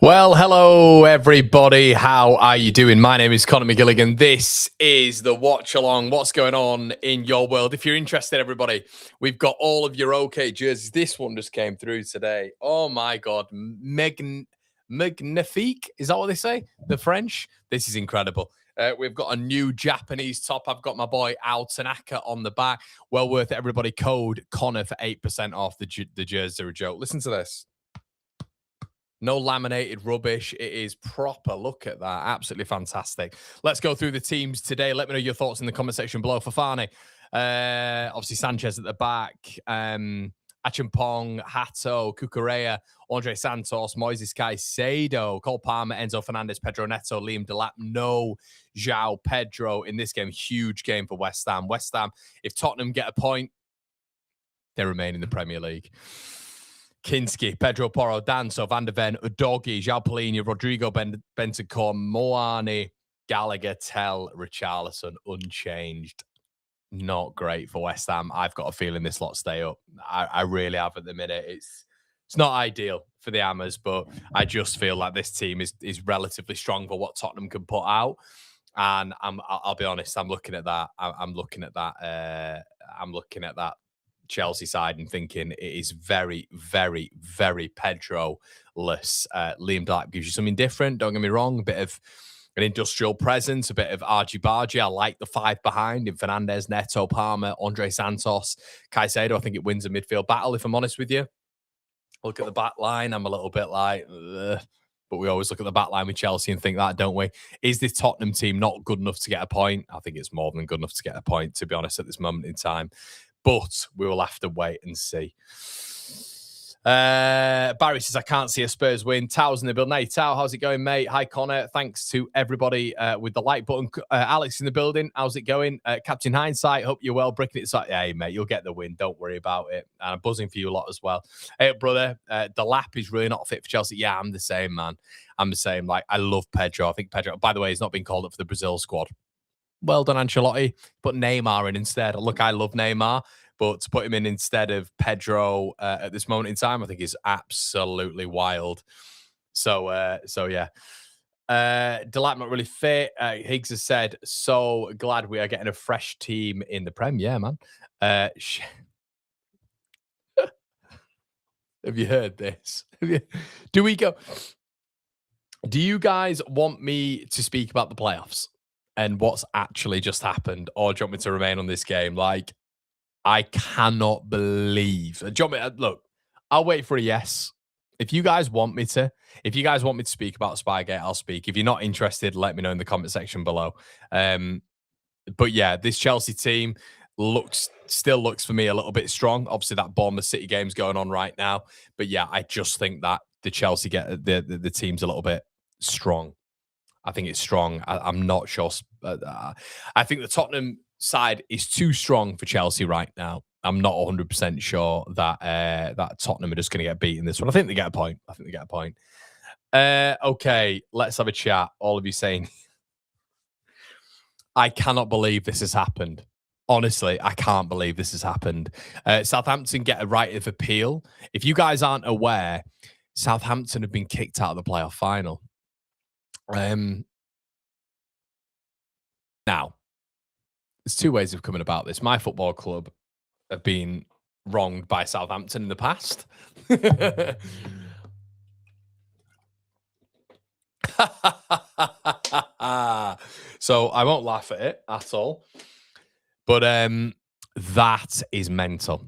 Well, hello everybody. How are you doing? My name is Conor McGilligan. This is the Watch Along. What's going on in your world? If you're interested, everybody, we've got all of your OK jerseys. This one just came through today. Oh my God. Magnifique. Is that what they say? The French? This is incredible. We've got a new Japanese top. I've got my boy Al Tanaka on the back. Well worth it, everybody. Code Connor for 8% off the jerseys. Are a joke. Listen to this. No laminated rubbish. It is proper. Look at that. Absolutely fantastic. Let's go through the teams today. Let me know your thoughts in the comment section below. Fafani, obviously Sanchez at the back, Achimpong, Hato, Cucurella, Andre Santos, Moises Caicedo, Cole Palmer, Enzo Fernandez, Pedro Neto, Liam Delap. No João Pedro in this game. Huge game for West Ham. West Ham, if Tottenham get a point, they remain in the Premier League. Kinski, Pedro Porro, Danso, Van der Ven, Udogi, João Palhinha, Rodrigo Bentancur, Moani, Gallagher, Tell, Richarlison, unchanged. Not great for West Ham. I've got a feeling this lot stay up. I really have at the minute. It's not ideal for the Hammers, but I just feel like this team is relatively strong for what Tottenham can put out. And I'll be honest, I'm looking at that. I'm looking at that Chelsea side and thinking it is very, very, very Pedro-less. Liam Delap gives you something different. Don't get me wrong. A bit of an industrial presence, a bit of argy-bargy. I like the five behind in Fernandez, Neto, Palmer, Andre Santos, Caicedo. I think it wins a midfield battle, if I'm honest with you. Look at the back line. I'm a little bit like, ugh. But we always look at the back line with Chelsea and think that, don't we? Is this Tottenham team not good enough to get a point? I think it's more than good enough to get a point, to be honest, at this moment in time. But we will have to wait and see. Barry says, I can't see a Spurs win. Tao's in the building. Hey, Tao, how's it going, mate? Hi, Connor. Thanks to everybody with the like button. Alex in the building. How's it going? Captain Hindsight, hope you're well. Bricking it. Hey, mate, you'll get the win. Don't worry about it. And I'm buzzing for you a lot as well. Hey, brother, the lap is really not fit for Chelsea. Yeah, I'm the same, man. I'm the same. Like, I love Pedro. I think Pedro, by the way, he's not been called up for the Brazil squad. Well done, Ancelotti. Put Neymar in instead. Look, I love Neymar, but to put him in instead of Pedro at this moment in time, I think is absolutely wild. So yeah. Delap not really fit. Higgs has said, so glad we are getting a fresh team in the Prem. Yeah, man. Have you heard this? Do you guys want me to speak about the playoffs and what's actually just happened, or do you want me to remain on this game? Like, I cannot believe. Look, I'll wait for a yes. If you guys want me to speak about Spygate, I'll speak. If you're not interested, let me know in the comment section below. But yeah, this Chelsea team still looks for me a little bit strong. Obviously, that Bournemouth City game's going on right now. But yeah, I just think that the Chelsea the team's a little bit strong. I think it's strong. I'm not sure. I think the Tottenham side is too strong for Chelsea right now. I'm not 100% sure that that Tottenham are just going to get beaten this one. I think they get a point. Okay, let's have a chat. All of you saying, I cannot believe this has happened. Honestly, I can't believe this has happened. Southampton get a right of appeal. If you guys aren't aware, Southampton have been kicked out of the playoff final. Now, there's two ways of coming about this. My football club have been wronged by Southampton in the past. So I won't laugh at it at all. But that is mental.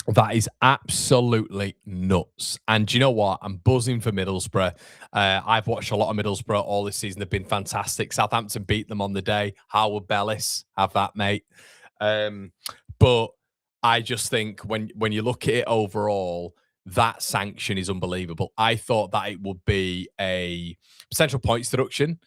That is absolutely nuts. And do you know what? I'm buzzing for Middlesbrough. I've watched a lot of Middlesbrough all this season. They've been fantastic. Southampton beat them on the day. How would Bellis have that, mate? But I just think when you look at it overall, that sanction is unbelievable. I thought that it would be a potential points deduction.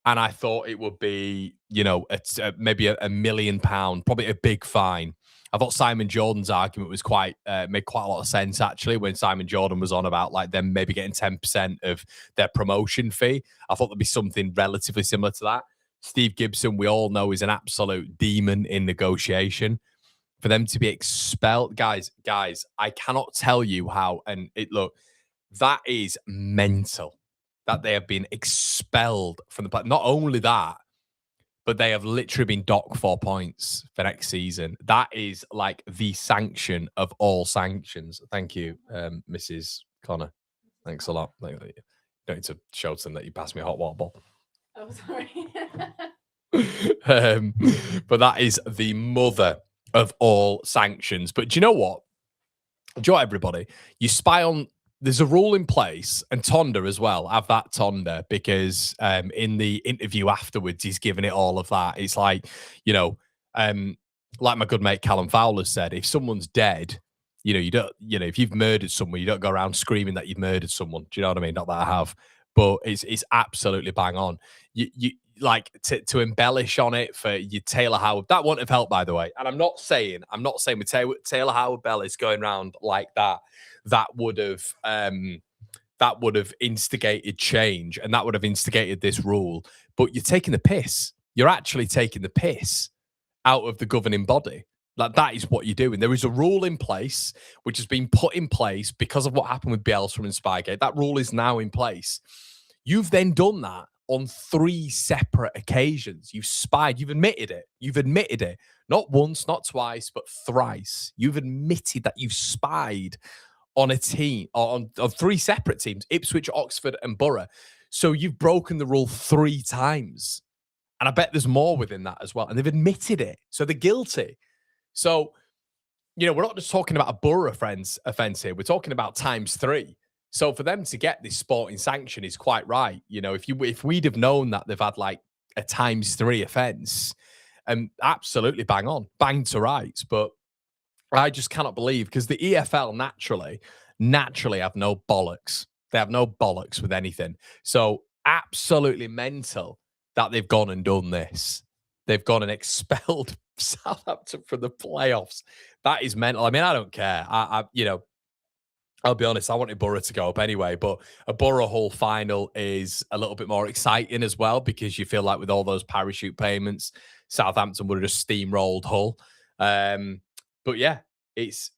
And I thought it would be, maybe £1 million, probably a big fine. I thought Simon Jordan's argument was made quite a lot of sense, actually, when Simon Jordan was on about like them maybe getting 10% of their promotion fee. I thought there'd be something relatively similar to that. Steve Gibson, we all know, is an absolute demon in negotiation. For them to be expelled, guys, I cannot tell you how. And look, That is mental that they have been expelled from the play. Not only that, but they have literally been docked 4 points for next season. That is like the sanction of all sanctions. Thank you, Mrs. Connor. Thanks a lot. Don't need to show them that you passed me a hot water bottle. Oh, sorry. But that is the mother of all sanctions. But do you know what? Do you know what, everybody? You spy on. There's a rule in place, and Tonda as well. Have that Tonda because in the interview afterwards, he's given it all of that. It's like, you know, like my good mate Callum Fowler said, if someone's dead, you don't, if you've murdered someone, you don't go around screaming that you've murdered someone. Do you know what I mean? Not that I have, but it's absolutely bang on. You like to embellish on it for your Taylor Howard. That wouldn't have helped, by the way. And I'm not saying with Taylor Howard Bellis going around like that, that would have instigated change and that would have instigated this rule. But you're taking the piss. You're actually taking the piss out of the governing body. Like, that is what you're doing. There is a rule in place which has been put in place because of what happened with Bielsa and Spygate. That rule is now in place. You've then done that on 3 separate occasions. You've spied. You've admitted it. You've admitted it. Not once, not twice, but thrice. You've admitted that you've spied on a team, on 3 separate teams, Ipswich, Oxford, and Borough. So you've broken the rule 3 times. And I bet there's more within that as well. And they've admitted it. So they're guilty. So, we're not just talking about a Borough offence here. We're talking about times 3. So for them to get this sporting sanction is quite right. If we'd have known that they've had like a times 3 offence, absolutely bang to rights. But I just cannot believe, because the EFL naturally have no bollocks. They have no bollocks with anything. So absolutely mental that they've gone and done this. They've gone and expelled Southampton from the playoffs. That is mental. I mean, I don't care. I'll be honest, I wanted Borough to go up anyway, but a Borough Hull final is a little bit more exciting as well, because you feel like with all those parachute payments, Southampton would have just steamrolled Hull. But yeah, it's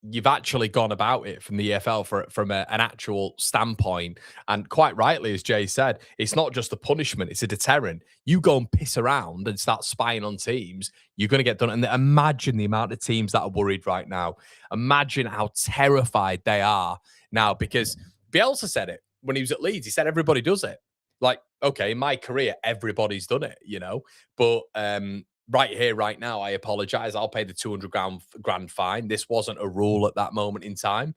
you've actually gone about it from the EFL from an actual standpoint, and quite rightly, as Jay said, it's not just a punishment; it's a deterrent. You go and piss around and start spying on teams, you're going to get done. And imagine the amount of teams that are worried right now. Imagine how terrified they are now, because Bielsa said it when he was at Leeds. He said everybody does it. Like, okay, in my career, everybody's done it, but right here, right now, I apologize. I'll pay the 200 grand fine. This wasn't a rule at that moment in time.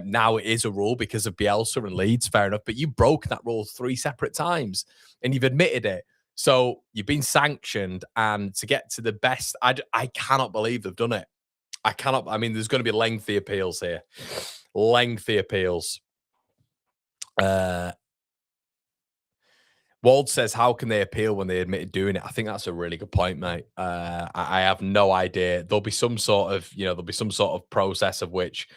Now it is a rule because of Bielsa and Leeds, fair enough. But you broke that rule 3 separate times and you've admitted it. So you've been sanctioned, and to get to the best, I cannot believe they've done it. I mean, there's going to be lengthy appeals here. Lengthy appeals. Wald says, how can they appeal when they admitted doing it? I think that's a really good point, mate. I have no idea. There'll be some sort of process of which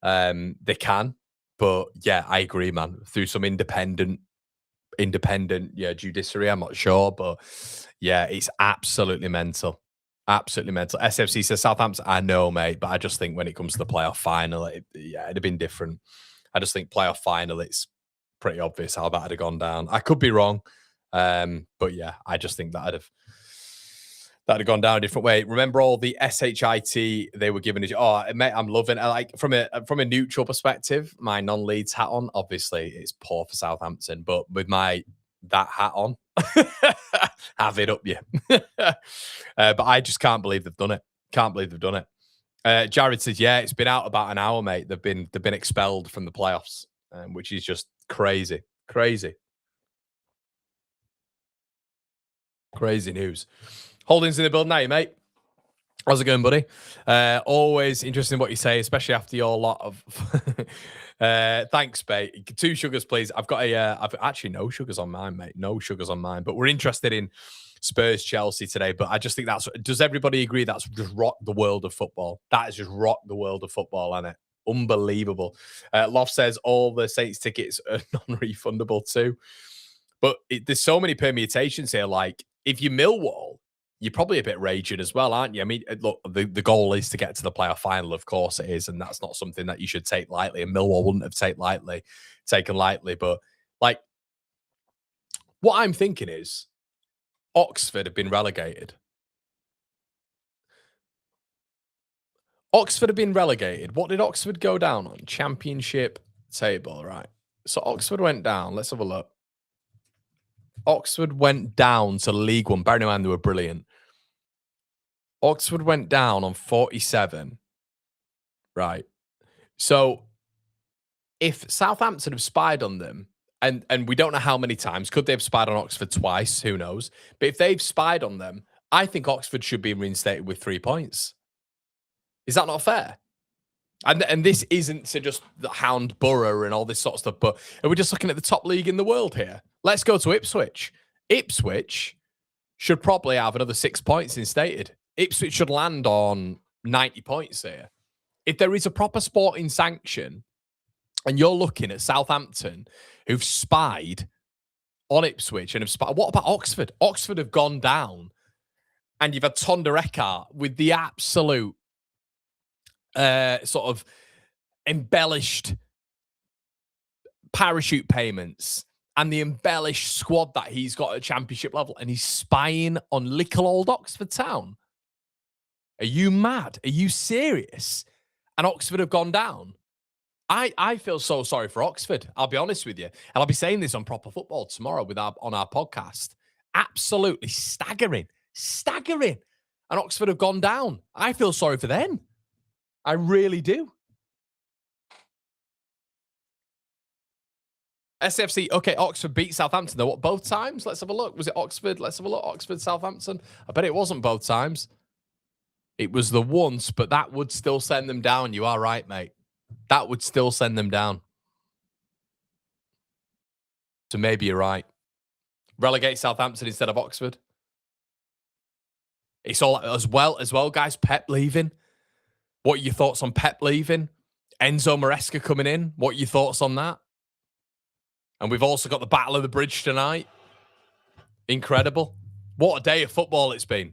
they can. But yeah, I agree, man. Through some independent judiciary, I'm not sure. But yeah, it's absolutely mental. Absolutely mental. SFC says Southampton, I know, mate, but I just think when it comes to the playoff final, it'd have been different. I just think playoff final, it's pretty obvious how that had gone down. I could be wrong, but yeah, I just think that'd have gone down a different way. Remember all the SHIT they were giving? Oh, mate, I'm loving it. Like from a neutral perspective, my non-Leeds hat on. Obviously, it's poor for Southampton, but with that hat on, have it up, yeah. But I just can't believe they've done it. Can't believe they've done it. Jared says, yeah, it's been out about an hour, mate. They've been expelled from the playoffs, which is just crazy news. Holdings in the building now, mate. How's it going, buddy? Always interesting what you say, especially after your lot of thanks, mate. 2 sugars, please. I've actually no sugars on mine, mate. No sugars on mine, but we're interested in Spurs Chelsea today. But I just think does everybody agree that's just rocked the world of football? That has just rocked the world of football, hasn't it? Unbelievable. Loft says all the Saints tickets are non-refundable too. But there's so many permutations here. Like, if you're Millwall, you're probably a bit raging as well, aren't you? I mean, look, the goal is to get to the playoff final, of course it is, and that's not something that you should take lightly. And Millwall wouldn't have taken lightly. But like, what I'm thinking is, Oxford have been relegated. Oxford have been relegated. What did Oxford go down on? Championship table, right? So Oxford went down. Let's have a look. Oxford went down to League One. Bearing in mind they were brilliant. Oxford went down on 47. Right. So if Southampton have spied on them, and we don't know how many times, could they have spied on Oxford twice? Who knows? But if they've spied on them, I think Oxford should be reinstated with 3 points. Is that not fair? And this isn't to just hound Borough and all this sort of stuff, but are we just looking at the top league in the world here? Let's go to Ipswich. Ipswich should probably have another 6 points instated. Ipswich should land on 90 points here. If there is a proper sporting sanction, and you're looking at Southampton, who've spied on Ipswich and have spied. What about Oxford? Oxford have gone down, and you've had Tonda Eckhart with the absolute sort of embellished parachute payments and the embellished squad that he's got at championship level, and he's spying on little old Oxford Town. Are you mad? Are you serious? And Oxford have gone down. I feel so sorry for Oxford. I'll be honest with you. And I'll be saying this on Proper Football tomorrow on our podcast. Absolutely staggering. Staggering. And Oxford have gone down. I feel sorry for them. I really do. SFC, okay, Oxford beat Southampton though. What, both times? Let's have a look. Was it Oxford? Let's have a look. Oxford, Southampton. I bet it wasn't both times. It was the once, but that would still send them down. You are right, mate. That would still send them down. So maybe you're right. Relegate Southampton instead of Oxford. It's all as well, guys. Pep leaving. What are your thoughts on Pep leaving? Enzo Maresca coming in. What are your thoughts on that? And we've also got the Battle of the Bridge tonight. Incredible. What a day of football it's been.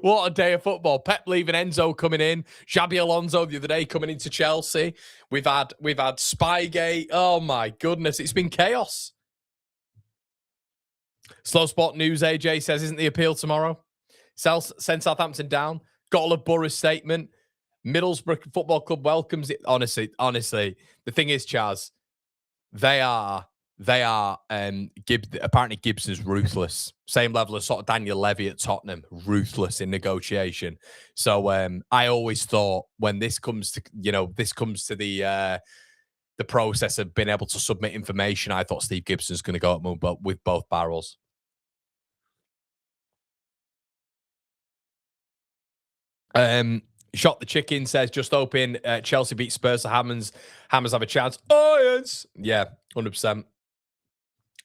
What a day of football. Pep leaving, Enzo coming in. Xabi Alonso the other day coming into Chelsea. We've had Spygate. Oh my goodness, it's been chaos. Slow Spot News, AJ says, isn't the appeal tomorrow? Send Southampton down. Got to love Borough's statement. Middlesbrough Football Club welcomes it. Honestly, the thing is, Chaz, apparently Gibson's ruthless. Same level as sort of Daniel Levy at Tottenham, ruthless in negotiation. So I always thought when this comes to the process of being able to submit information, I thought Steve Gibson's going to go up with both barrels. Shot the Chicken says, just hoping Chelsea beat Spurs, so Hammers have a chance. Oh, yes. Yeah, 100%.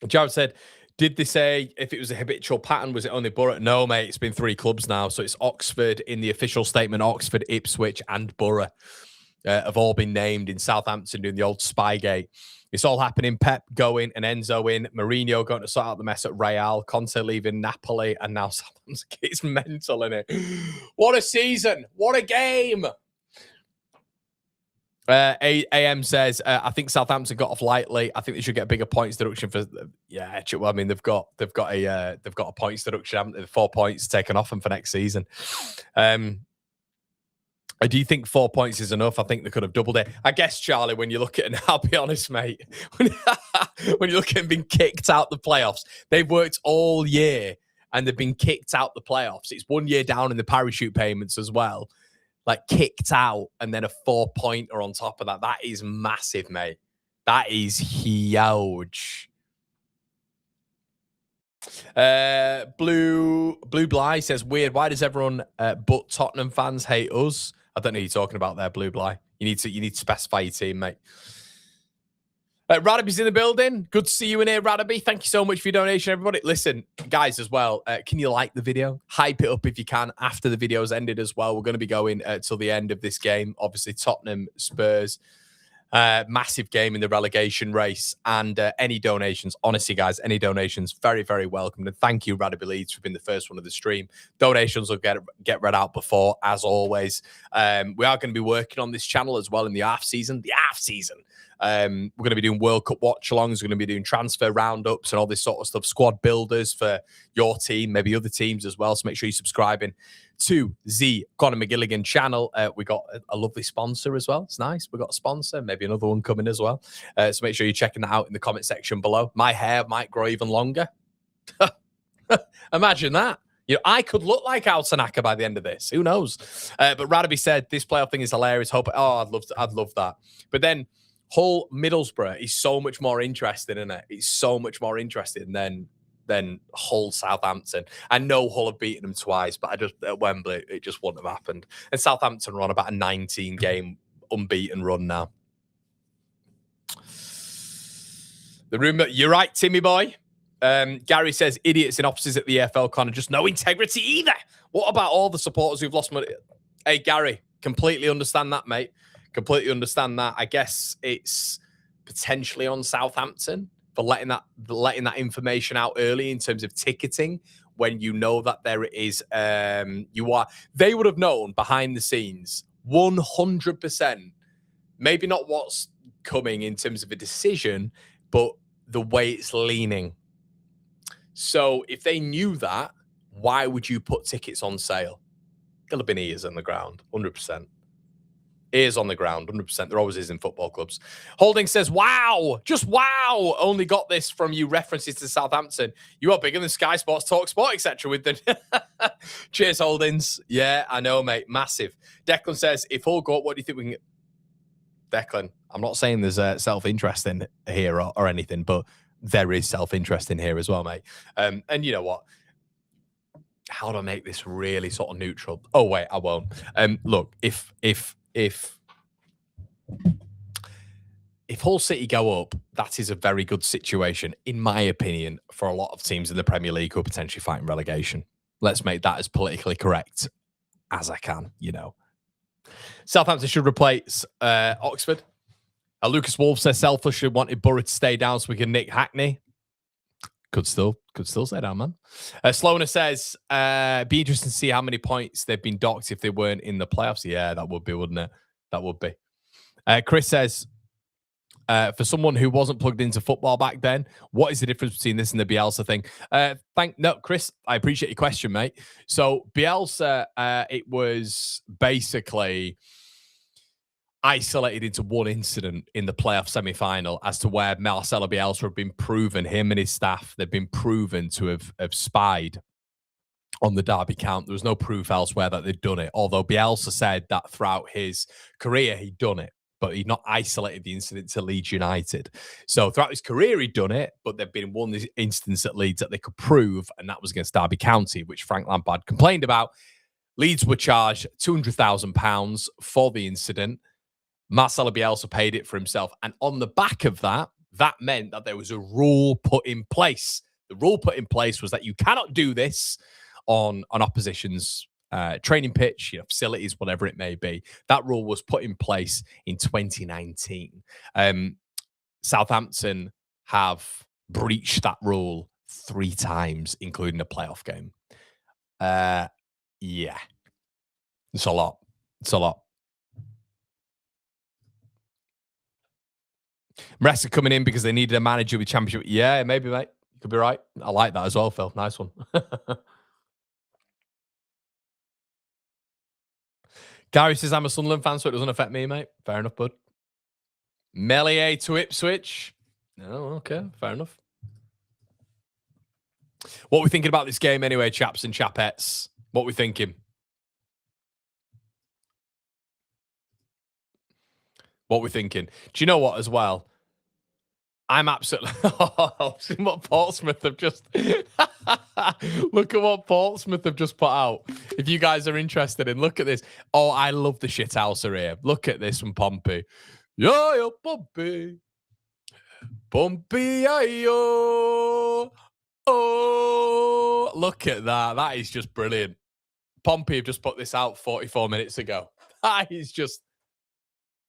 Jared said, did they say if it was a habitual pattern, was it only Borough? No, mate, it's been 3 clubs now. So it's Oxford in the official statement. Oxford, Ipswich, and Borough have all been named in Southampton doing the old Spygate. It's all happening. Pep going and Enzo in. Mourinho going to sort out the mess at Real. Conte leaving Napoli. And now Southampton. It's mental, isn't it? What a season. What a game. AM says, I think Southampton got off lightly. I think they should get a bigger points deduction for. Yeah, well, I mean they've got a points deduction, haven't they? 4 points taken off them for next season. Do you think 4 points is enough? I think they could have doubled it. I guess, Charlie, when you look at it, I'll be honest, mate. When you look at them being kicked out the playoffs, they've worked all year and they've been kicked out the playoffs. It's 1 year down in the parachute payments as well. Like kicked out and then a 4-pointer on top of that. That is massive, mate. That is huge. Blue Bly says, weird. Why does everyone but Tottenham fans hate us? I don't know who you're talking about there, Blue Bly. You need to specify your team, mate. Radaby's in the building. Good to see you in here, Radaby. Thank you so much for your donation, everybody. Listen, guys, as well, can you like the video? Hype it up if you can after the video's ended as well. We're going to be going till the end of this game. Obviously, Tottenham, Spurs. Massive game in the relegation race, and any donations, honestly, guys, any donations, very, very welcome. And thank you, Radaby Leeds, for being the first one of the stream. Donations will get read out before, as always. We are going to be working on this channel as well in the off season. We're going to be doing World Cup watch-alongs. We're going to be doing transfer roundups and all this sort of stuff. Squad builders for your team, maybe other teams as well. So make sure you're subscribing to the Conor McGilligan channel. We got a lovely sponsor as well. It's nice. We got a sponsor, maybe another one coming as well. So make sure you're checking that out in the comment section below. My hair might grow even longer. Imagine that. You know, I could look like Al Tanaka by the end of this. Who knows? But Radaby said this playoff thing is hilarious. I'd love that. But then Hull Middlesbrough is so much more interesting, isn't it? It's so much more interesting than Hull Southampton. I know Hull have beaten them twice, but at Wembley, it just wouldn't have happened. And Southampton are on about a 19-game unbeaten run now. The rumor, you're right, Timmy boy. Gary says, idiots in offices at the EFL, Connor, just no integrity either. What about all the supporters who've lost money? Hey, Gary, completely understand that, mate. Completely understand that. I guess it's potentially on Southampton for letting that information out early in terms of ticketing, when you know that there is they would have known behind the scenes 100%, maybe not what's coming in terms of a decision, but the way it's leaning. So if they knew that, why would you put tickets on sale? There'll have been ears on the ground, 100%. Ears on the ground, 100%. There always is in football clubs. Holding says, wow, just wow. Only got this from you references to Southampton. You are bigger than Sky Sports, Talk Sport, etc. with the cheers, Holdings. Yeah, I know, mate. Massive. Declan says, if all go up, what do you think we can get? Declan, I'm not saying there's self-interest in here or anything, but there is self-interest in here as well, mate. And you know what? How do I make this really sort of neutral? Oh, wait, I won't. Look, if Hull City go up, that is a very good situation, in my opinion, for a lot of teams in the Premier League who are potentially fighting relegation. Let's make that as politically correct as I can, you know. Southampton should replace Oxford. Lucas Wolf says selfishly wanted Borough to stay down so we can nick Hackney. Could still stay down, man. Sloaner says, be interesting to see how many points they've been docked if they weren't in the playoffs. Yeah, that would be, wouldn't it? That would be. Chris says, for someone who wasn't plugged into football back then, what is the difference between this and the Bielsa thing? No, Chris, I appreciate your question, mate. So Bielsa, it was basically isolated into one incident in the playoff semi-final as to where Marcelo Bielsa had been proven, him and his staff, they've been proven to have spied on the Derby count. There was no proof elsewhere that they'd done it, although Bielsa said that throughout his career he'd done it, but he'd not isolated the incident to Leeds United. So throughout his career he'd done it, but there'd been one instance at Leeds that they could prove, and that was against Derby County, which Frank Lampard complained about. Leeds were charged £200,000 for the incident. Marcelo Bielsa paid it for himself. And on the back of that, that meant that there was a rule put in place. The rule put in place was that you cannot do this on an opposition's training pitch, facilities, whatever it may be. That rule was put in place in 2019. Southampton have breached that rule 3 times, including a playoff game. Yeah. It's a lot. It's a lot. Maressa coming in because they needed a manager with championship. Yeah, maybe, mate. You could be right. I like that as well, Phil. Nice one. Gary says, I'm a Sunderland fan, so it doesn't affect me, mate. Fair enough, bud. Melier to Ipswich. Oh, okay. Fair enough. What are we thinking about this game anyway, chaps and chapettes? What are we thinking? What we're thinking. Do you know what as well? I'm absolutely... see what Portsmouth have just... Look at what Portsmouth have just put out. If you guys are interested in, look at this. Oh, I love the shithouser here. Look at this from Pompey. Yo, Pompey. Pompey, yo. Oh, look at that. That is just brilliant. Pompey have just put this out 44 minutes ago. That is just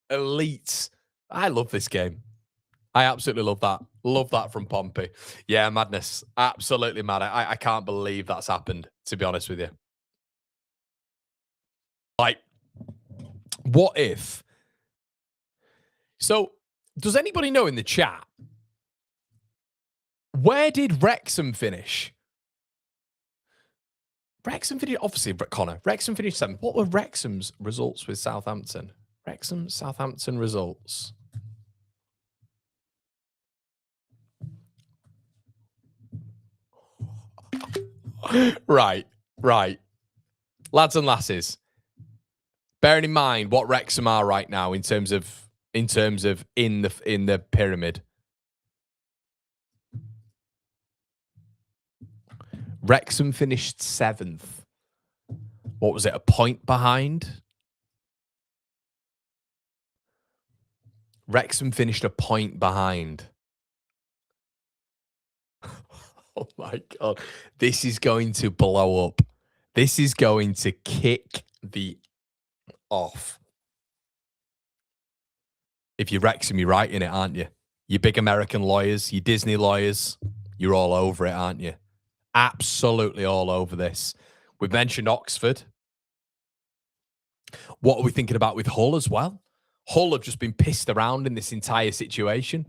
elite. I love this game. I absolutely love that. Love that from Pompey. Yeah, madness. Absolutely mad. I can't believe that's happened, to be honest with you. Like, what if? So, does anybody know in the chat, where did Wrexham finish? Wrexham finished, obviously, Connor. Wrexham finished 7th. What were Wrexham's results with Southampton? Wrexham, Southampton results. Right. Lads and lasses, bearing in mind what Wrexham are right now in terms of in the pyramid. Wrexham finished 7th. What was it? A point behind? Wrexham finished a point behind. Oh my God. This is going to blow up. This is going to kick the off. If you're Wrexham, you're right in it, aren't you? You big American lawyers, you Disney lawyers, you're all over it, aren't you? Absolutely all over this. We've mentioned Oxford. What are we thinking about with Hull as well? Hull have just been pissed around in this entire situation.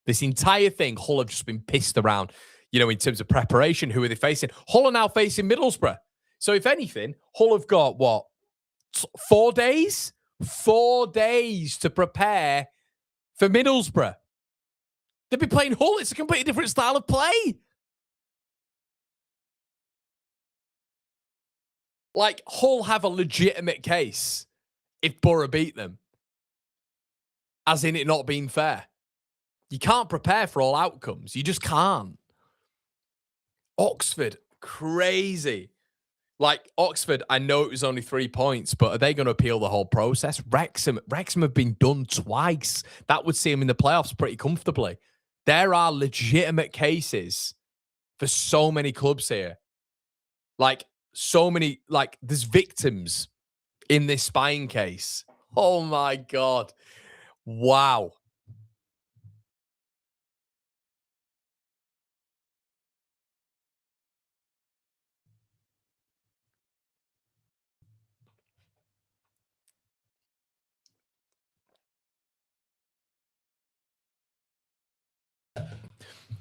This entire thing, Hull have just been pissed around. You know, in terms of preparation, who are they facing? Hull are now facing Middlesbrough. So if anything, Hull have got, what, 4 days? 4 days to prepare for Middlesbrough. They'll be playing Hull. It's a completely different style of play. Like, Hull have a legitimate case if Borough beat them. As in it not being fair. You can't prepare for all outcomes. You just can't. Oxford, crazy. Like, Oxford, I know it was only 3 points, but are they going to appeal the whole process? Wrexham have been done twice. That would see them in the playoffs pretty comfortably. There are legitimate cases for so many clubs here. Like, so many, like, there's victims in this spying case. Oh, my God. Wow.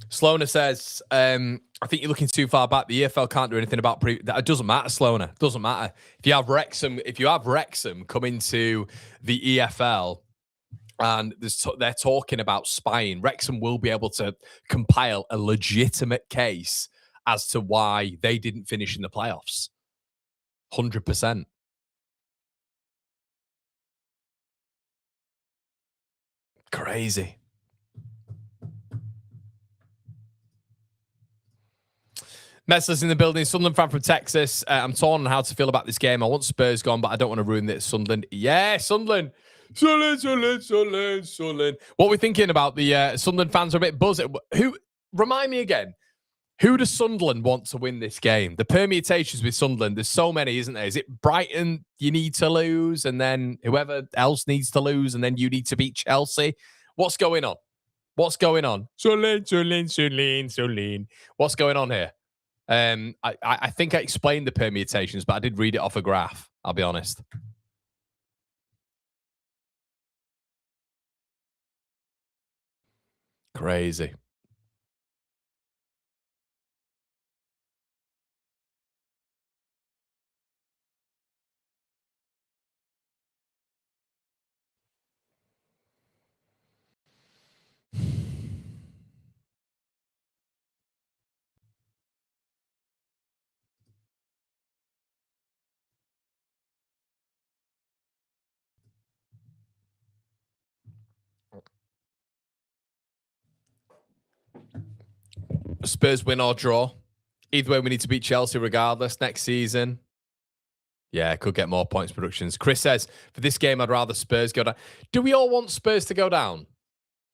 Sloaner says, I think you're looking too far back. The EFL can't do anything about it doesn't matter, Sloaner. Doesn't matter. If you have Wrexham come into the EFL and they're talking about spying, Wrexham will be able to compile a legitimate case as to why they didn't finish in the playoffs. 100%. Crazy. Metzler's in the building. Sunderland fan from Texas. I'm torn on how to feel about this game. I want Spurs gone, but I don't want to ruin this. Sunderland. Yeah, Sunderland. Sunderland. What we're thinking about the Sunderland fans are a bit buzzed. Who, remind me again, who does Sunderland want to win this game? The permutations with Sunderland, there's so many, isn't there? Is it Brighton you need to lose, and then whoever else needs to lose, and then you need to beat Chelsea? What's going on? What's going on? Sunderland. What's going on here? I think I explained the permutations, but I did read it off a graph. I'll be honest. Crazy. Spurs win or draw. Either way, we need to beat Chelsea regardless next season. Yeah, could get more points productions. Chris says, for this game, I'd rather Spurs go down. Do we all want Spurs to go down?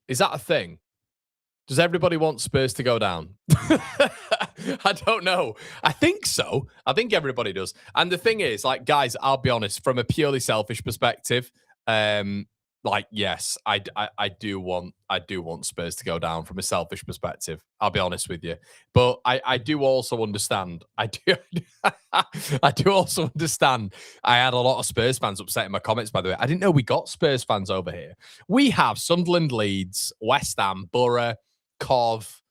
Is that a thing? Does everybody want Spurs to go down? I don't know. I think so. I think everybody does. And the thing is, like, guys, I'll be honest, from a purely selfish perspective, like, yes, I do want Spurs to go down from a selfish perspective. I'll be honest with you, but I do also understand. I do I do also understand. I had a lot of Spurs fans upset in my comments. By the way, I didn't know we got Spurs fans over here. We have Sunderland, Leeds, West Ham, Borough, Cov,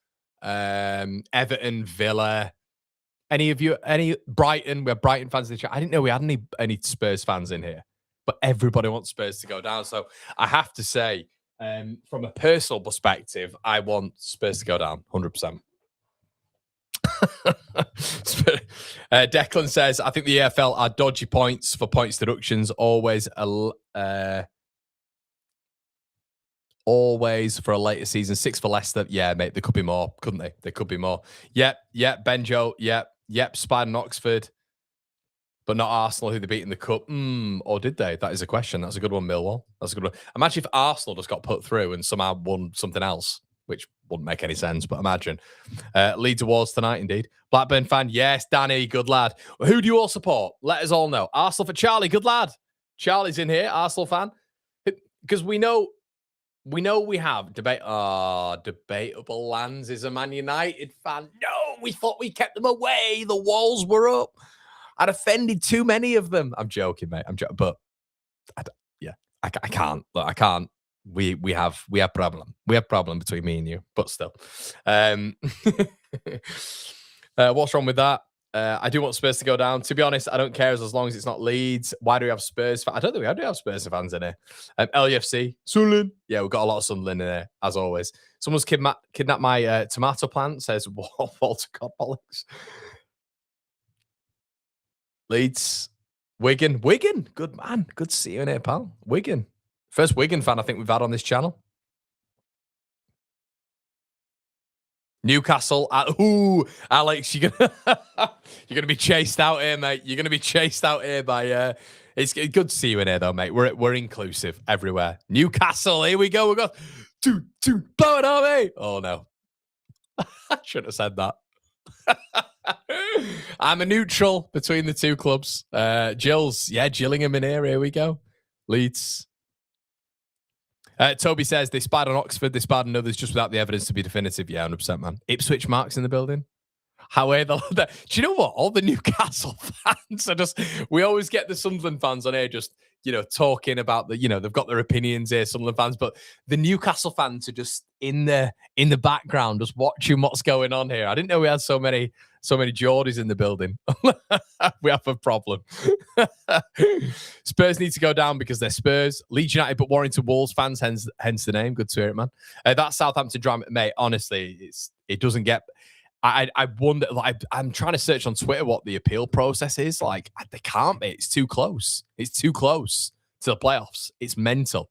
Everton, Villa. Any of you, any Brighton? We have Brighton fans in the chat. I didn't know we had any Spurs fans in here, but everybody wants Spurs to go down. So I have to say, from a personal perspective, I want Spurs to go down 100%. Declan says, I think the EFL are dodgy points for points deductions. Always for a later season. 6 for Leicester. Yeah, mate, there could be more, couldn't they? There could be more. Yep, Benjo. Yep, Spider and Oxford. But not Arsenal, who they beat in the cup. Or did they? That is a question. That's a good one, Millwall. That's a good one. Imagine if Arsenal just got put through and somehow won something else, which wouldn't make any sense, but imagine. Leeds Awards tonight, indeed. Blackburn fan, yes. Danny, good lad. Who do you all support? Let us all know. Arsenal for Charlie, good lad. Charlie's in here, Arsenal fan. Because we know we have debatable lands is a Man United fan. No, we thought we kept them away. The walls were up. I'd offended too many of them. I'm joking, mate. I'm joking, but I can't. Look, I can't. We have problem. We have problem between me and you, but still. What's wrong with that? I do want Spurs to go down. To be honest, I don't care as long as it's not Leeds. Why do we have Spurs? I don't think we do have Spurs fans in here. LUFC, Sunderland. Yeah, we've got a lot of Sunderland in here, as always. Someone's kidnapped my tomato plant, says Walter Codbollocks. Leeds, Wigan. Good man. Good to see you in here, pal. Wigan. First Wigan fan I think we've had on this channel. Newcastle. Alex, you're gonna be chased out here, mate. You're gonna be chased out here by. It's good to see you in here, though, mate. We're inclusive everywhere. Newcastle. Here we go. We got two. Blow it on me. Oh no, I shouldn't have said that. I'm a neutral between the two clubs. Gills, Gillingham in here. Here we go. Leeds. Toby says they spied on Oxford, they spied on others just without the evidence to be definitive. Yeah, 100%, man. Ipswich Marks in the building. How are do you know what? All the Newcastle fans are just, we always get the Sunderland fans on here just, talking about they've got their opinions here, Sunderland fans, but the Newcastle fans are just in the background, just watching what's going on here. I didn't know we had so many Geordies in the building. We have a problem. Spurs need to go down because they're Spurs. Leeds United, but Warrington Wolves fans, hence the name. Good to hear it, man. That Southampton drama, mate, honestly, it doesn't get... I wonder, I'm trying to search on Twitter what the appeal process is. Like, they can't be. It's too close. It's too close to the playoffs. It's mental.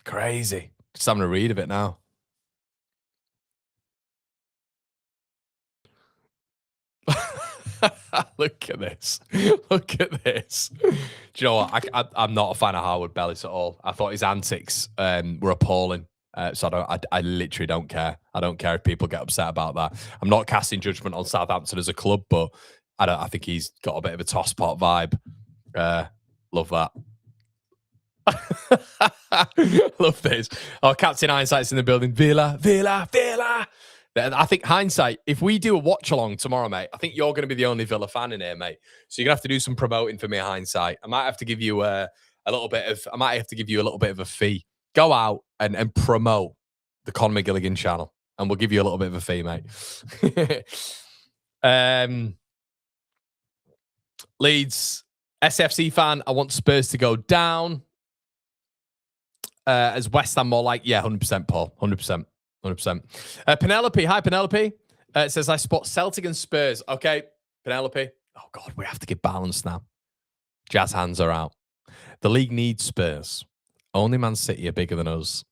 Crazy. Just having a read of it now. Look at this. Look at this. Do you know what? I'm not a fan of Howard Bellis at all. I thought his antics were appalling. So I literally don't care. I don't care if people get upset about that. I'm not casting judgment on Southampton as a club, but I think he's got a bit of a tosspot vibe. Love that. Love this. Oh, Captain Hindsight's in the building. Villa. I think Hindsight, if we do a watch along tomorrow, mate, I think you're going to be the only Villa fan in here, mate. So you're going to have to do some promoting for me, Hindsight. I might have to give you a little bit of a fee. Go out and promote the Conor McGilligan channel, and we'll give you a little bit of a fee, mate. Leeds, SFC fan, I want Spurs to go down. As West Ham more like, 100%, Paul. 100%. Penelope. Hi, Penelope. It says, I spot Celtic and Spurs. Okay, Penelope. Oh, God, we have to get balance now. Jazz hands are out. The league needs Spurs. Only Man City are bigger than us.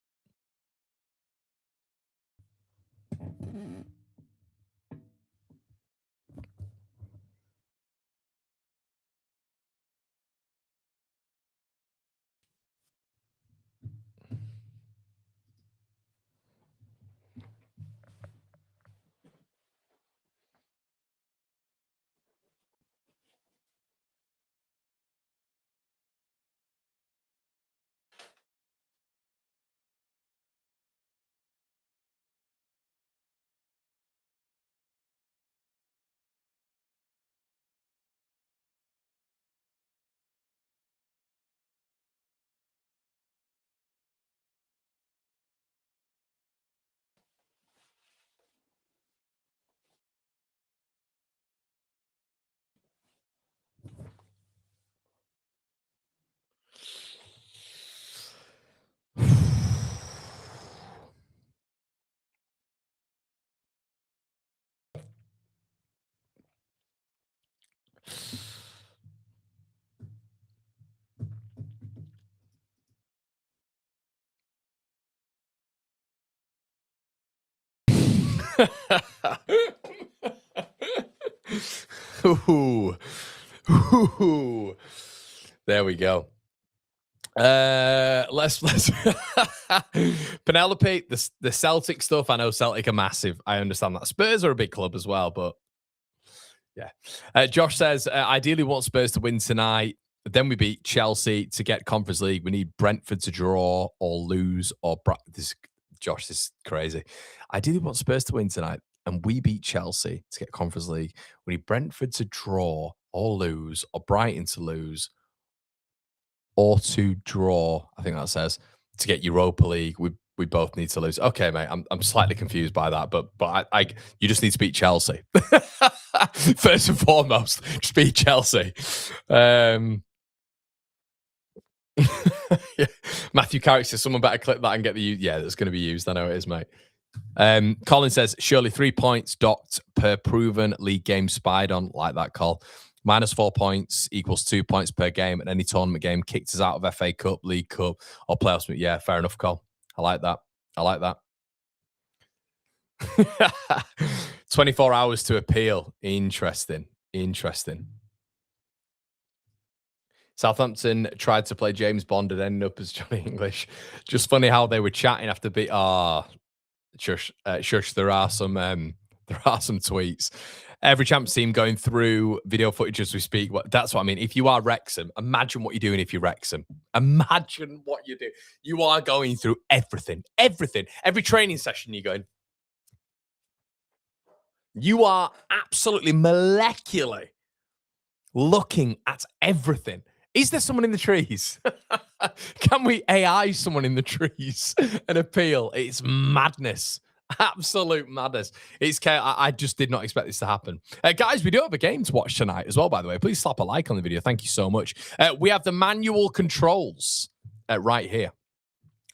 Ooh. Ooh. There we go. Let's Penelope, the Celtic stuff. I know Celtic are massive. I understand that. Spurs are a big club as well, but yeah. Josh says, ideally want Spurs to win tonight. Then we beat Chelsea to get Conference League. We need Brentford to draw or lose or Josh, this is crazy. Ideally want Spurs to win tonight, and we beat Chelsea to get Conference League. We need Brentford to draw or lose, or Brighton to lose, or to draw. I think that says to get Europa League. We both need to lose. Okay, mate. I'm slightly confused by that, but I you just need to beat Chelsea first and foremost. Just beat Chelsea. Yeah. Matthew Carrick says someone better clip that and get the that's going to be used. I know it is, mate. Colin says surely 3 points docked per proven league game spied on. Like that, Col. -4 points equals 2 points per game, and any tournament game kicked us out of FA Cup, League Cup, or playoffs. Yeah, fair enough, Col. I like that. 24 hours to appeal. Interesting. Southampton tried to play James Bond and ended up as Johnny English. Just funny how they were chatting after shush. There are some tweets. Every Champions team going through video footage as we speak. That's what I mean. If you are Wrexham, imagine what you're doing if you're Wrexham. Imagine what you do. You are going through everything. Every training session you're going. You are absolutely molecularly looking at everything. Is there someone in the trees? Can we AI someone in the trees and appeal? It's madness. Absolute madness. I just did not expect this to happen. Guys, we do have a game to watch tonight as well, by the way. Please slap a like on the video. Thank you so much. We have the manual controls right here,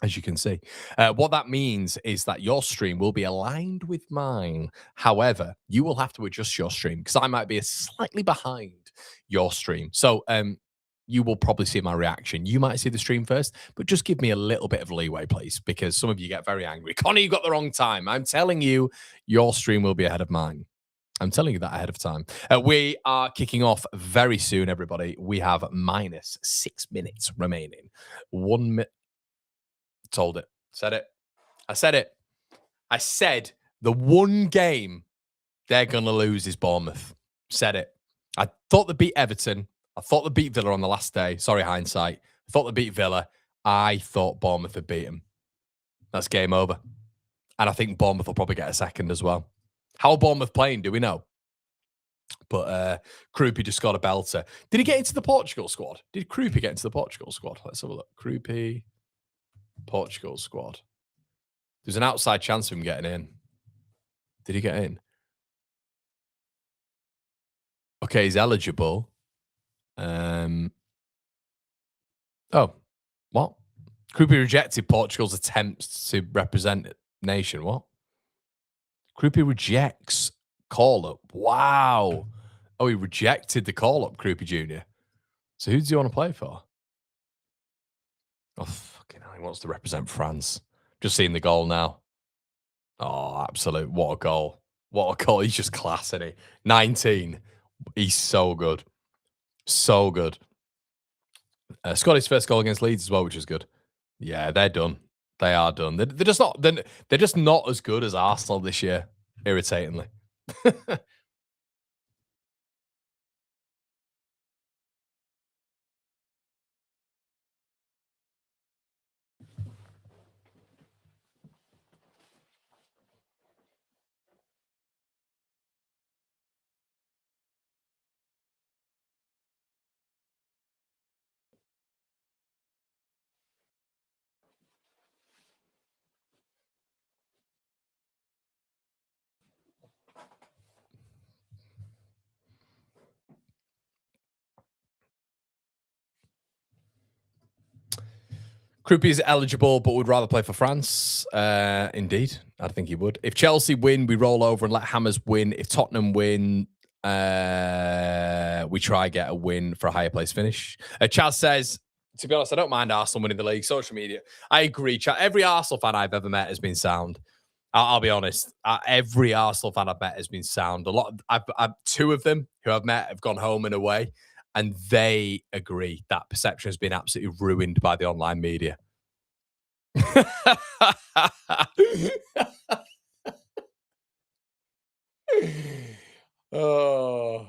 as you can see. What that means is that your stream will be aligned with mine. However, you will have to adjust your stream because I might be slightly behind your stream. So you will probably see my reaction. You might see the stream first, but just give me a little bit of leeway, please, because some of you get very angry. Connor, you got the wrong time. I'm telling you, your stream will be ahead of mine. I'm telling you that ahead of time. We are kicking off very soon, everybody. We have -6 minutes remaining. 1 minute. Told it. Said it. I said it. I said the one game they're going to lose is Bournemouth. Said it. I thought they beat Everton. I thought they beat Villa on the last day. Sorry, hindsight. I thought they beat Villa. I thought Bournemouth had beat them. That's game over. And I think Bournemouth will probably get a second as well. How are Bournemouth playing? Do we know? But Krupi just got a belter. Did he get into the Portugal squad? Did Krupi get into the Portugal squad? Let's have a look. Krupi, Portugal squad. There's an outside chance of him getting in. Did he get in? Okay, he's eligible. Oh, what? Krupi rejected Portugal's attempts to represent nation. What? Krupi rejects call-up. Wow. Oh, he rejected the call-up, Krupi Jr. So who does he want to play for? Oh, fucking hell. He wants to represent France. Just seeing the goal now. Oh, absolute. What a goal. What a goal. He's just class, isn't he? 19. He's so good. So good. Scored his first goal against Leeds as well, which is good. Yeah, they're done. They are done. They're just not. They're just not as good as Arsenal this year. Irritatingly. Krupi is eligible, but would rather play for France. Indeed, I think he would. If Chelsea win, we roll over and let Hammers win. If Tottenham win, we try get a win for a higher place finish. Chaz says, to be honest, I don't mind Arsenal winning the league. Social media, I agree. Every Arsenal fan I've ever met has been sound. I'll be honest. Every Arsenal fan I've met has been sound. A lot. I've two of them who I've met have gone home and away, and they agree that perception has been absolutely ruined by the online media. Oh,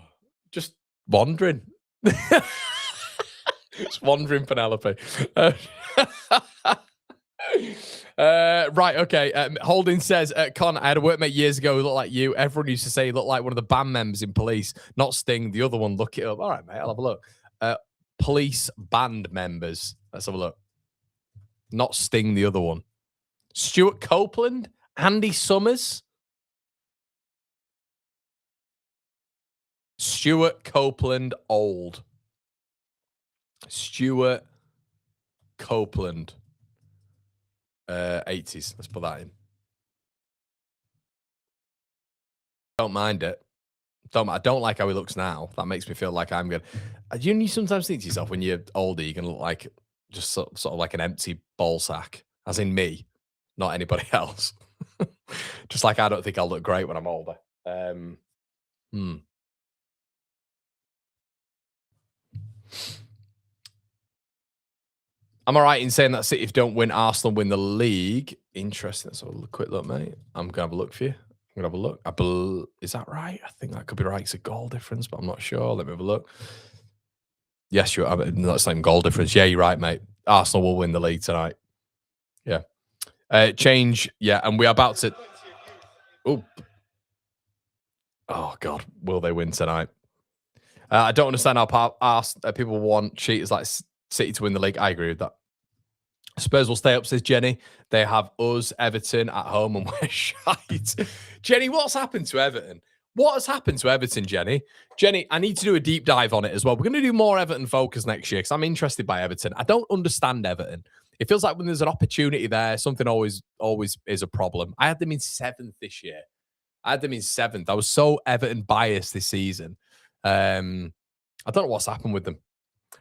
just wandering. Just wandering, Penelope. Right, okay. Holding says, Con, I had a workmate years ago who looked like you. Everyone used to say he looked like one of the band members in Police, not Sting. The other one, look it up. All right, mate, I'll have a look. Police band members. Let's have a look. Not Sting, the other one. Stuart Copeland? Andy Summers? Stuart Copeland old. Stuart Copeland. 80s. Let's put that in. Don't mind it. I don't like how he looks now. That makes me feel like I'm good. You sometimes think to yourself when you're older, you're gonna look like just sort of like an empty ball sack, as in me, not anybody else. Just like I don't think I'll look great when I'm older. Hmm. I'm all right in saying that City, if don't win, Arsenal win the league. Interesting. Let's have a quick look, mate. I'm gonna have a look for you. I'm gonna have a look. Is that right? I think that could be right. It's a goal difference, but I'm not sure. Let me have a look. Yes, you're. That's not even goal difference. Yeah, you're right, mate. Arsenal will win the league tonight. Yeah. Change. Yeah, and we are about to. Oh God, will they win tonight? I don't understand how people want cheaters like City to win the league. I agree with that. Spurs will stay up, says Jenny. They have us, Everton, at home, and we're shite. Jenny, what's happened to Everton? What has happened to Everton, Jenny? Jenny, I need to do a deep dive on it as well. We're going to do more Everton focus next year because I'm interested by Everton. I don't understand Everton. It feels like when there's an opportunity there, something always is a problem. I had them in 7th this year. I was so Everton biased this season. I don't know what's happened with them.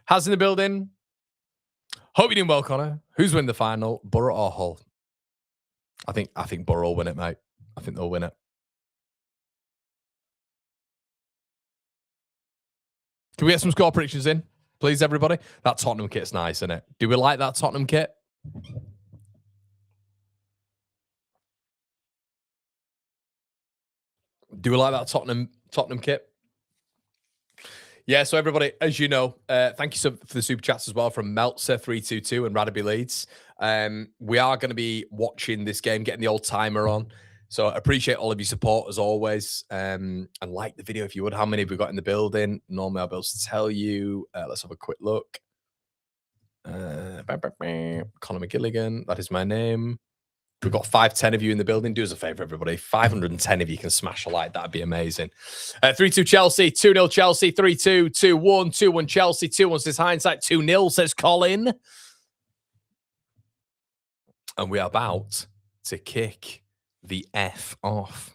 Has in the building. Hope you're doing well, Connor. Who's winning the final, Borough or Hull? I think Borough will win it, mate. I think they'll win it. Can we get some score predictions in, please, everybody? That Tottenham kit's nice, isn't it? Do we like that Tottenham kit? Do we like that Tottenham kit? Yeah, so everybody, as you know, thank you for the super chats as well from Meltzer322 and Radaby Leeds. We are going to be watching this game, getting the old timer on. So I appreciate all of your support as always. And like the video if you would. How many have we got in the building? Normally I'll be able to tell you. Let's have a quick look. Conor McGilligan, that is my name. We've got 510 of you in the building. Do us a favor, everybody. 510 of you can smash a like. That'd be amazing. 3-2 Chelsea, 2-0 Chelsea, 3-2, 2-1, 2-1 Chelsea, 2-1 says hindsight, 2-0 says Colin. And we are about to kick the F off.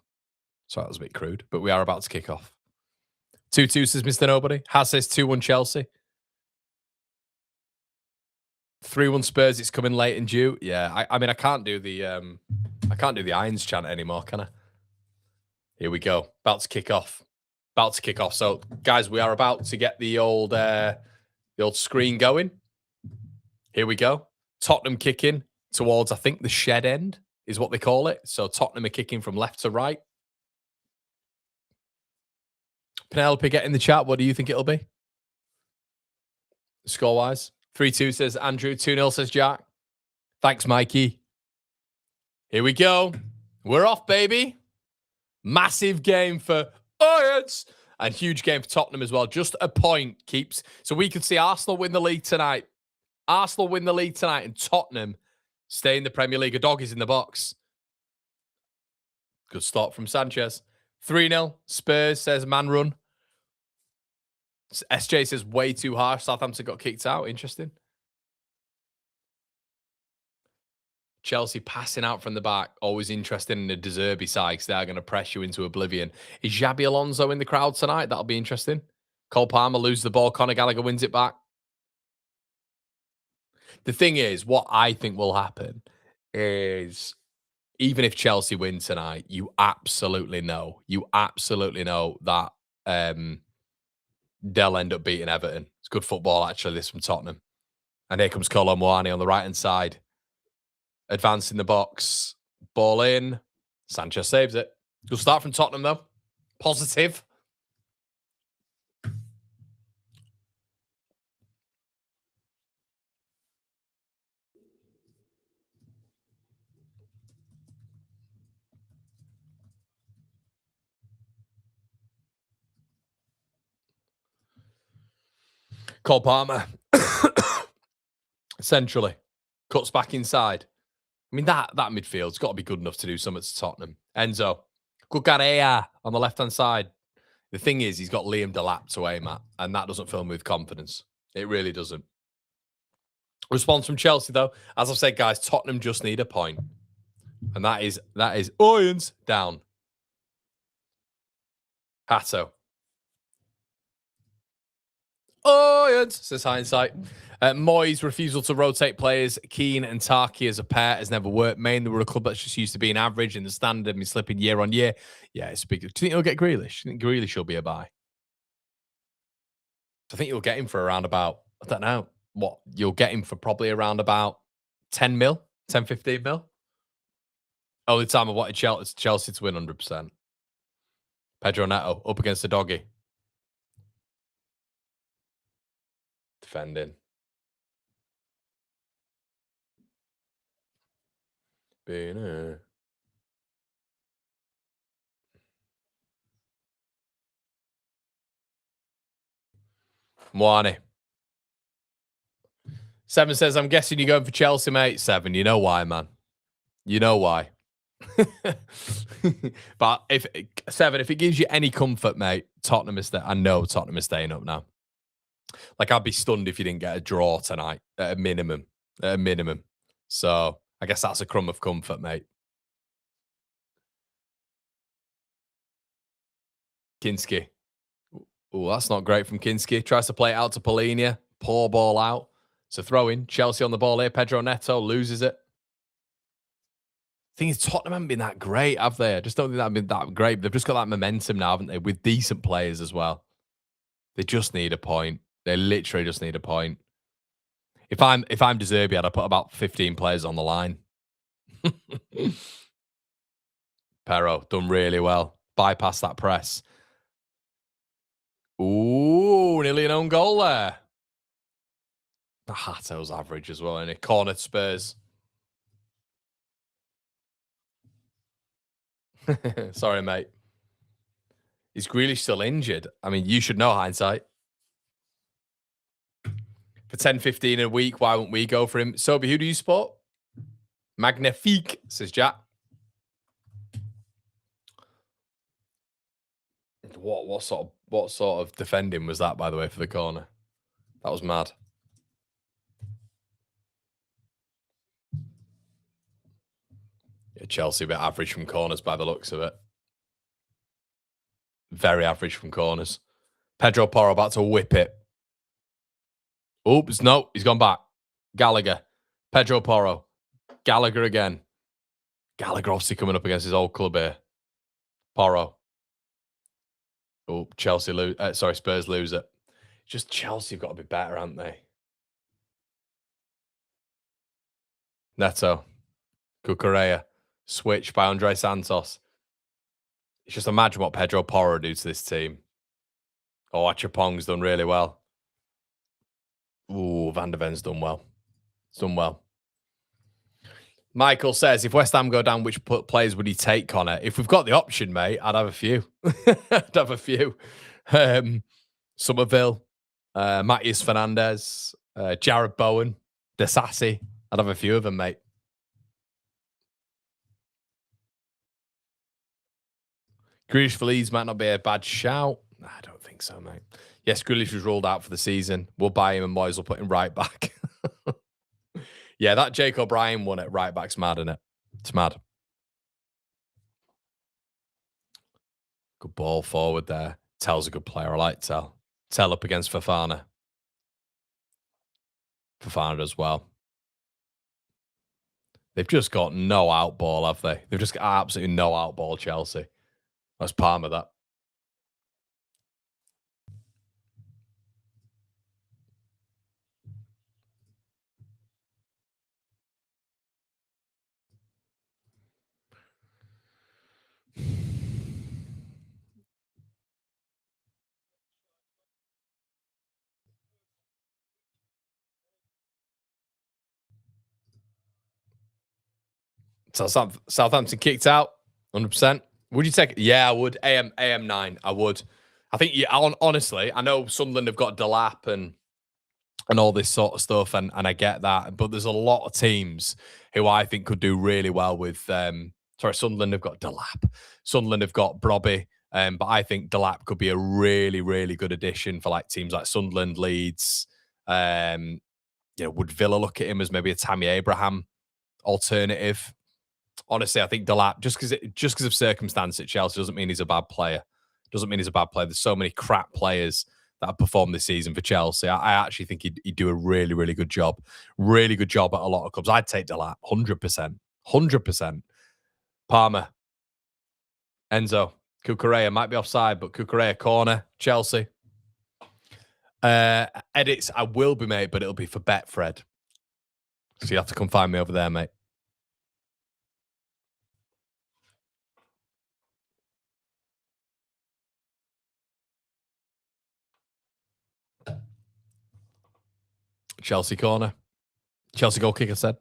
Sorry, that was a bit crude, but we are about to kick off. 2-2 says Mr. Nobody. Has says 2-1 Chelsea. 3-1 Spurs. It's coming late and due. Yeah, I mean, I can't do the Irons chant anymore, can I? Here we go. About to kick off. So, guys, we are about to get the old screen going. Here we go. Tottenham kicking towards, I think, the shed end is what they call it. So Tottenham are kicking from left to right. Penelope, get in the chat. What do you think it'll be? Score-wise? 3-2 says Andrew. 2-0 says Jack. Thanks, Mikey. Here we go. We're off, baby. Massive game for Irons and huge game for Tottenham as well. Just a point keeps. So we could see Arsenal win the league tonight. And Tottenham stay in the Premier League. A dog is in the box. Good start from Sanchez. 3-0. Spurs says man run. SJ says way too harsh. Southampton got kicked out. Interesting. Chelsea passing out from the back. Always interested in the De Zerbi side because they're going to press you into oblivion. Is Xabi Alonso in the crowd tonight? That'll be interesting. Cole Palmer loses the ball. Conor Gallagher wins it back. The thing is, what I think will happen is even if Chelsea win tonight, you absolutely know that they'll end up beating Everton. It's good football, actually, this from Tottenham. And here comes Kolo Muani on the right-hand side. Advancing the box. Ball in. Sanchez saves it. Good start from Tottenham, though. Positive. Cole Palmer. Centrally. Cuts back inside. I mean, that midfield's got to be good enough to do something to Tottenham. Enzo. Cucurella on the left-hand side. The thing is, he's got Liam Delap to aim at, and that doesn't fill me with confidence. It really doesn't. Response from Chelsea, though. As I've said, guys, Tottenham just need a point. And that is Owens down. Hato. Owens, says hindsight. Moyes' refusal to rotate players, Keane and Taki as a pair has never worked. Main, they were a club that's just used to being average in the standard and slipping year on year. Yeah, it's big. Do you think he'll get Grealish? Do you think Grealish will be a buy? I think you'll get him for around about, I don't know, what? You'll get him for probably around about 10 mil, 10, 15 mil. Only time I wanted Chelsea to win 100%. Pedro Neto up against the doggy. Defending. Being Muani. 7 says, I'm guessing you're going for Chelsea, mate. 7, you know why, man. You know why. But if 7, if it gives you any comfort, mate, Tottenham is I know Tottenham is staying up now. Like, I'd be stunned if you didn't get a draw tonight at a minimum. At a minimum. So I guess that's a crumb of comfort, mate. Kinski. Oh, that's not great from Kinski. Tries to play it out to Polinia. Poor ball out. So throw in. Chelsea on the ball here. Pedro Neto loses it. Thing is, Tottenham haven't been that great, have they? I just don't think they've been that great. They've just got that momentum now, haven't they? With decent players as well. They just need a point. They literally just need a point. If I'm De Zerbi, I'd have put about 15 players on the line. Pero done really well. Bypass that press. Ooh, nearly an own goal there. Hato's average as well, and a corner Spurs. Sorry, mate. Is Grealish still injured? I mean, you should know hindsight. For 10, 15 a week, why won't we go for him? Sobi, who do you support? Magnifique, says Jack. What sort of defending was that, by the way, for the corner? That was mad. Yeah, Chelsea a bit average from corners by the looks of it. Very average from corners. Pedro Porro about to whip it. Oops, no, he's gone back. Gallagher. Pedro Porro. Gallagher again. Gallagher obviously coming up against his old club here. Porro. Oh, Spurs lose it. Just Chelsea have got to be better, haven't they? Neto. Cucurella. Switch by Andre Santos. It's just imagine what Pedro Porro do to this team. Oh, Achapong's done really well. Ooh, Van der Ven's done well. It's done well. Michael says, if West Ham go down, which players would he take, Connor? If we've got the option, mate, I'd have a few. I'd have a few. Somerville, Matthias Fernandez, Jared Bowen, Desassi. I'd have a few of them, mate. Grealish for Leeds might not be a bad shout. Nah, I don't think so, mate. Yes, Grealish was ruled out for the season. We'll buy him and Moyes will put him right back. Yeah, that Jake O'Brien one at right back's mad, isn't it? It's mad. Good ball forward there. Tell's a good player. I like Tell. Tell up against Fofana. Fofana as well. They've just got no outball, have they? They've just got absolutely no outball, Chelsea. That's Palmer, that. So Southampton kicked out, 100%. Would you take it? Yeah, I would. AM9, I would. I think, yeah, honestly, I know Sunderland have got Delap and all this sort of stuff, and I get that. But there's a lot of teams who I think could do really well with. Sorry, Sunderland have got Delap. Sunderland have got Brobby, but I think Delap could be a really, really good addition for like teams like Sunderland, Leeds. Would Villa look at him as maybe a Tammy Abraham alternative? Honestly, I think Delap, just because of circumstance at Chelsea, doesn't mean he's a bad player. Doesn't mean he's a bad player. There's so many crap players that have performed this season for Chelsea. I actually think he'd do a really, really good job. Really good job at a lot of clubs. I'd take Delap, 100%. 100%. Palmer. Enzo. Cucurella might be offside, but Cucurella corner. Chelsea. Edits, I will be, mate, but it'll be for Betfred. So you have to come find me over there, mate. Chelsea corner. Chelsea goal kicker said.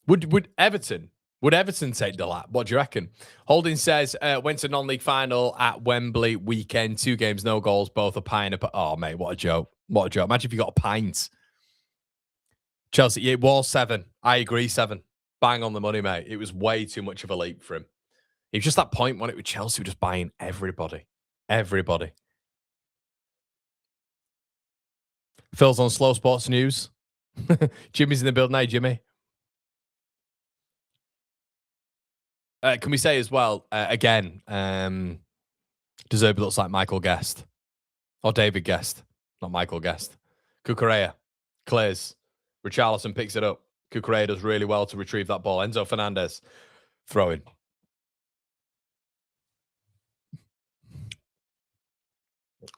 Would Everton take Delap? What do you reckon? Holding says went to non-league final at Wembley weekend. 2 games, no goals, both a pint. Oh mate, what a joke! What a joke! Imagine if you got a pint. Chelsea, it was 7. I agree, 7. Bang on the money, mate. It was way too much of a leap for him. It was just that point when it with Chelsea were just buying everybody. Everybody. Phil's on Slow Sports News. Jimmy's in the building. Hey, Jimmy. Can we say as well, again, Deserby looks like Michael Guest. Or David Guest. Not Michael Guest. Cucurella clears. Richarlison picks it up. Cucurella does really well to retrieve that ball. Enzo Fernandez throwing.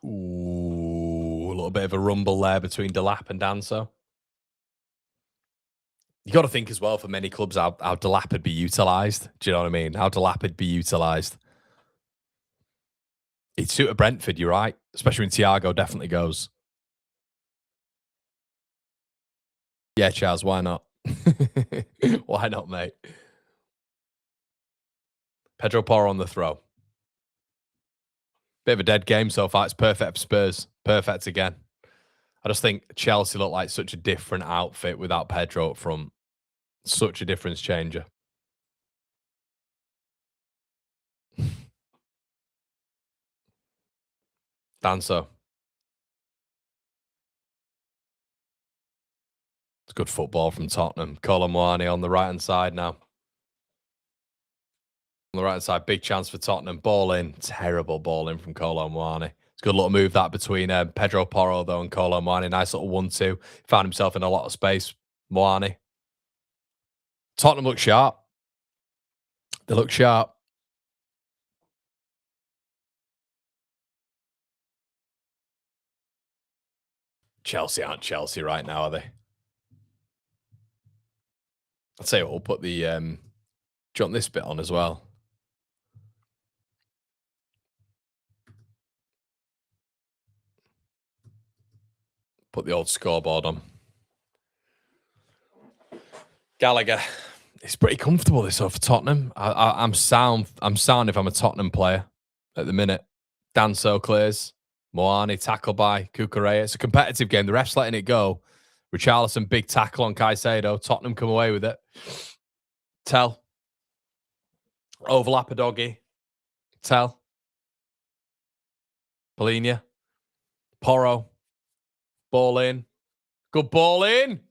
Ooh, a little bit of a rumble there between Delap and Danso. You got to think as well for many clubs how Delap would be utilised. Do you know what I mean? How Delap would be utilised. He'd suit a Brentford, you're right. Especially when Thiago definitely goes. Yeah, Charles, why not? Why not, mate? Pedro Porro on the throw. Bit of a dead game so far. It's perfect for Spurs. Perfect again. I just think Chelsea look like such a different outfit without Pedro up front. Such a difference changer. Danso. It's good football from Tottenham. Colomwani on the right-hand side now. On the right side, big chance for Tottenham. Ball in. Terrible ball in from Colomwani. It's a good little move that between Pedro Porro, though, and Colomwani. Nice little 1-2. Found himself in a lot of space. Moani. Tottenham look sharp. They look sharp. Chelsea aren't Chelsea right now, are they? I'd say we'll put the... do you want this bit on as well? Put the old scoreboard on. Gallagher. It's pretty comfortable this for Tottenham. I'm sound if I'm a Tottenham player at the minute. Danso clears. Moani tackle by Cucurella. It's a competitive game. The ref's letting it go. Richarlison, big tackle on Caicedo. Tottenham come away with it. Tell. Overlap a doggy. Tell. Polinia. Porro. Ball in. Good ball in.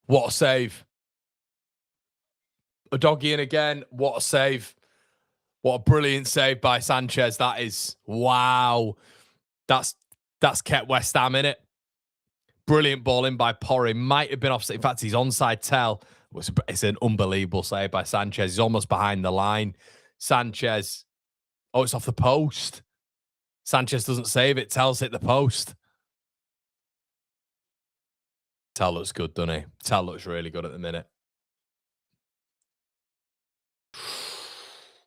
What a save. A doggy in again. What a save. What a brilliant save by Sanchez. That is, wow. That's kept West Ham in it. Brilliant ball in by Porry. Might have been offside. In fact, he's onside tell. It's an unbelievable save by Sanchez. He's almost behind the line. Sanchez. Oh, it's off the post. Sanchez doesn't save it. Tell's hit the post. Tell looks good, doesn't he? Tell looks really good at the minute.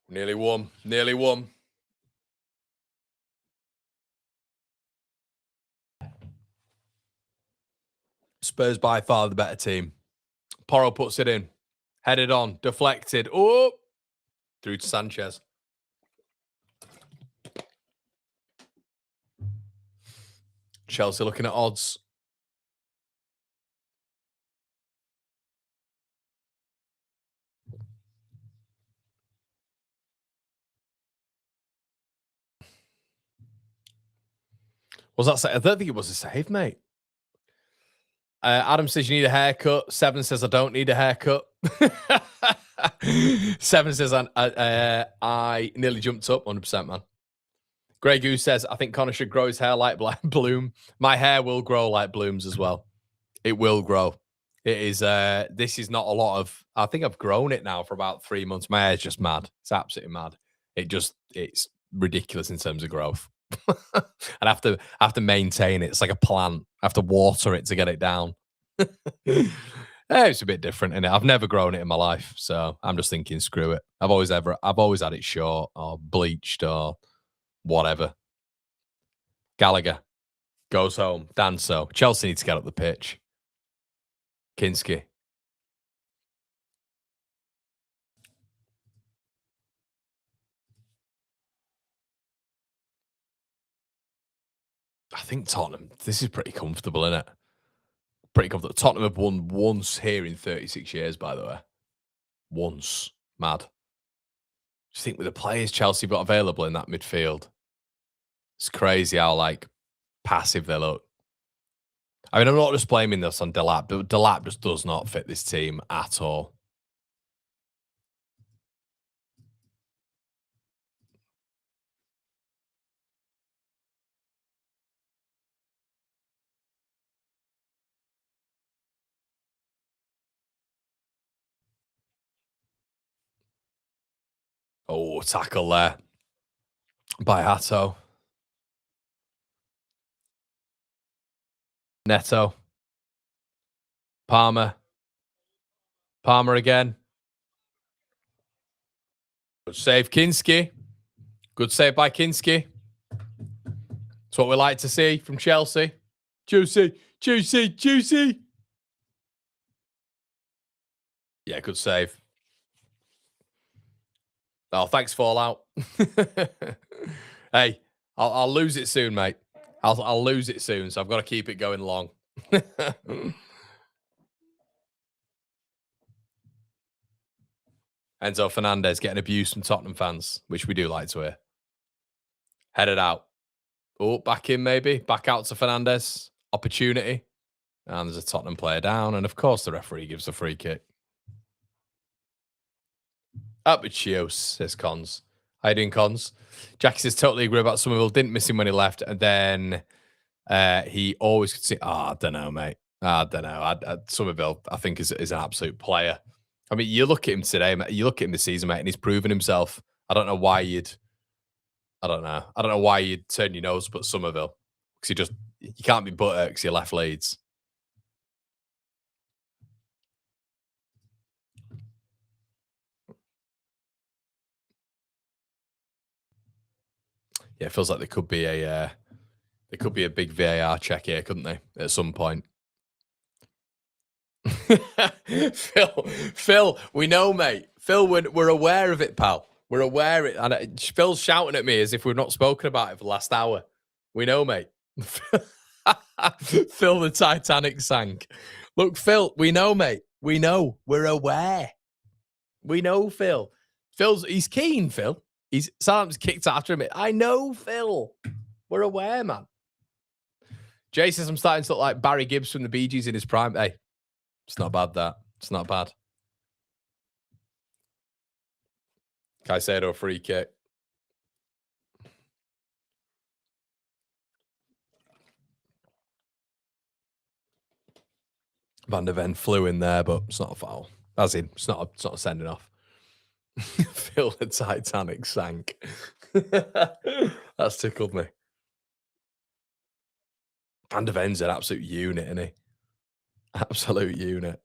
Nearly won. Nearly won. Spurs by far the better team. Porro puts it in. Headed on. Deflected. Oh! Through to Sanchez. Chelsea looking at odds. Was that? I don't think it was a save, mate. Adam says you need a haircut. Seven says I don't need a haircut. Seven says I nearly jumped up. 100%, man. Grey Goose says I think Connor should grow his hair like Bloom. My hair will grow like Bloom's as well. It will grow. It is. This is not a lot of. I think I've grown it now for about 3 months. My hair's just mad. It's absolutely mad. It's ridiculous in terms of growth. And I have to maintain it. It's like a plant. I have to water it to get it down. It's a bit different, innit? I've never grown it in my life, so I'm just thinking, screw it. I've always had it short or bleached or whatever. Gallagher goes home. Danso. Chelsea needs to get up the pitch. Kinski. I think Tottenham, this is pretty comfortable, isn't it? Pretty comfortable. Tottenham have won once here in 36 years, by the way. Once. Mad. Just think with the players Chelsea got available in that midfield. It's crazy how, like, passive they look. I mean, I'm not just blaming this on Delap, but Delap just does not fit this team at all. Oh, tackle there by Hato. Neto. Palmer. Palmer again. Good save, Kinski. Good save by Kinski. That's what we like to see from Chelsea. Juicy, juicy, juicy. Yeah, good save. Oh, thanks, Fallout. Hey, I'll lose it soon, mate. I'll lose it soon, so I've got to keep it going long. Enzo Fernandez getting abused from Tottenham fans, which we do like to hear. Headed out. Oh, back in maybe. Back out to Fernandez. Opportunity. And there's a Tottenham player down. And of course, the referee gives a free kick. Up with Chios, says Cons. How you doing, Cons? Jackie says, totally agree about Somerville. Didn't miss him when he left. And then he always could see. I don't know, mate. I don't know. Somerville, I think, is an absolute player. I mean, you look at him today, mate. You look at him this season, mate, and he's proven himself. I don't know why you'd turn your nose but Somerville. Because you can't be butter because you left Leeds. Yeah, it feels like there could be a big VAR check here, couldn't they? At some point. Phil, we know, mate. Phil, we're aware of it, pal. We're aware of it. And Phil's shouting at me as if we've not spoken about it for the last hour. We know, mate. Phil, the Titanic sank. Look, Phil, we know, mate. We know. We're aware. We know, Phil. He's keen, Phil. Sam's kicked after him. I know, Phil. We're aware, man. Jay says I'm starting to look like Barry Gibbs from the Bee Gees in his prime. Hey, it's not bad, that. It's not bad. Caicedo, free kick. Van der Ven flew in there, but it's not a foul. As in, it's not a sending off. Phil the Titanic sank. That's tickled me. Van der Ven's an absolute unit, isn't he? Absolute unit.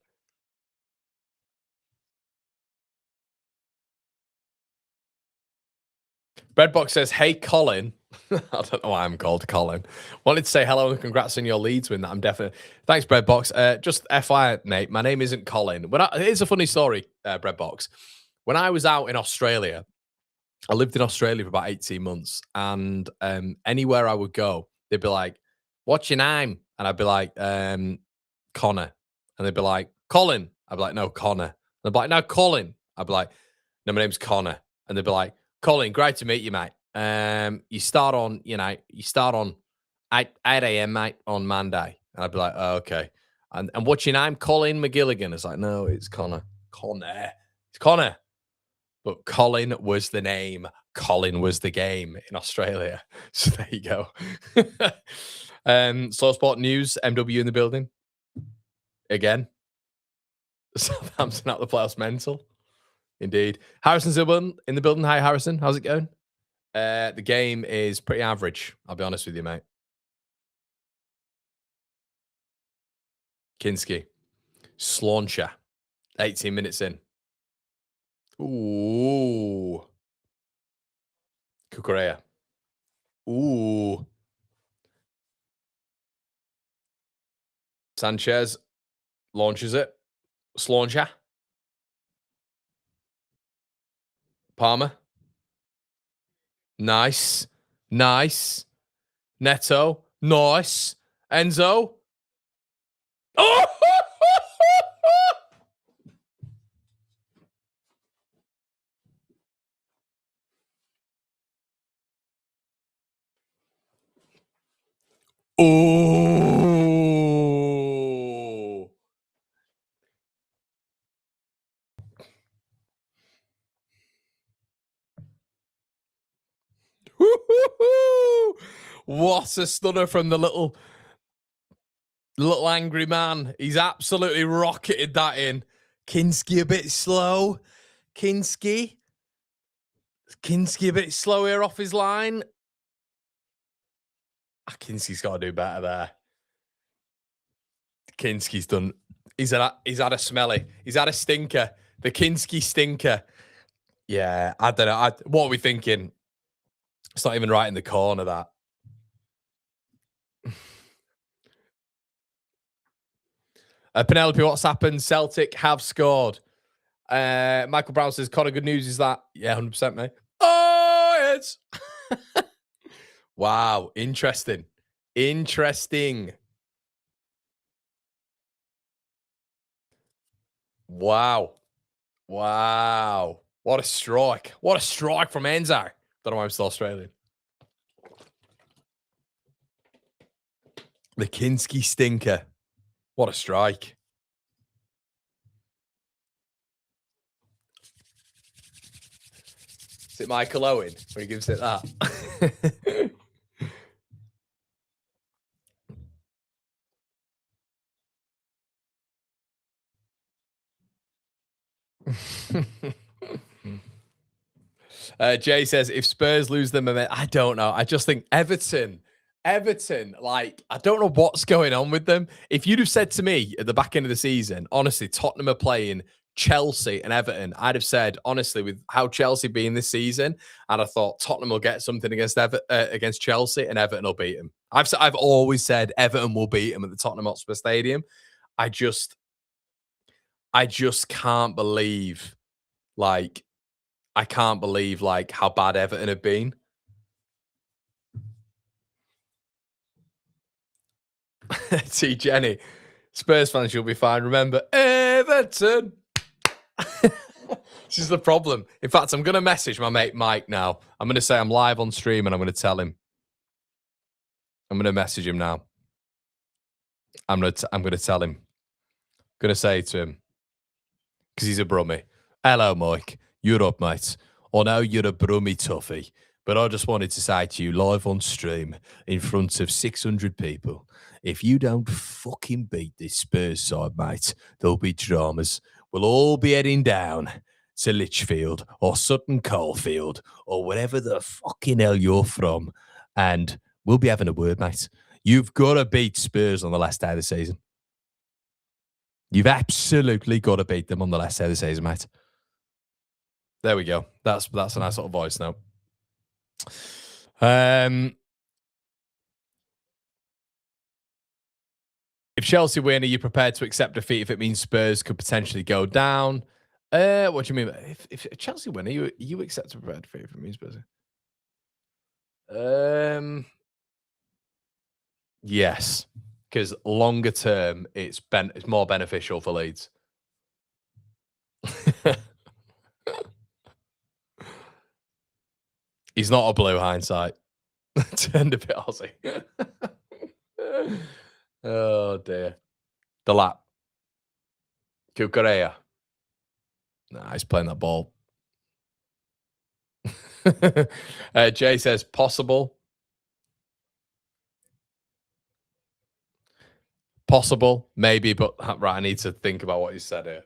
Breadbox says, "Hey, Colin." I don't know why I'm called Colin. Wanted to say hello and congrats on your Leeds win. That I'm definitely. Thanks, Breadbox. Just FYI, Nate, my name isn't Colin. Here's a funny story, Breadbox. When I was out in Australia, I lived in Australia for about 18 months, and anywhere I would go, they'd be like, "What's your name?" And I'd be like, "Connor," and they'd be like, "Colin." I'd be like, "No, Connor." And they'd be like, "No, Colin." I'd be like, "No, my name's Connor," and they'd be like, "Colin, great to meet you, mate. You start on, you start on 8 a.m., mate, on Monday." And I'd be like, "Oh, okay." And what's your name? Colin McGilligan. It's like, "No, it's Connor. Connor. It's Connor." But Colin was the name. Colin was the game in Australia. So there you go. Slow Sport News, MW in the building. Again. Southampton out the playoffs mental. Indeed. Harrison's in the building. Hi, Harrison. How's it going? The game is pretty average. I'll be honest with you, mate. Kinski. Slauncher. 18 minutes in. Ooh. Kukurea. Ooh. Sanchez launches it. Slauncher. Palmer. Nice. Nice. Neto. Nice. Enzo. Oh! Oh! What a stunner from the little angry man. He's absolutely rocketed that in. Kinski a bit slow. Kinski a bit slow here off his line. Kinski's got to do better there. Kinski's done. He's had a smelly. He's had a stinker. The Kinski stinker. Yeah, I don't know. What are we thinking? It's not even right in the corner, that. Penelope, what's happened? Celtic have scored. Michael Brown says, "Connor, good news is that." Yeah, 100%, mate. Oh, it's. Wow, interesting. Interesting. Wow. Wow. What a strike. What a strike from Enzo. Don't know why I'm still Australian. The Kinski stinker. What a strike. Is it Michael Owen when he gives it that? Jay says, if Spurs lose the momentum, I don't know. I just think Everton, like, I don't know what's going on with them. If you'd have said to me at the back end of the season, honestly, Tottenham are playing Chelsea and Everton, I'd have said, honestly, with how Chelsea been this season, and I thought Tottenham will get something against Chelsea and Everton will beat them. I've always said Everton will beat them at the Tottenham Hotspur Stadium. I just can't believe, like, how bad Everton have been. T Jenny, Spurs fans, you'll be fine. Remember, Everton. This is the problem. In fact, I'm going to message my mate Mike now. I'm going to say I'm live on stream and I'm going to tell him. I'm going to message him now. I'm going to tell him. I'm going to say to him, because he's a brummie. Hello, Mike. You're up, mate. Oh, no, you're a brummie toughie. But I just wanted to say to you, live on stream in front of 600 people, if you don't fucking beat this Spurs side, mate, there'll be dramas. We'll all be heading down to Lichfield or Sutton Coldfield or wherever the fucking hell you're from, and we'll be having a word, mate. You've got to beat Spurs on the last day of the season. You've absolutely got to beat them on the last day of the season, mate. There we go. That's a nice little voice note. If Chelsea win, are you prepared to accept defeat if it means Spurs could potentially go down? What do you mean? If Chelsea win, are you accept to prepare defeat if it means Spurs? Yes, because longer term, it's more beneficial for Leeds. He's not a blue hindsight. Turned a bit Aussie. Oh dear. The lap. Cucurella. Nah, he's playing that ball. Jay says possible. Possible, maybe, but right, I need to think about what you said here.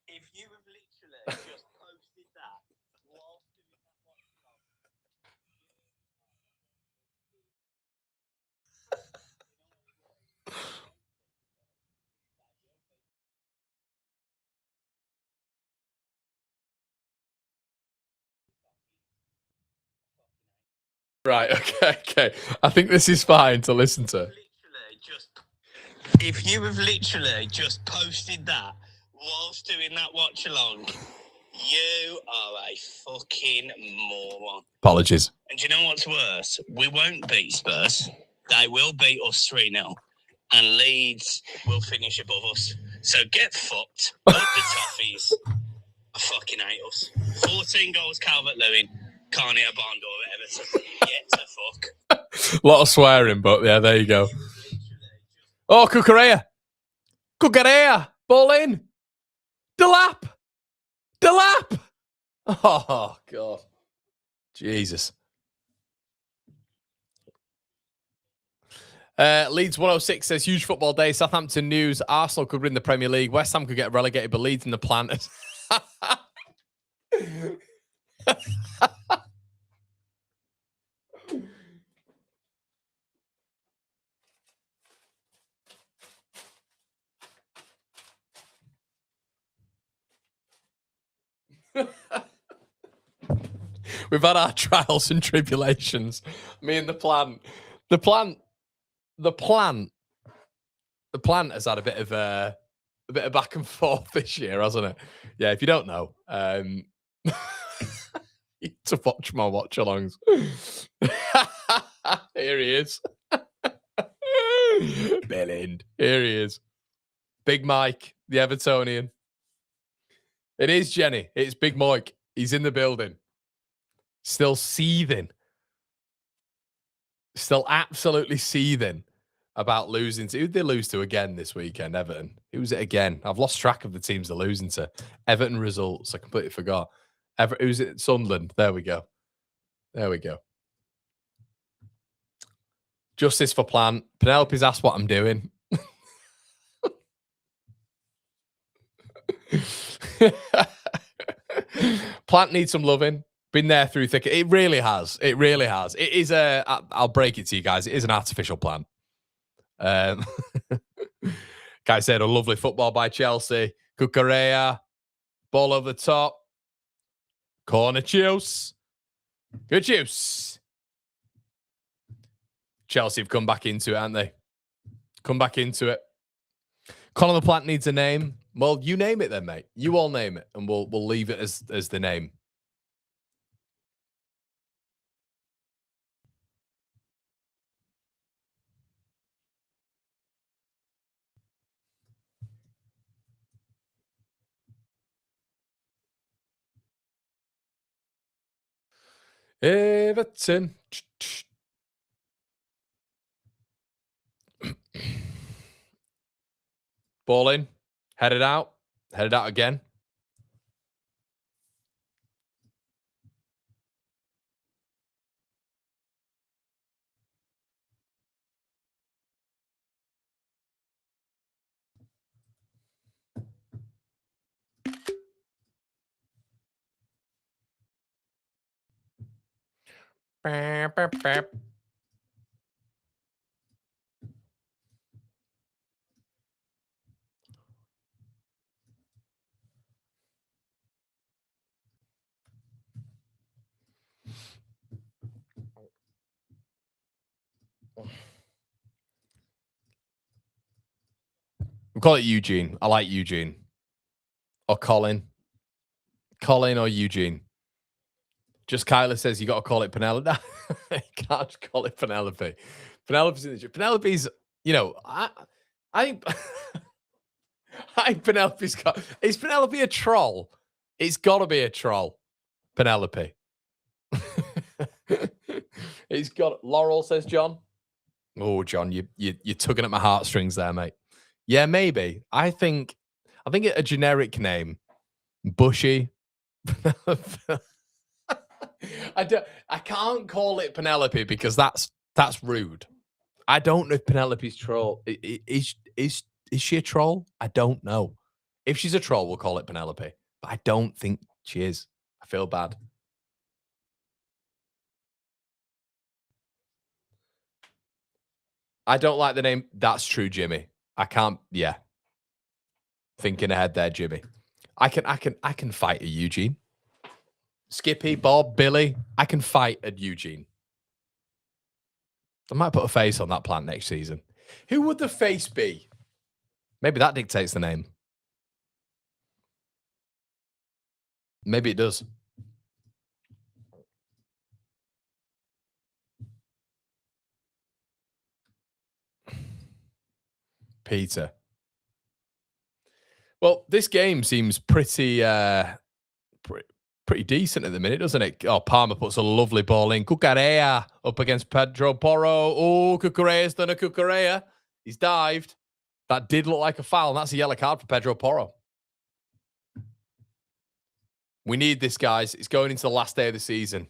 If you have literally just posted that Right, okay. I think this is fine to listen to. If you have literally just posted that whilst doing that watch along, you are a fucking moron. Apologies. And do you know what's worse? We won't beat Spurs. They will beat us 3-0. And Leeds will finish above us. So get fucked. Up the toffees. I fucking hate us. 14 goals, Calvert-Lewin. Can't hit a barn door at Everton. Get the fuck. A lot of swearing, but yeah, there you go. Oh, Cucurella. Ball in. Delap. Oh, God. Jesus. Leeds 106 says, huge football day. Southampton news. Arsenal could win the Premier League. West Ham could get relegated, but Leeds in the plan. We've had our trials and tribulations. Me and the plant. The plant has had a bit of back and forth this year, hasn't it? Yeah, if you don't know, you need to watch my watch-alongs. Here he is. Bellind. Here he is. Big Mike, the Evertonian. It is, Jenny. It's Big Mike. He's in the building. Still seething. Still absolutely seething about losing to. Who'd they lose to again this weekend? Everton. Who's it again? I've lost track of the teams they're losing to. Everton results. I completely forgot. Who's it? Sunderland. There we go. Justice for Plant. Penelope's asked what I'm doing. Plant needs some loving. Been there through thick. It really has. It is I'll break it to you guys. It is an artificial plant. Guy said a lovely football by Chelsea. Cucurella. Ball over the top. Corner juice. Good juice. Chelsea have come back into it, haven't they? Come back into it. Conor the Plant needs a name. Well, you name it then, mate. You all name it, and we'll leave it as the name. Everton. Ball in. Headed out again. We'll call it Eugene. I like Eugene. Or Colin. Colin or Eugene. Just Kyler says you got to call it Penelope. You can't call it Penelope. Penelope's in the Penelope's, you know, I Penelope's got. Is Penelope a troll? It's got to be a troll. Penelope. It's got. Laurel says John. Oh, John, you're tugging at my heartstrings there, mate. Yeah, maybe. I think a generic name, Bushy. I can't call it Penelope because that's rude. I don't know if Penelope's troll. Is she a troll? I don't know. If she's a troll, we'll call it Penelope. But I don't think she is. I feel bad. I don't like the name. That's true, Jimmy. I can't. Yeah. Thinking ahead there, Jimmy. I can fight a Eugene. Skippy, Bob, Billy. I can fight a Eugene. I might put a face on that plant next season. Who would the face be? Maybe that dictates the name. Maybe it does. Peter. Well, this game seems pretty decent at the minute, doesn't it? Oh, Palmer puts a lovely ball in. Cucurella up against Pedro Porro. Oh, Cucurella's done a Cucurella. He's dived. That did look like a foul, and that's a yellow card for Pedro Porro. We need this, guys. It's going into the last day of the season.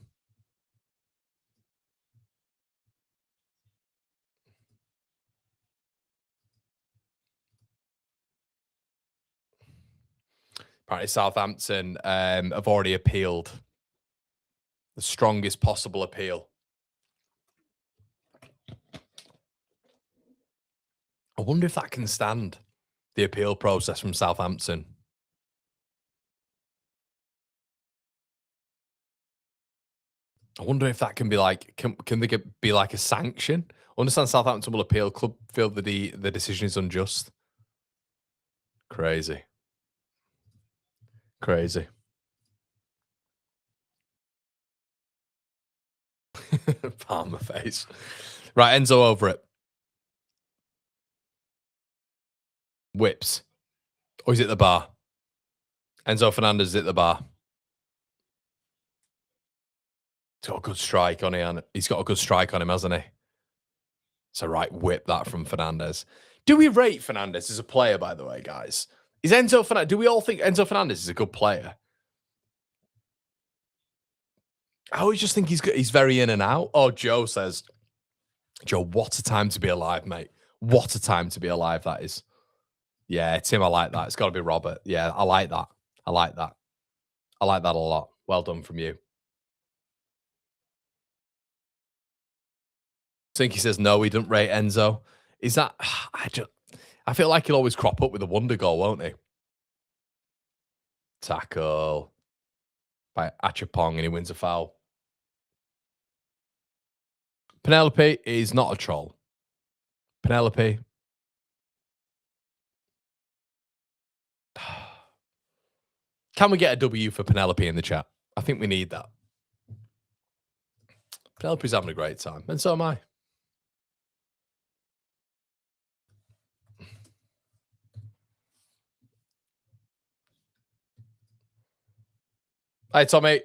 Apparently, Southampton have already appealed. The strongest possible appeal. I wonder if that can stand the appeal process from Southampton. I wonder if that can be like, can they be like a sanction? I understand Southampton will appeal. Club feel that the decision is unjust. Crazy. Crazy. Palmer face. Right, Enzo over it. Whips. Or is it the bar? Enzo Fernandez is at the bar. He's got a good strike on him. He's got a good strike on him, hasn't he? It's a right whip that from Fernandez. Do we rate Fernandez as a player, by the way, guys? Is Enzo Fernandez? Do we all think Enzo Fernandez is a good player? I always just think he's very in and out. Oh, Joe says, Joe, what a time to be alive, mate. What a time to be alive that is. Yeah, Tim, I like that. It's got to be Robert. Yeah, I like that. I like that. I like that a lot. Well done from you. I think he says no, he didn't rate Enzo. Is that I feel like he'll always crop up with a wonder goal, won't he? Tackle by Achapong and he wins a foul. Penelope is not a troll. Penelope. Can we get a W for Penelope in the chat? I think we need that. Penelope's having a great time, and so am I. Hi, Tommy.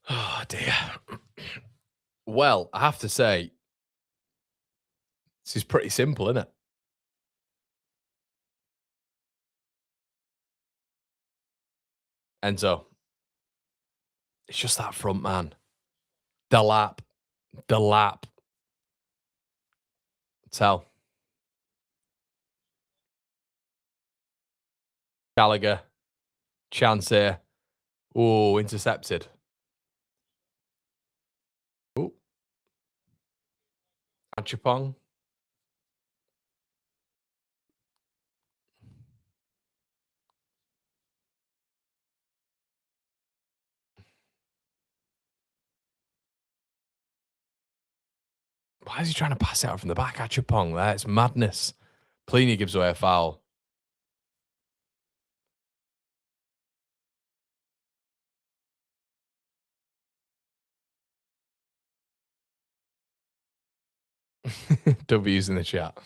Oh, dear. Well, I have to say, this is pretty simple, isn't it? Enzo. It's just that front man. The lap. The lap. Tell. Gallagher. Chance here. Oh, intercepted. Oh, Achapong. Why is he trying to pass it out from the back? Achapong there. It's madness. Pliny gives away a foul. W's in the chat.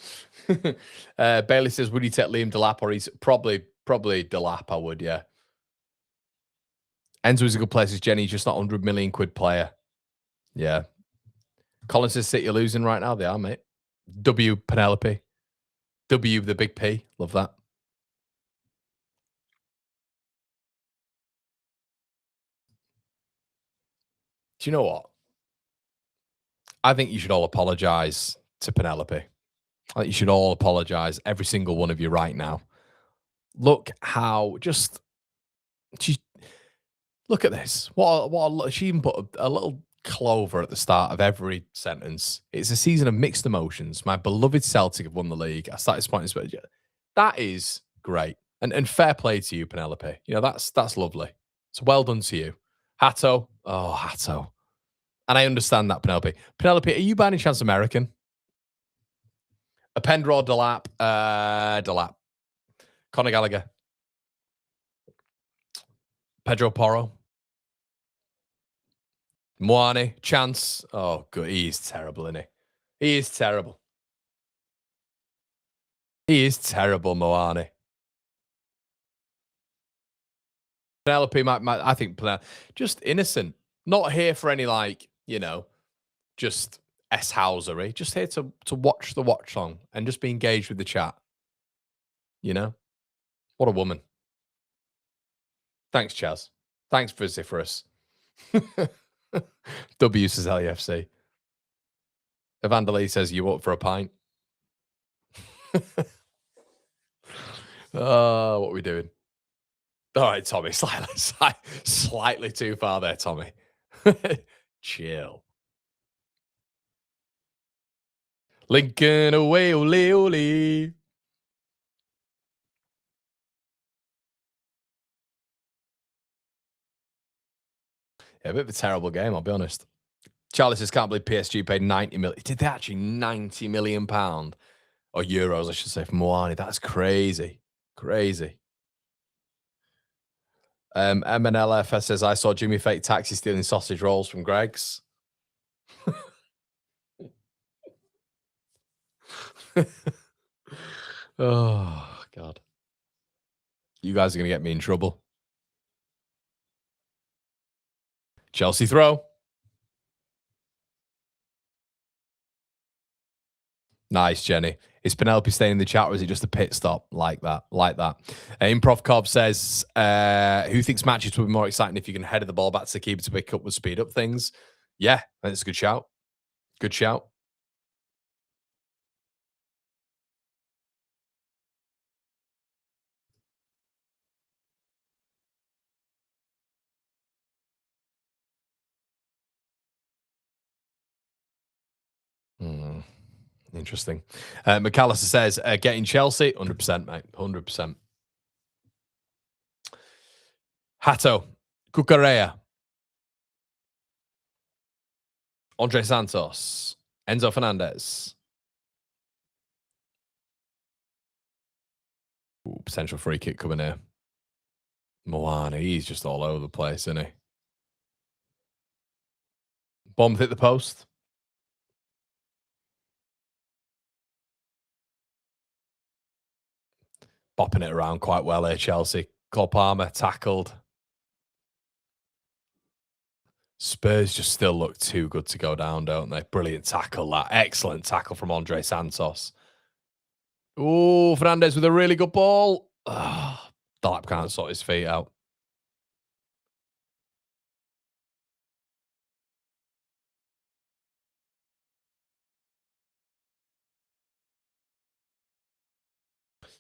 Bailey says, would you take Liam Delap or he's probably Delap, I would, yeah. Enzo is a good place. Jenny, just not 100 million quid player. Yeah. Collins says City are losing right now. They are, mate. W Penelope. W the big P. Love that. Do you know what? I think you should all apologize to Penelope. I think you should all apologize, every single one of you right now. Look how just she look at this. She even put a little clover at the start of every sentence. It's a season of mixed emotions. My beloved Celtic have won the league. I started pointing Spurs. That is great. And fair play to you, Penelope. You know, that's lovely. So well done to you. Hatto. Oh, Hatto. And I understand that, Penelope. Penelope, are you by any chance American? A Pendraw Delap. Delap. Conor Gallagher. Pedro Porro. Moani. Chance. Oh, good. He is terrible, isn't he? He is terrible. He is terrible, Moani. Penelope, I think Penelope, just innocent. Not here for any, like, you know, just S-housery. Just here to watch the watch-long and just be engaged with the chat. You know? What a woman. Thanks, Chaz. Thanks, Vociferous. W says LAFC. Evander Lee says, you up for a pint? Oh, what are we doing? All right, Tommy. Slightly too far there, Tommy. Chill. Lincoln away, ole, ole. Yeah, a bit of a terrible game, I'll be honest. Charlie says, can't believe PSG paid 90 million. Did they actually 90 million pound? Or euros, I should say, for Moani. That's crazy. Crazy. MNLFS says, I saw Jimmy Fake Taxi stealing sausage rolls from Greg's. Oh, God. You guys are going to get me in trouble. Chelsea throw. Nice, Jenny. Is Penelope staying in the chat or is it just a pit stop? Like that. Like that. Improv Cobb says, who thinks matches would be more exciting if you can header the ball back to the keeper to pick up with speed up things? Yeah, that's a good shout. Good shout. Interesting. McAllister says, getting Chelsea, 100%, mate. 100%. Hato, Cucurella, Andre Santos, Enzo Fernandez. Ooh, potential free kick coming here. Moana, he's just all over the place, isn't he? Bomb hit the post. Bopping it around quite well here, Chelsea. Cole Palmer tackled. Spurs just still look too good to go down, don't they? Brilliant tackle, that. Excellent tackle from Andre Santos. Oh, Fernandez with a really good ball. Oh, Dalap can't sort his feet out.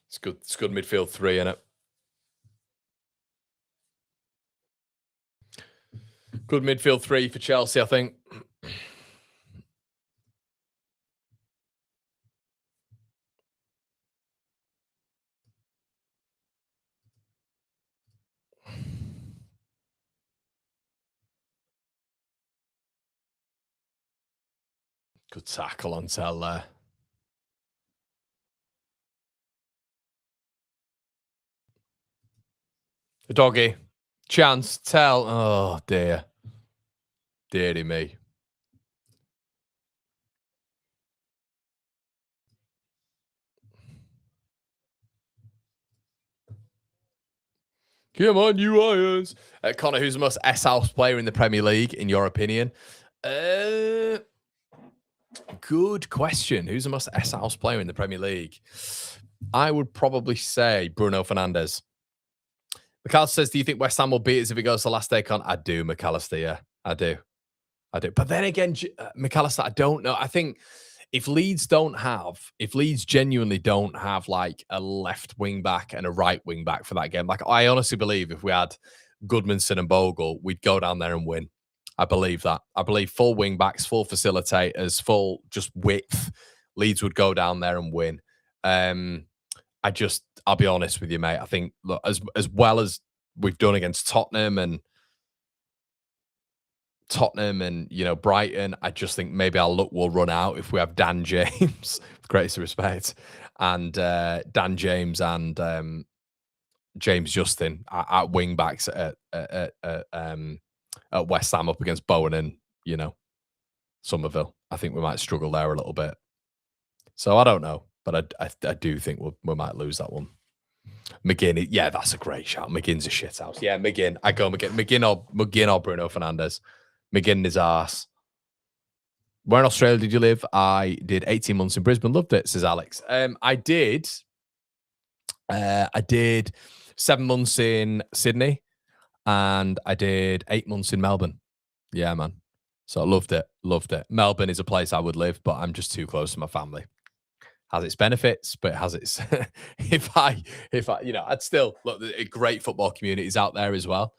It's good. It's good midfield three, innit? Good midfield three for Chelsea, I think. Good tackle on Tell there. The doggy. Chance. Tell. Oh, dear. Deary me. Come on, you Irons. Connor, who's the most S-house player in the Premier League, in your opinion? Good question. Who's the most S-house player in the Premier League? I would probably say Bruno Fernandes. McAllister says, do you think West Ham will beat us if it goes to last day con? I do, McAllister, yeah. I do. But then again, McAllister, I don't know. I think if Leeds genuinely don't have like a left wing back and a right wing back for that game, like I honestly believe if we had Goodmanson and Bogle, we'd go down there and win. I believe that. I believe full wing backs, full facilitators, full just width. Leeds would go down there and win. I'll be honest with you, mate. I think look, as well as we've done against Tottenham and Brighton, I just think maybe our luck will run out if we have Dan James, with greatest respect, and Dan James and James Justin at wing backs at West Ham up against Bowen and Somerville. I think we might struggle there a little bit. So I don't know, but I do think we might lose that one. McGinn, yeah, that's a great shout. McGinn's a shit house. Yeah, McGinn. I go McGinn or Bruno Fernandes. McGinn is arse. Where in Australia did you live? I did 18 months in Brisbane. Loved it, says Alex. I did 7 months in Sydney and I did 8 months in Melbourne. Yeah, man. So I loved it. Loved it. Melbourne is a place I would live, but I'm just too close to my family. Has its benefits, but it has its if I I'd still look, great football communities out there as well.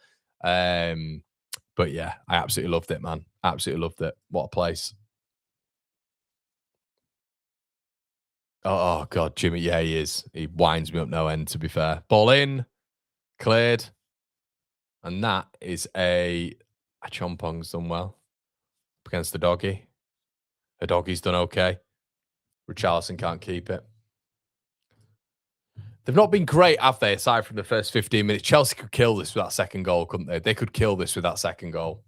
But yeah, I absolutely loved it, man. Absolutely loved it. What a place. Oh God, Jimmy. Yeah, he is. He winds me up no end, to be fair. Ball in, cleared. And that is a Chompong's done well against the doggy. The doggy's done okay. Richarlison can't keep it. They've not been great, have they, aside from the first 15 minutes? Chelsea could kill this with that second goal, couldn't they? They could kill this with that second goal.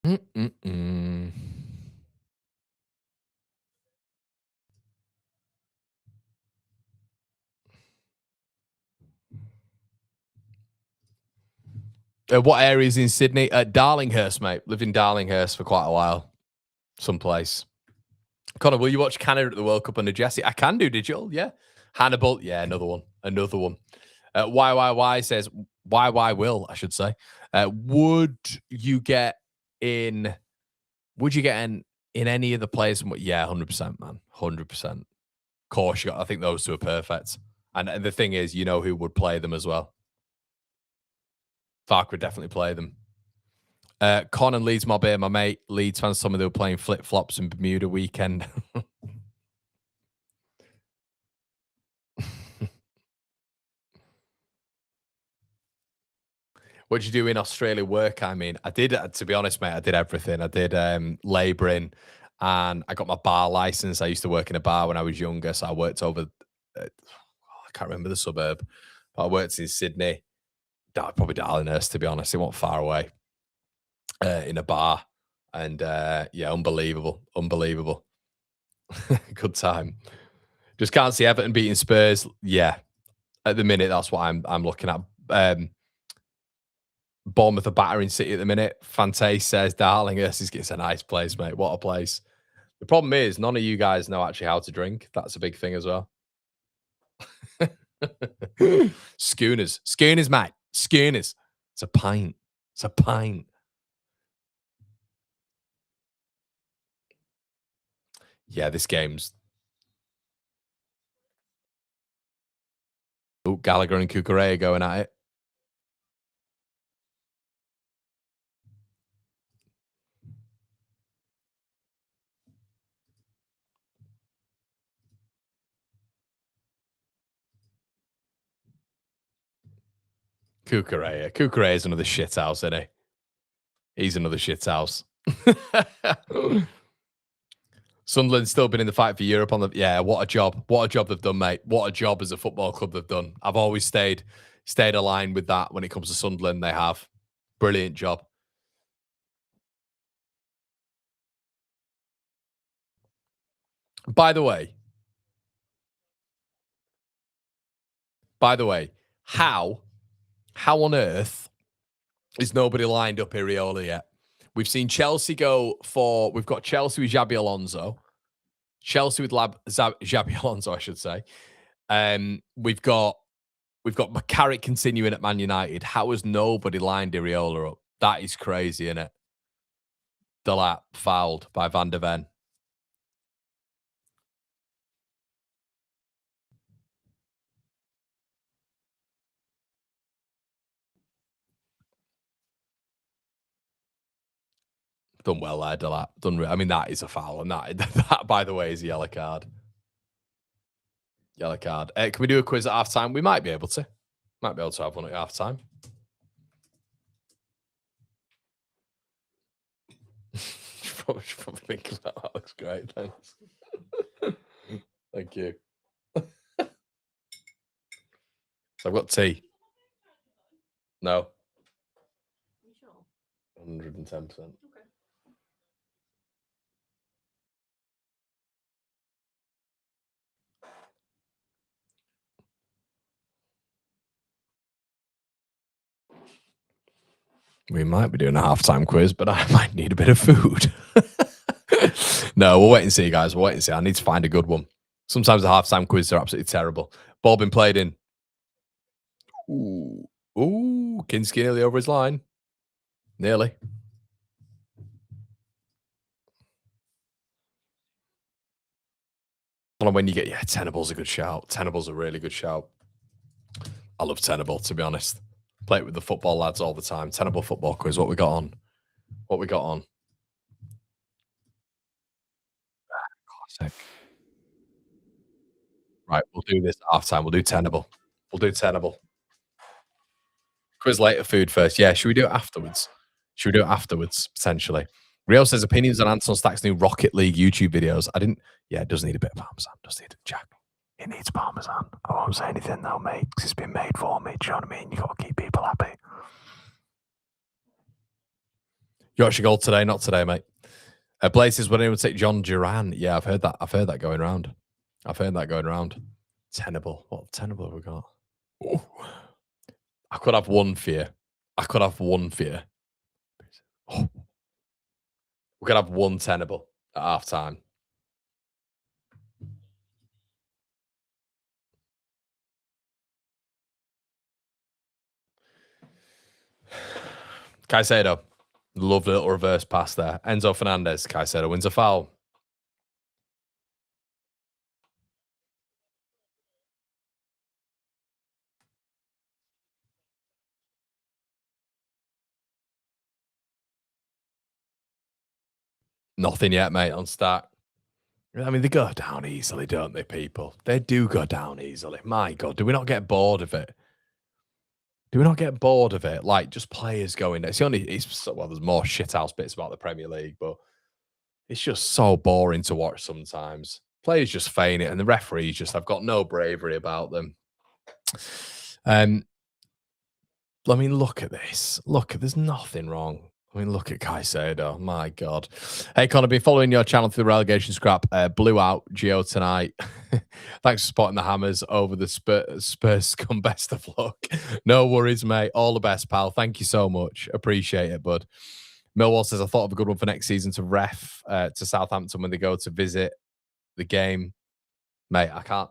Mm-mm-mm. What areas in Sydney? Darlinghurst, mate. Lived in Darlinghurst for quite a while. Someplace. Connor, will you watch Canada at the World Cup under Jesse? I can do digital, yeah. Hannibal, yeah, another one. Another one. YYY says, YY will, I should say. Would you get in any of the players? Yeah, 100%, man. 100%. Of course, I think those two are perfect. And the thing is, you know who would play them as well. Fark would definitely play them. Con and Leeds Mob here, my mate. Leeds fans told me they were playing flip-flops in Bermuda weekend. What did you do in Australia work? I mean, I did, to be honest, mate, I did everything. I did labouring and I got my bar license. I used to work in a bar when I was younger. So I worked over, I can't remember the suburb, but I worked in Sydney. Probably Darlinghurst, to be honest. It wasn't far away in a bar. And yeah, unbelievable. Unbelievable. Good time. Just can't see Everton beating Spurs. Yeah. At the minute, that's what I'm looking at. Bournemouth are battering City at the minute. Fante says Darlinghurst is a nice place, mate. What a place. The problem is none of you guys know actually how to drink. That's a big thing as well. Schooners. Schooners, mate. Schooners. It's a pint. It's a pint. Yeah, this game's. Oh, Gallagher and Cucurella going at it. Cucurella is another shit house, isn't he? He's another shit house. Sunderland's still been in the fight for Europe on the. Yeah, what a job. What a job they've done, mate. What a job as a football club they've done. I've always stayed aligned with that when it comes to Sunderland. They have. Brilliant job. By the way, how on earth is nobody lined up Iriola yet? We've seen Chelsea go for. We've got Chelsea with Xabi Alonso, Chelsea with Xabi Alonso, I should say. We've got McCarrick continuing at Man United. How has nobody lined Iriola up? That is crazy, isn't it? Delap fouled by Van der Ven. Done well there, Delap. I mean, that is a foul, and that, by the way, is a yellow card. Yellow card. Can we do a quiz at half time? We might be able to. Might be able to have one at half time. probably thinking about that. Looks great. Thanks. Thank you. So I've got tea. No. 110%. Okay. We might be doing a halftime quiz, but I might need a bit of food. No, we'll wait and see, guys. We'll wait and see. I need to find a good one. Sometimes the halftime quizzes are absolutely terrible. Ball been played in. Ooh. Kinski nearly over his line. Nearly. When you get, Tenable's a good shout. Tenable's a really good shout. I love Tenable, to be honest. Play it with the football lads all the time. Tenable football quiz. What we got on? Classic. Right, we'll do this at half time. We'll do Tenable. Quiz later, food first. Yeah, should we do it afterwards? Potentially. Rio says opinions on Anton Stack's new Rocket League YouTube videos. Yeah, it does need a bit of parmesan. Does need Jack. It needs parmesan. I won't say anything though, mate, because it's been made for me. Do you know what I mean? You got to keep people happy. Yorkshire Gold today, not today, mate. Blaze says, would anyone take John Duran? Yeah, I've heard that going around. Tenable. What Tenable have we got? Ooh. I could have one fear. Oh. We could have one Tenable at half time. Caicedo. Loved a little reverse pass there. Enzo Fernandez. Caicedo wins a foul. Nothing yet, mate, on start. I mean, they go down easily, don't they, people? They do go down easily. My God, do we not get bored of it? Like, just players going there. There's more shithouse bits about the Premier League, but it's just so boring to watch sometimes. Players just feign it, and the referees have got no bravery about them. I mean, look at this. There's nothing wrong. I mean, look at Caicedo. My God. Hey, Connor, been following your channel through the relegation scrap. Blew out Gio tonight. Thanks for spotting the hammers over the Spurs scum. Best of luck. No worries, mate. All the best, pal. Thank you so much. Appreciate it, bud. Millwall says, I thought of a good one for next season to ref to Southampton when they go to visit the game. Mate, I can't.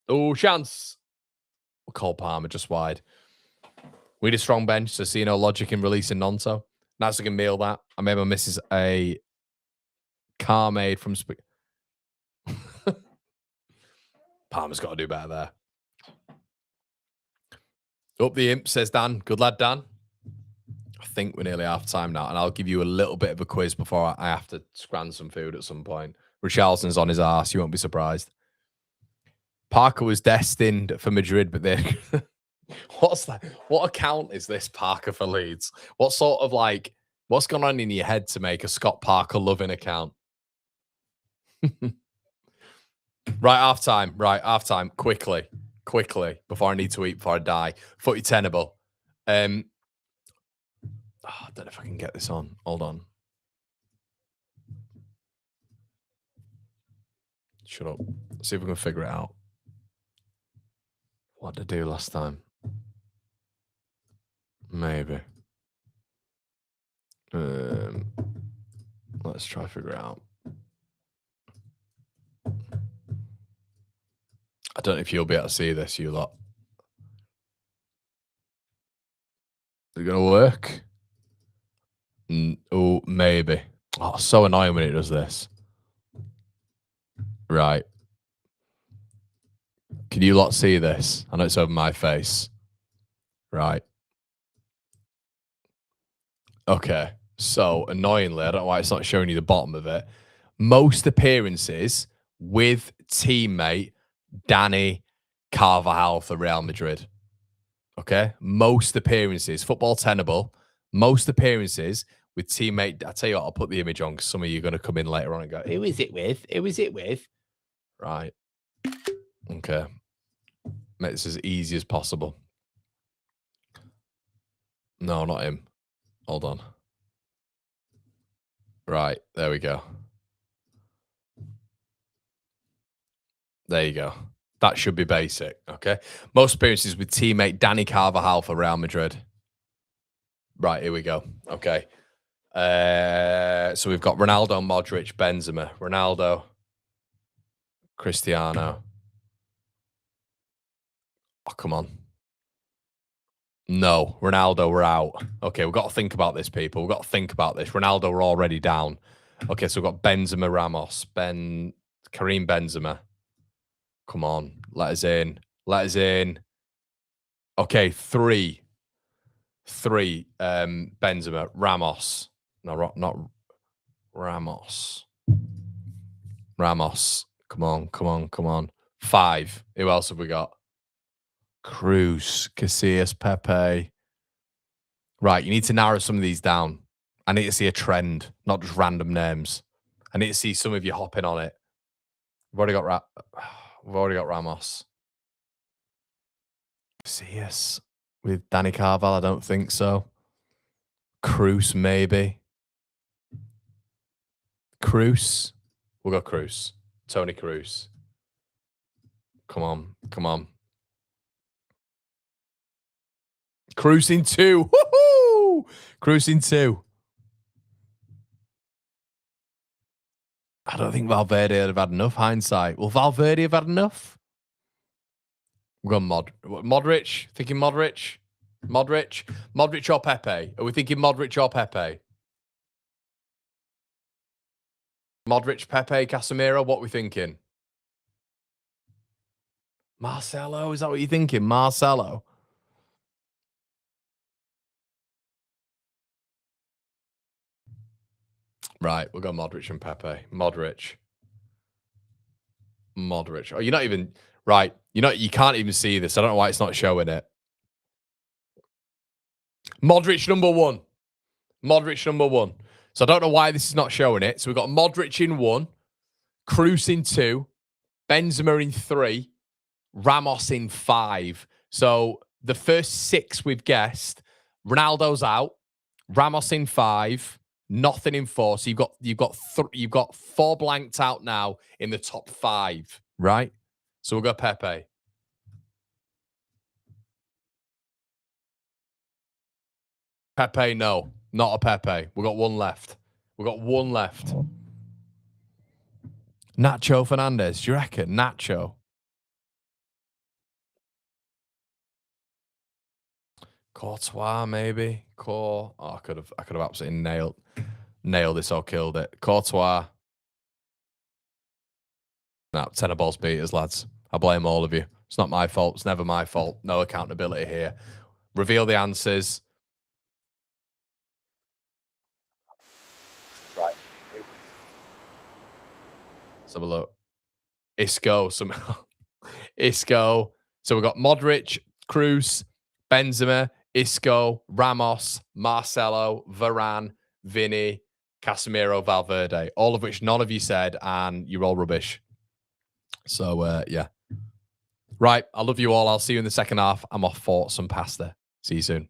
Oh, chance. Cole Palmer just wide. We need a strong bench, so see no logic in releasing Nonto. Nazi can meal that. I made my missus a car made from Palmer's got to do better there. Up the imp, says Dan. Good lad, Dan. I think we're nearly half time now, and I'll give you a little bit of a quiz before I have to scran some food at some point. Richarlison's on his arse. You won't be surprised. Parker was destined for Madrid, but they... What's that? What account is this, Parker for Leeds? What sort of like... What's going on in your head to make a Scott Parker loving account? Right, half time. Right, half time. Quickly, before I need to eat, before I die. Footy tenable. I don't know if I can get this on. Hold on. Shut up. Let's see if we can figure it out. What did I do last time? Maybe. Let's try to figure it out. I don't know if you'll be able to see this, you lot. Is it going to work? Oh, maybe. Oh, so annoying when it does this. Right. Can you lot see this? I know it's over my face. Right. Okay. So, annoyingly, I don't know why it's not showing you the bottom of it. Most appearances with teammate Danny Carvajal for Real Madrid. Okay? Most appearances. Football tenable. Most appearances with teammate... I tell you what, I'll put the image on because some of you are going to come in later on and go, who is it with? Who is it with? Right. Okay. Make this as easy as possible. No, not him. Hold on. Right. There we go. There you go. That should be basic. Okay. Most appearances with teammate Danny Carvajal for Real Madrid. Right. Here we go. Okay. So we've got Ronaldo, Modric, Benzema. Ronaldo, Cristiano. Oh, come on. No, Ronaldo, we're out. Okay, we've got to think about this, people. We've got to think about this. Ronaldo, we're already down. Okay, so we've got Benzema, Ramos, Karim Benzema. Come on, let us in. Let us in. Okay, three. Benzema, Ramos. No, not Ramos. Ramos. Come on. 5. Who else have we got? Cruz, Casillas, Pepe. Right, you need to narrow some of these down. I need to see a trend, not just random names. I need to see some of you hopping on it. We've already got Ramos. Casillas with Danny Carvalho, I don't think so. Cruz, maybe. Cruz. We'll go Cruz. Tony Cruz. Come on. Cruising 2. Woohoo! Cruising 2. I don't think Valverde would have had enough hindsight. Will Valverde have had enough? We've got Modric. Thinking Modric. Modric or Pepe? Are we thinking Modric or Pepe? Modric, Pepe, Casemiro. What are we thinking? Marcelo. Is that what you're thinking? Marcelo. Right, we'll go Modric and Pepe. Modric. Oh, you're not even right. You can't even see this. I don't know why it's not showing it. Modric number 1. So I don't know why this is not showing it. So we've got Modric in 1, Cruz in 2, Benzema in 3, Ramos in 5. So the first 6 we've guessed. Ronaldo's out. Ramos in 5. Nothing in 4. So you've got 4 blanked out now in the top 5, right? So we'll go Pepe. Pepe, no, not a Pepe. We've got 1 left. Nacho Fernandez, do you reckon? Nacho. Courtois, maybe. Oh, I could have absolutely nailed this or killed it. Courtois. No, tenor balls beat us, lads. I blame all of you. It's not my fault. It's never my fault. No accountability here. Reveal the answers. Right. Let's have a look. Isco. Some Isco. So we've got Modric, Cruz, Benzema, Isco, Ramos, Marcelo, Varane, Vinny, Casemiro, Valverde. All of which none of you said, and you're all rubbish. So yeah. Right. I love you all. I'll see you in the second half. I'm off for some pasta. See you soon.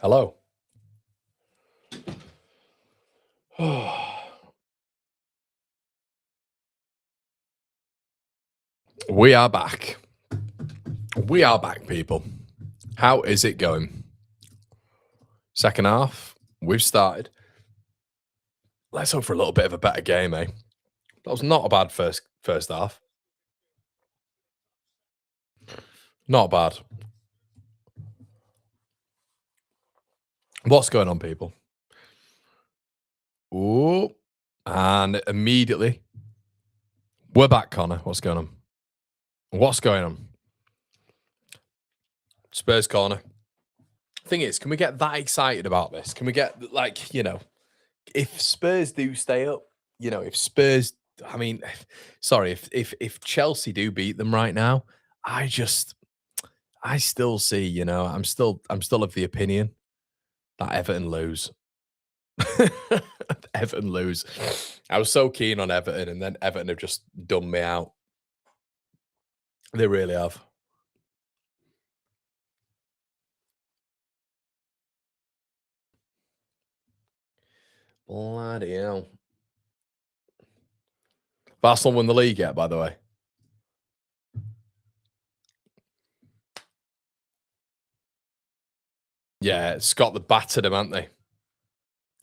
Hello. We are back. We are back, people. How is it going? Second half, we've started. Let's hope for a little bit of a better game, eh? That was not a bad first half. Not bad. What's going on, people? Ooh. And immediately, we're back, Connor. What's going on? What's going on? Spurs corner. Thing is, can we get that excited about this? Can we get, like, you know, if Spurs do stay up, you know, if Spurs, I mean, sorry, if Chelsea do beat them right now, I still see, you know, I'm still of the opinion that Everton lose. Everton lose. I was so keen on Everton, and then Everton have just done me out. They really have. Bloody hell. Arsenal won the league yet, by the way? Yeah, Scott the battered them, haven't they?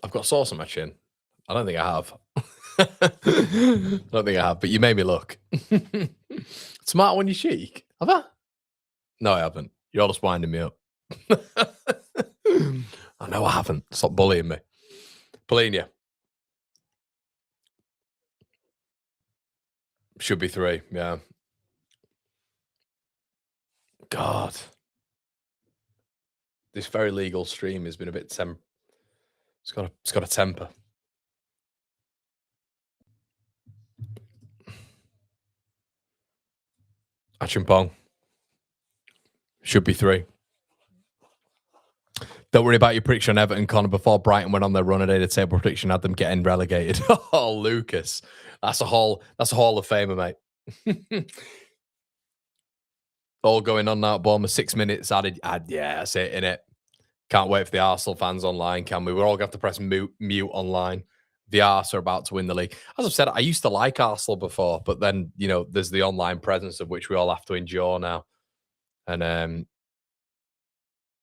I've got sauce on my chin. I don't think I have. I don't think I have, but you made me look. Smart on your cheek. Have I? No, I haven't. You're just winding me up. I know I haven't. Stop bullying me. Bullying you. Should be 3, yeah. God. This very legal stream has been a bit it's got a temper. Achimpong. Should be 3. Don't worry about your prediction on Everton, Connor. Before Brighton went on their run, I did a table prediction, had them getting relegated. Oh, Lucas. That's a Hall of Famer, mate. All going on now at Bournemouth. 6 minutes added. Yeah, that's it, innit? Can't wait for the Arsenal fans online, can we? We're all going to have to press mute online. The Arse are about to win the league. As I've said, I used to like Arsenal before, but then, you know, there's the online presence of which we all have to endure now. And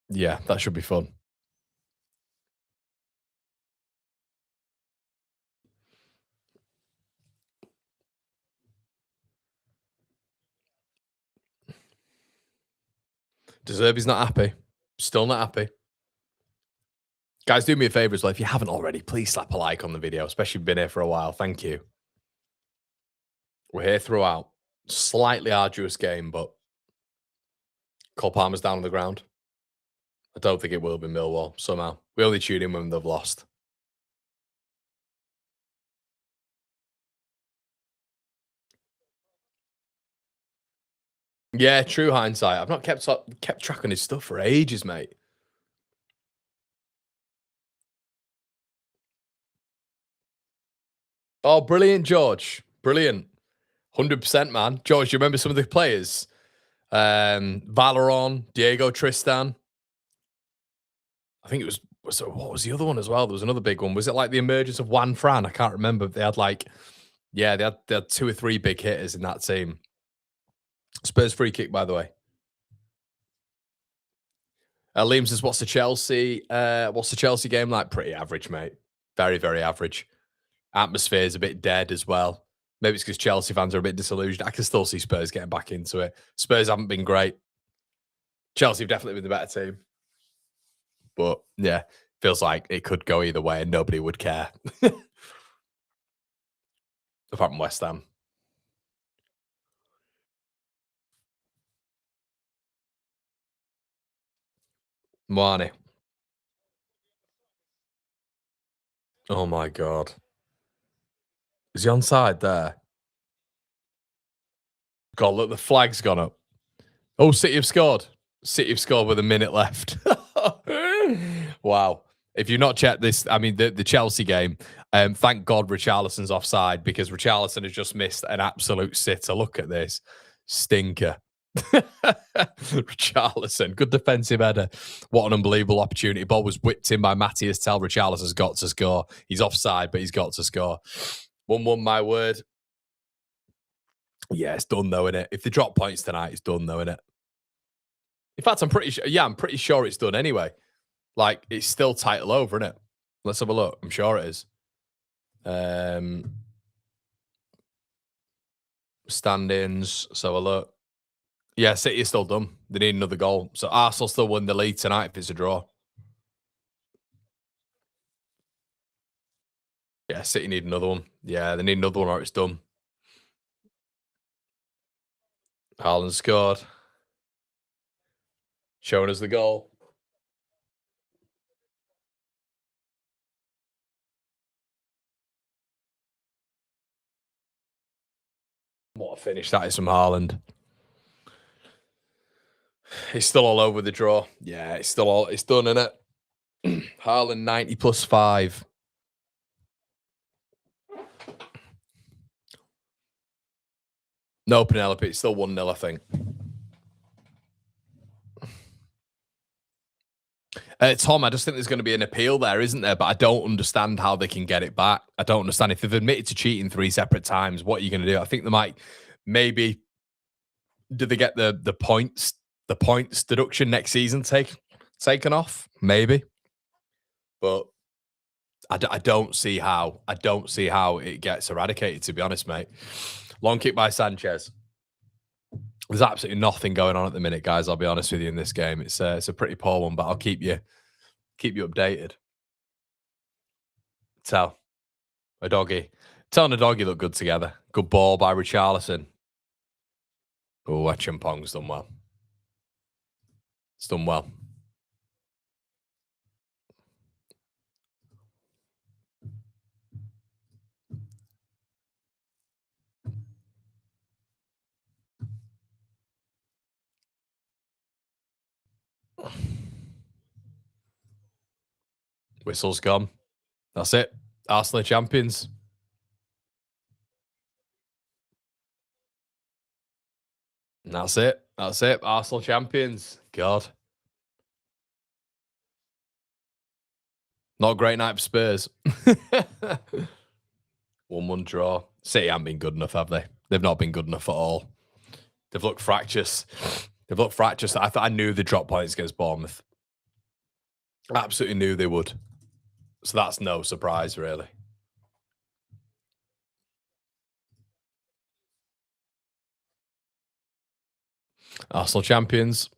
yeah, that should be fun. De Zerbi's not happy. Still not happy. Guys, do me a favor as well. If you haven't already, please slap a like on the video, especially if you've been here for a while. Thank you. We're here throughout. Slightly arduous game, but Cole Palmer's down on the ground. I don't think it will be Millwall somehow. We only tune in when they've lost. Yeah, true hindsight. I've not kept track on his stuff for ages, mate. Oh, brilliant, George. Brilliant. 100%, man. George, do you remember some of the players? Valeron, Diego Tristan. I think it was, what was the other one as well? There was another big one. Was it like the emergence of Juan Fran? I can't remember. They had like, yeah, they had 2 or 3 big hitters in that team. Spurs free kick, by the way. Liam says, what's the Chelsea game like? Pretty average, mate. Very, very average. Atmosphere is a bit dead as well. Maybe it's because Chelsea fans are a bit disillusioned. I can still see Spurs getting back into it. Spurs haven't been great. Chelsea have definitely been the better team. But yeah, feels like it could go either way and nobody would care. Apart from West Ham. Moane. Oh my God. Is he onside there? God, look, the flag's gone up. Oh, City have scored. City have scored with a minute left. Wow. If you've not checked this, I mean, the Chelsea game, thank God Richarlison's offside because Richarlison has just missed an absolute sitter. Look at this. Stinker. Richarlison, good defensive header. What an unbelievable opportunity. Ball was whipped in by Matthias Tell. Richarlison's got to score. He's offside, but he's got to score. 1-1, my word. Yeah, it's done though, innit? If they drop points tonight, it's done though, innit? In fact, I'm pretty sure. Yeah, I'm pretty sure it's done anyway. Like, it's still title over, innit? Let's have a look. I'm sure it is. Standings. So a look. Yeah, City is still done. They need another goal. So Arsenal still win the league tonight if it's a draw. Yeah, City need another one. Yeah, they need another one or it's done. Haaland scored. Showing us the goal. What a finish that is from Haaland. He's still all over the draw. Yeah, it's done, innit? Haaland 90 plus 5. No Penelope, it's still 1-0, I think. Tom, I just think there's going to be an appeal there, isn't there? But I don't understand how they can get it back. I don't understand. If they've admitted to cheating 3 separate times, what are you going to do? I think they might, maybe, do they get the points deduction next season taken off? Maybe. But I don't see how. I don't see how it gets eradicated, to be honest, mate. Long kick by Sanchez. There's absolutely nothing going on at the minute, guys. I'll be honest with you in this game. It's a pretty poor one, but I'll keep you updated. Tell a doggy. Tell and a doggy look good together. Good ball by Richarlison. Oh, Chimpong's done well. It's done well. Whistle's gone. That's it. Arsenal champions. And that's it. That's it. Arsenal champions. God. Not a great night for Spurs. 1-1 draw. City haven't been good enough, have they? They've not been good enough at all. They've looked fractious. I knew they'd drop points against Bournemouth. Absolutely knew they would. So that's no surprise, really. Arsenal champions.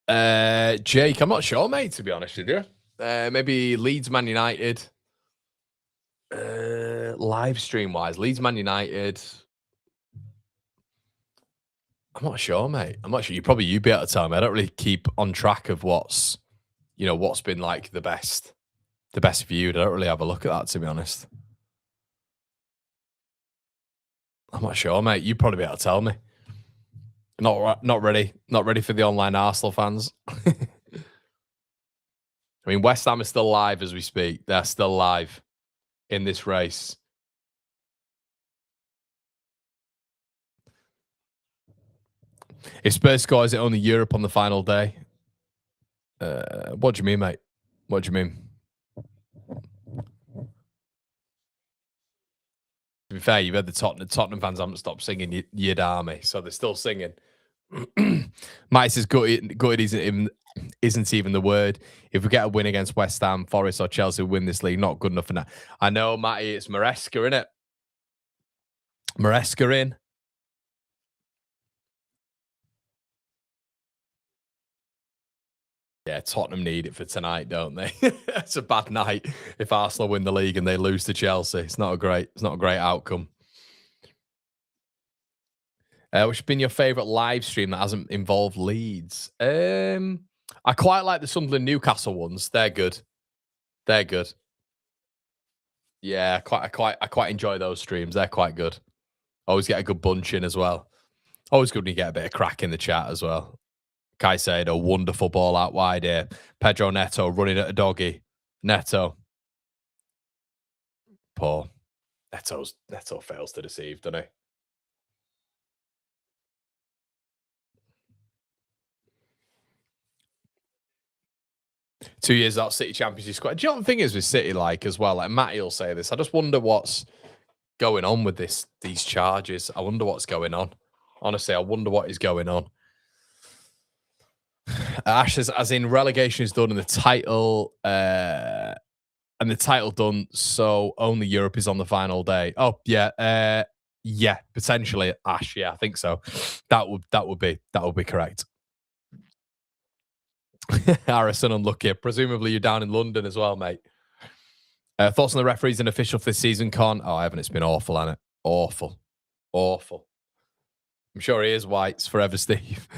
Jake, I'm not sure, mate, to be honest with you. Maybe Leeds Man United. Live stream wise, Leeds Man United. I'm not sure, mate. I'm not sure. You'd be able to tell me. I don't really keep on track of what's been like the best viewed. I don't really have a look at that, to be honest. I'm not sure, mate. You'd probably be able to tell me. Not ready for the online Arsenal fans. I mean, West Ham is still live as we speak. They're still live in this race. If Spurs score, is it only Europe on the final day? What do you mean, mate? What do you mean? To be fair, you've heard the Tottenham fans haven't stopped singing Yid Army, so they're still singing. Mike says gutted isn't even the word. If we get a win against West Ham, Forest or Chelsea win this league, not good enough for that. I know, Matty, it's Maresca, innit? Maresca in. Yeah, Tottenham need it for tonight, don't they? It's a bad night if Arsenal win the league and they lose to Chelsea. It's not a great outcome. Which has been your favourite live stream that hasn't involved Leeds? I quite like the Sunderland Newcastle ones. They're good. They're good. Yeah, I quite enjoy those streams. They're quite good. Always get a good bunch in as well. Always good when you get a bit of crack in the chat as well. Kai said a wonderful ball out wide here. Pedro Neto running at a doggy. Neto. Poor. Neto fails to deceive, doesn't he? 2 years out City Championship squad. Do you know what the thing is with City like as well? Like Matty will say this. I just wonder what's going on with these charges. I wonder what's going on. Honestly, I wonder what is going on. Ash says, as in relegation is done and the title done, so only Europe is on the final day. Oh yeah, yeah, potentially Ash. Yeah, I think so. That would be correct. Harrison unlucky. Presumably you're down in London as well, mate. Thoughts on the referees and official for this season, Con? Oh, I haven't. It's been awful, hasn't it? Awful. Awful. I'm sure he is White's forever, Steve.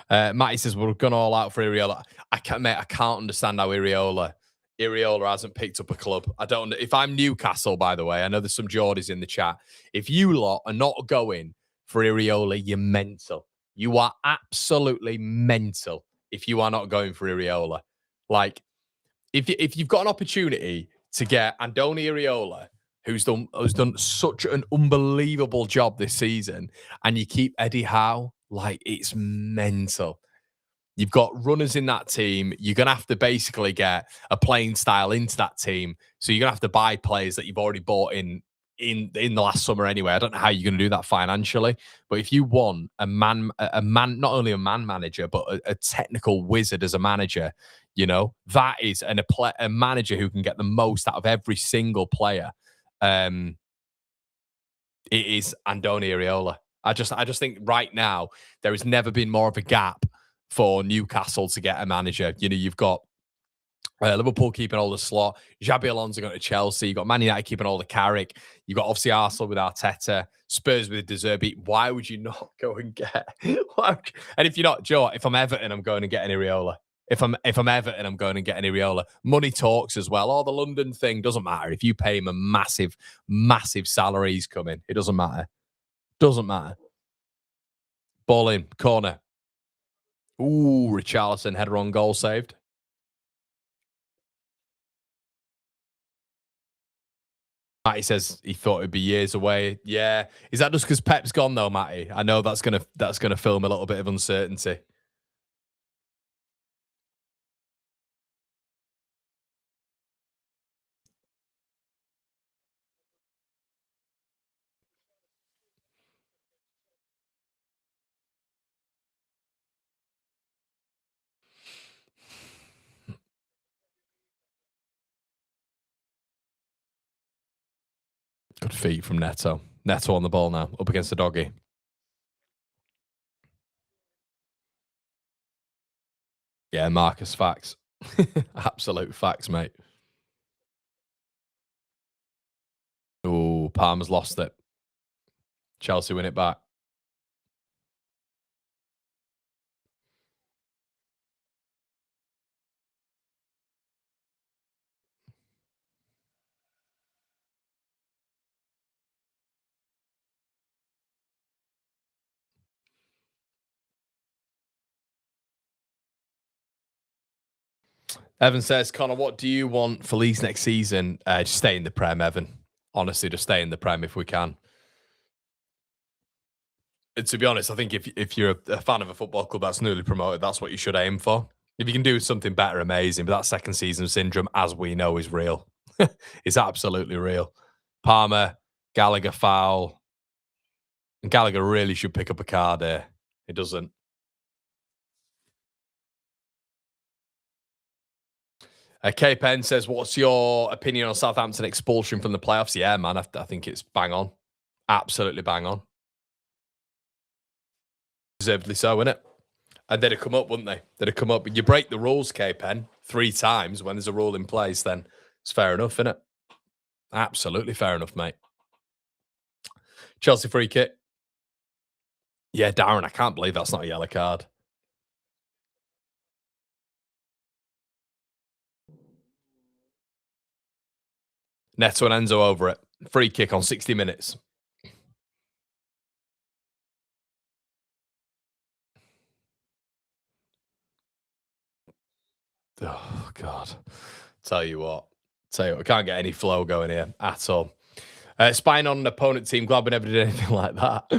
Matty says we're going all out for Iriola. I can't understand how Iriola hasn't picked up a club. I don't. If I'm Newcastle, by the way, I know there's some Geordies in the chat. If you lot are not going for Iriola, you're mental. You are absolutely mental if you are not going for Iriola. Like, if you've got an opportunity to get Andoni Iriola, who's done such an unbelievable job this season, and you keep Eddie Howe, like it's mental. You've got runners in that team. You're going to have to basically get a playing style into that team. So you're going to have to buy players that you've already bought in the last summer anyway. I don't know how you're going to do that financially, but if you want a man, not only a man manager, but a technical wizard as a manager, you know, that is a manager who can get the most out of every single player. It is Andoni Iriola. I just think right now there has never been more of a gap for Newcastle to get a manager. You know, you've got Liverpool keeping all the slot. Xabi Alonso going to Chelsea. You've got Man United keeping all the Carrick. You've got obviously Arsenal with Arteta. Spurs with De Zerbi. Why would you not go and get? And if you're not, Joe, if I'm Everton, I'm going and getting Iriola. If I'm Everton, I'm going and getting Iriola. Money talks as well. Oh, the London thing doesn't matter. If you pay him a massive, massive salary, he's coming. It doesn't matter. Doesn't matter. Ball in, corner. Ooh, Richarlison, header on goal saved. Matty says he thought it'd be years away. Yeah. Is that just because Pep's gone though, Matty? I know that's gonna film a little bit of uncertainty. Good feet from Neto. Neto on the ball now, up against the doggy. Yeah, Marcus, facts. Absolute facts, mate. Oh, Palmer's lost it. Chelsea win it back. Evan says, Connor, what do you want for Leeds next season? Just stay in the Prem, Evan. Honestly, just stay in the Prem if we can. And to be honest, I think if you're a fan of a football club that's newly promoted, that's what you should aim for. If you can do something better, amazing. But that second season syndrome, as we know, is real. It's absolutely real. Palmer, Gallagher foul. And Gallagher really should pick up a card there. It doesn't. K Penn says, what's your opinion on Southampton expulsion from the playoffs? Yeah, man, I think it's bang on. Absolutely bang on. Deservedly so, innit? And they'd have come up, wouldn't they? They'd have come up. You break the rules, K Penn, 3 times when there's a rule in place, then it's fair enough, innit? Absolutely fair enough, mate. Chelsea free kick. Yeah, Darren, I can't believe that's not a yellow card. Neto and Enzo over it. Free kick on 60 minutes. Oh, God. Tell you what, we can't get any flow going here at all. Spying on an opponent team, glad we never did anything like that.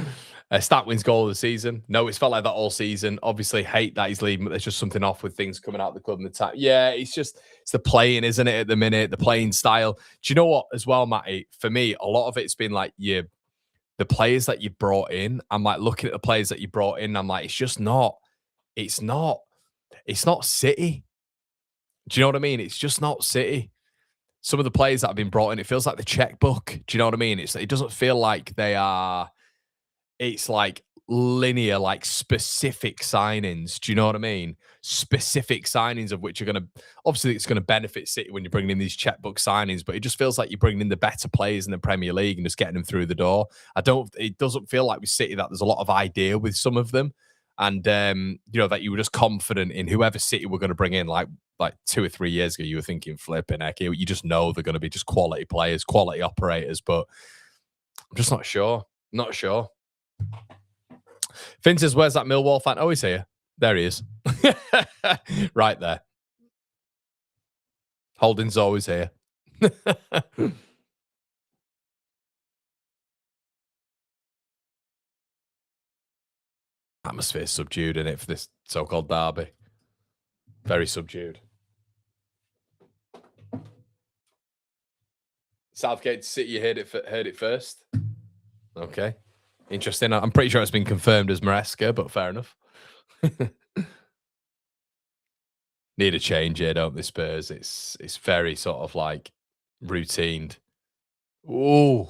Stat wins goal of the season. No, it's felt like that all season. Obviously, hate that he's leaving, but there's just something off with things coming out of the club and the time. Yeah, it's the playing, isn't it, at the minute? The playing style. Do you know what, as well, Matty? For me, a lot of it's been like the players that you brought in. I'm like looking at the players that you brought in, I'm like, it's not, it's not City. Do you know what I mean? It's just not City. Some of the players that have been brought in, it feels like the checkbook. Do you know what I mean? It doesn't feel like they are. It's like linear, like specific signings. Do you know what I mean? Specific signings of which are going to obviously it's going to benefit City when you're bringing in these checkbook signings, but it just feels like you're bringing in the better players in the Premier League and just getting them through the door. I don't. It doesn't feel like with City that there's a lot of idea with some of them, and that you were just confident in whoever City were going to bring in, like 2 or 3 years ago, you were thinking, flipping heck, you just know they're going to be just quality players, quality operators, but I'm just not sure. Not sure. Finn says, where's that Millwall fan? Oh, he's here. There he is. Right there. Holding's always here. Atmosphere subdued in it for this so-called derby. Very subdued. Southgate City, you heard it first. Okay. Interesting. I'm pretty sure it's been confirmed as Maresca, but fair enough. Need a change here, don't they, Spurs? It's very sort of like routined. Ooh.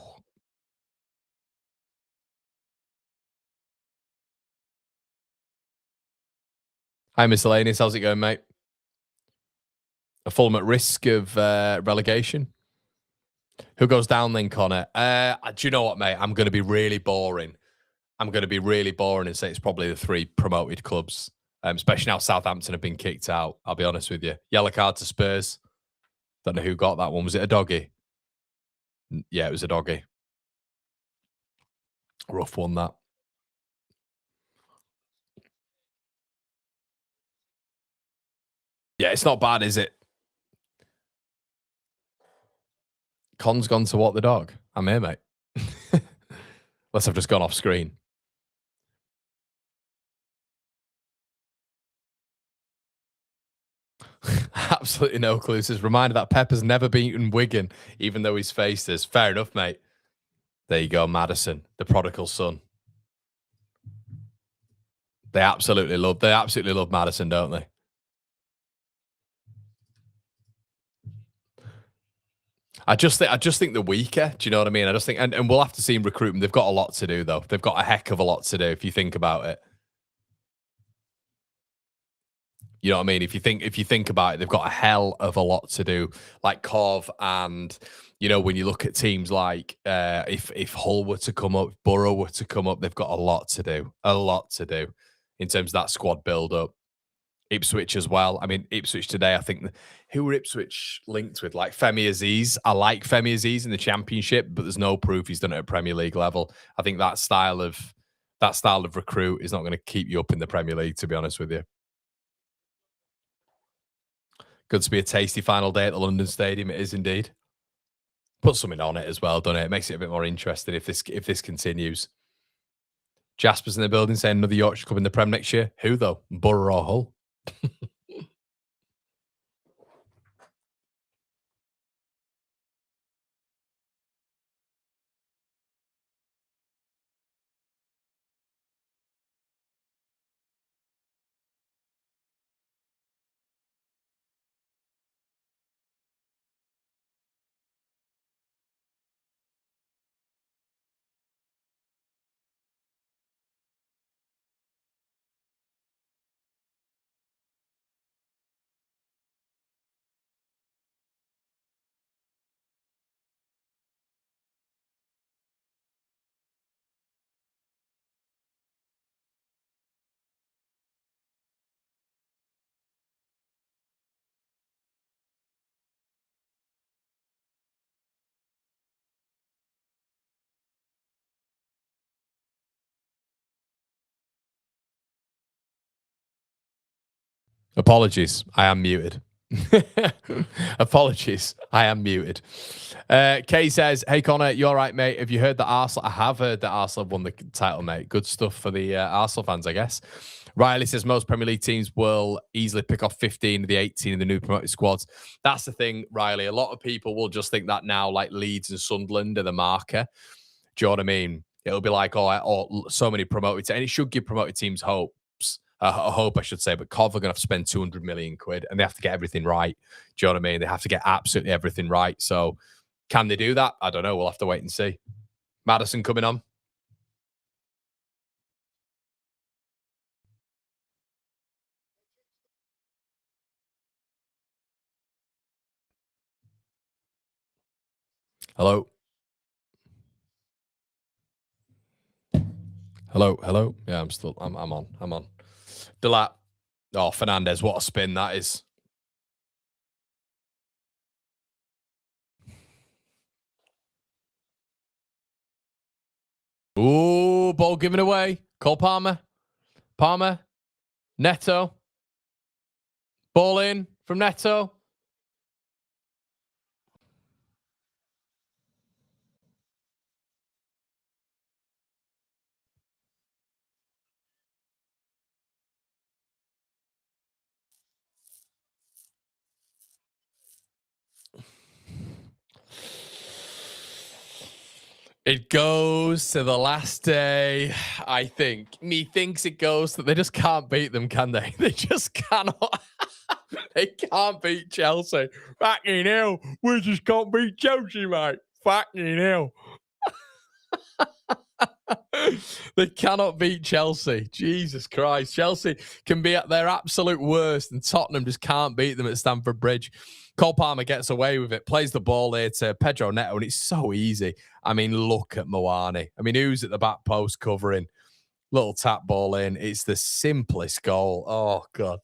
Hi, Miscellaneous. How's it going, mate? A Fulham at risk of relegation. Who goes down then, Connor? Do you know what, mate? I'm going to be really boring. I'm going to be really boring and say it's probably the three promoted clubs, especially now Southampton have been kicked out. I'll be honest with you. Yellow card to Spurs. Don't know who got that one. Was it a doggy? Yeah, it was a doggy. Rough one, that. Yeah, it's not bad, is it? Con's gone to what the dog? I'm here, mate. Unless I've just gone off screen. Absolutely no clues. Just reminder that Pepper's never beaten Wigan, even though he's faced us. Fair enough, mate. There you go, Madison, the prodigal son. They absolutely love Madison, don't they? I just think they're weaker. Do you know what I mean? I just think, and we'll have to see in recruitment. They've got a lot to do, though. They've got a heck of a lot to do if you think about it. You know what I mean? If you think about it, they've got a hell of a lot to do. Like Cov, and when you look at teams like if Hull were to come up, Borough were to come up, they've got a lot to do in terms of that squad build up. Ipswich as well. I mean, Ipswich today, I think, who were Ipswich linked with? Like Femi Aziz. I like Femi Aziz in the Championship, but there's no proof he's done it at Premier League level. I think that style of recruit is not going to keep you up in the Premier League, to be honest with you. Good to be a tasty final day at the London Stadium. It is indeed. Put something on it as well, doesn't it? It makes it a bit more interesting if this continues. Jasper's in the building saying another Yorkshire club in the Prem next year. Who though? Borough or Hull? Apologies, I am muted. Apologies, I am muted. Kay says, "Hey Connor, you all right, mate? Have you heard that Arsenal? I have heard that Arsenal have won the title, mate. Good stuff for the Arsenal fans, I guess." Riley says most Premier League teams will easily pick off 15 of the 18 in the new promoted squads. That's the thing, Riley. A lot of people will just think that now, like Leeds and Sunderland are the marker. Do you know what I mean? It'll be like, so many promoted, and it should give promoted teams hopes. A hope, I should say, but Cov are going to have to spend 200 million quid and they have to get everything right. Do you know what I mean? They have to get absolutely everything right. So, can they do that? I don't know. We'll have to wait and see. Madison coming on. Hello. Hello. Hello. Yeah, I'm on. I'm on. Delat. Oh, Fernandez. What a spin that is. Ooh, ball given away. Cole Palmer. Palmer. Neto. Ball in from Neto. It goes to the last day, I think. Methinks it goes that they just can't beat them, can they? They just cannot. They can't beat Chelsea. Fucking hell. We just can't beat Chelsea, mate. Fucking hell. They cannot beat Chelsea. Jesus Christ. Chelsea can be at their absolute worst, and Tottenham just can't beat them at Stamford Bridge. Cole Palmer gets away with it, plays the ball here to Pedro Neto, and it's so easy. I mean, look at Moani. I mean, who's at the back post covering? Little tap ball in. It's the simplest goal. Oh, God.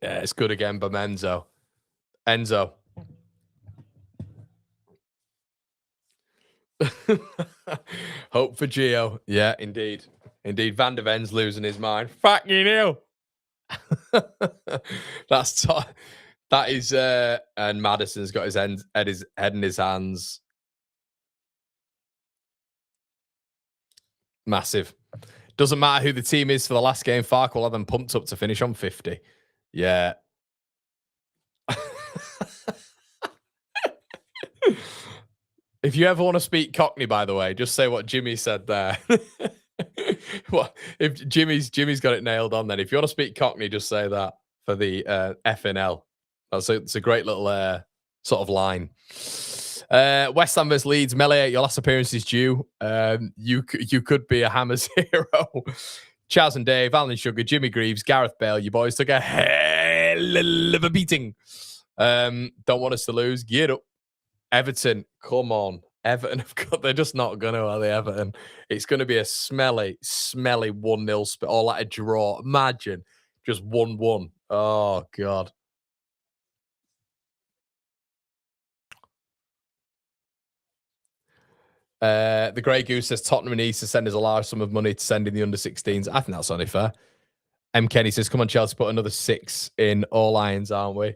Yeah, it's good again by Enzo. Hope for Gio. Yeah, indeed. Indeed. Van der Ven's losing his mind. Fucking hell. That's that is and Madison's got his head in his hands. Massive. Doesn't matter who the team is for the last game. Fark will have them pumped up to finish on 50. Yeah. If you ever want to speak Cockney, by the way, just say what Jimmy said there. Well, if Jimmy's got it nailed on, then if you want to speak Cockney, just say that for the FNL. It's a great little sort of line. West Ham vs Leeds. Melee, your last appearance is due. You could be a Hammers hero. Chaz and Dave, Alan Sugar, Jimmy Greaves, Gareth Bale. You boys took a hell of a beating. Don't want us to lose. Get up. Everton, come on. Everton have got, they're just not going to, are they, Everton? It's going to be a smelly 1-0 spit, or like a draw. Imagine just 1-1. Oh, God. The Grey Goose says Tottenham needs to send us a large sum of money to send in the under-16s. I think that's only fair. M. Kenny says, come on, Chelsea, put another 6 in all irons, aren't we?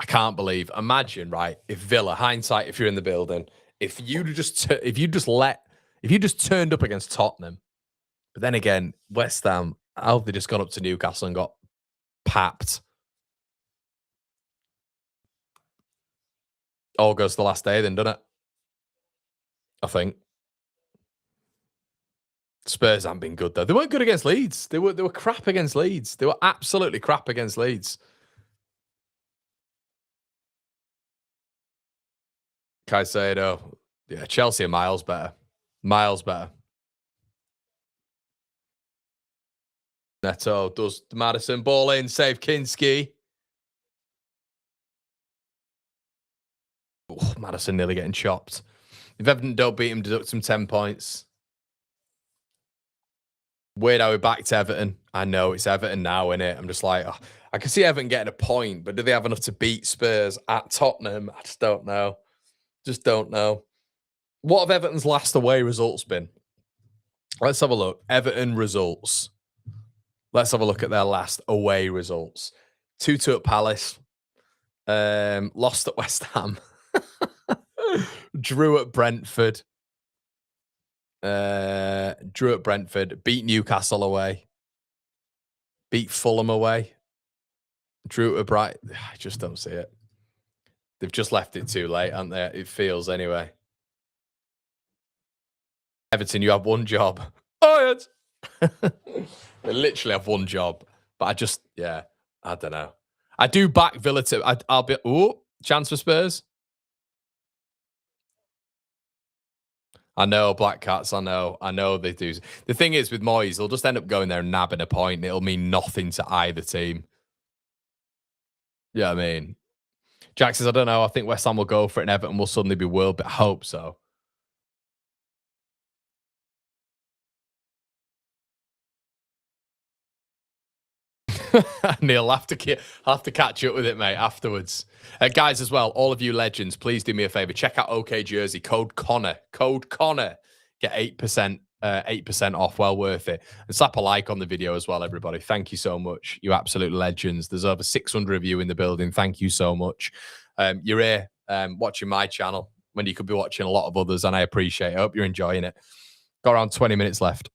I can't believe. Imagine, right? If Villa, hindsight, if you're in the building, if you just turned up against Tottenham, but then again, West Ham, how have they just gone up to Newcastle and got papped? All goes to the last day, then, doesn't it? I think Spurs haven't been good though. They weren't good against Leeds. They were crap against Leeds. They were absolutely crap against Leeds. Caicedo, yeah, Chelsea are miles better. Miles better. Neto does Madison ball in, save Kinski. Oh, Madison nearly getting chopped. If Everton don't beat him, deduct some 10 points. Weird how we're back to Everton. I know it's Everton now, innit? I'm just like, oh, I can see Everton getting a point, but do they have enough to beat Spurs at Tottenham? I just don't know. Just don't know. What have Everton's last away results been? Let's have a look. Everton results. Let's have a look at their last away results. 2-2 at Palace. Lost at West Ham. Drew at Brentford. Drew at Brentford. Beat Newcastle away. Beat Fulham away. Drew at Bright. I just don't see it. They've just left it too late, haven't they? It feels anyway. Everton, you have one job. Oh, yes. They literally have one job. But I just, yeah, I don't know. I do back Villa to. I'll be. Oh, chance for Spurs. I know, Black Cats. I know they do. The thing is with Moyes, they'll just end up going there and nabbing a point, and it'll mean nothing to either team. Yeah, I mean, Jack says, I don't know. I think West Ham will go for it, and Everton will suddenly be world, but I hope so. Neil, I'll have to catch up with it, mate, afterwards. Guys, as well, all of you legends, please do me a favor. Check out OK Jersey, code Connor. Code Connor. Get 8% off. Well worth it. And slap a like on the video as well, everybody. Thank you so much. You absolute legends. There's over 600 of you in the building. Thank you so much. You're here watching my channel when you could be watching a lot of others, and I appreciate it. I hope you're enjoying it. Got around 20 minutes left.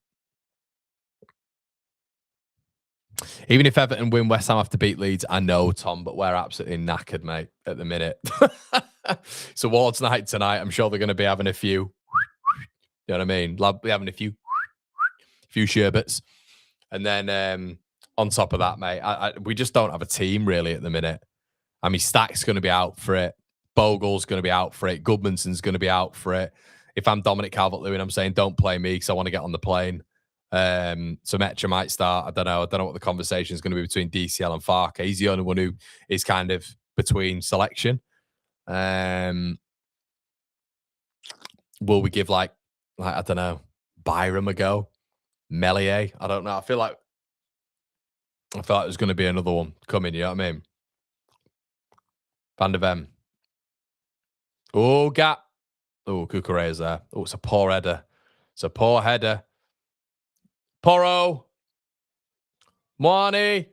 Even if Everton win, West Ham have to beat Leeds. I know, Tom, but we're absolutely knackered, mate, at the minute. It's awards night tonight. I'm sure they're going to be having a few. You know what I mean? They'll be having a few sherbets. And then on top of that, mate, we just don't have a team really at the minute. I mean, Stack's going to be out for it. Bogle's going to be out for it. Goodmanson's going to be out for it. If I'm Dominic Calvert-Lewin, I'm saying don't play me because I want to get on the plane. So Metcha might start. I don't know what the conversation is going to be between DCL and Farke. He's the only one who is kind of between selection. Will we give like I don't know, Byram a go? Melier? I don't know. I feel like there's going to be another one coming. You know what I mean? Van der Ven. Oh, gap. Oh, Cucurella's there. Oh, it's a poor header. It's a poor header. Porro. Moani.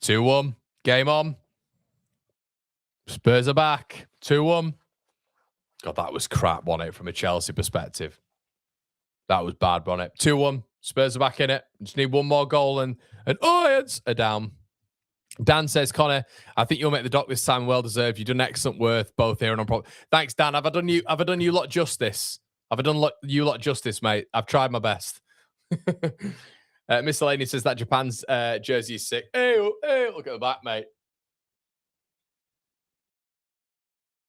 2-1. Game on. Spurs are back. 2-1. God, that was crap, wasn't it, from a Chelsea perspective? That was bad, wasn't it? 2-1. Spurs are back in it. Just need one more goal and it's a down. Dan says, Connor, I think you'll make the dock this time. Well deserved. You've done excellent work both here and on. Thanks, Dan. Have I done you lot justice? Have I done you lot justice, mate? I've tried my best. Miscellaneous says that Japan's jersey is sick. Hey, look at the back, mate.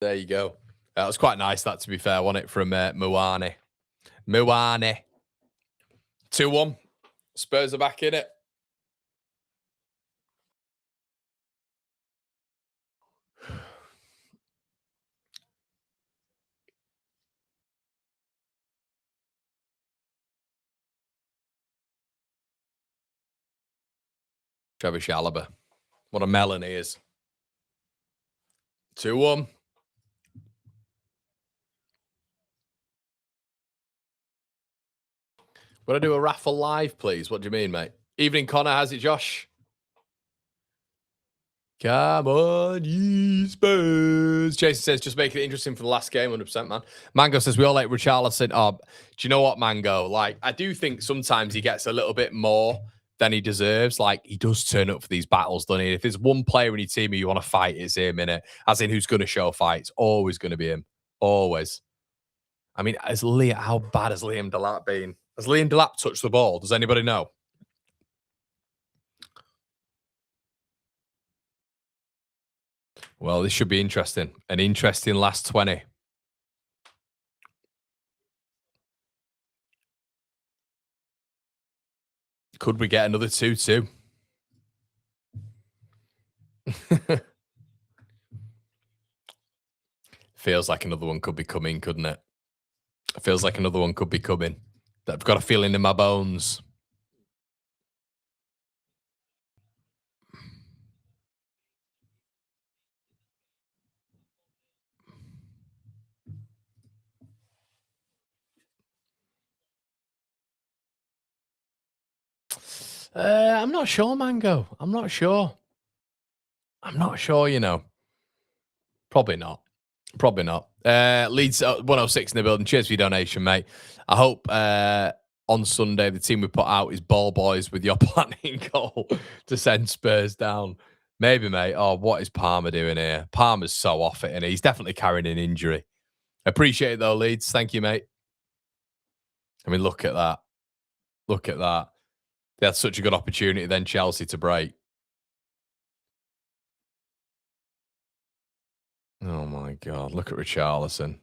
There you go. That was quite nice, that, to be fair, wasn't it, from Muani. 2-1. Spurs are back in it. Trevor Chalobah. What a melon he is. 2-1. Would I do a raffle live, please? What do you mean, mate? Evening, Connor. How's it, Josh? Come on, ye Spurs. Jason says, just making it interesting for the last game, 100%, man. Mango says, we all like Richarlison. Oh, do you know what, Mango? Like, I do think sometimes he gets a little bit more than he deserves. Like, he does turn up for these battles, doesn't he? If there's one player in your team who you want to fight, it's him, innit? As in, who's going to show fights. Always going to be him. Always. I mean, how bad has Liam Delap been? Has Liam Delap touched the ball? Does anybody know? Well, this should be interesting. An interesting last 20. Could we get another 2-2? Feels like another one could be coming, couldn't it? Feels like another one could be coming. I've got a feeling in my bones. I'm not sure, Mango. I'm not sure. I'm not sure, you know. Probably not. Probably not. Leeds 106 in the building. Cheers for your donation, mate. I hope on Sunday the team we put out is ball boys with your planning goal to send Spurs down. Maybe, mate. Oh, what is Palmer doing here? Palmer's so off it, and he's definitely carrying an injury. Appreciate it though, Leeds. Thank you, mate. I mean, look at that. Look at that. They had such a good opportunity then, Chelsea, to break. Oh my God. Look at Richarlison.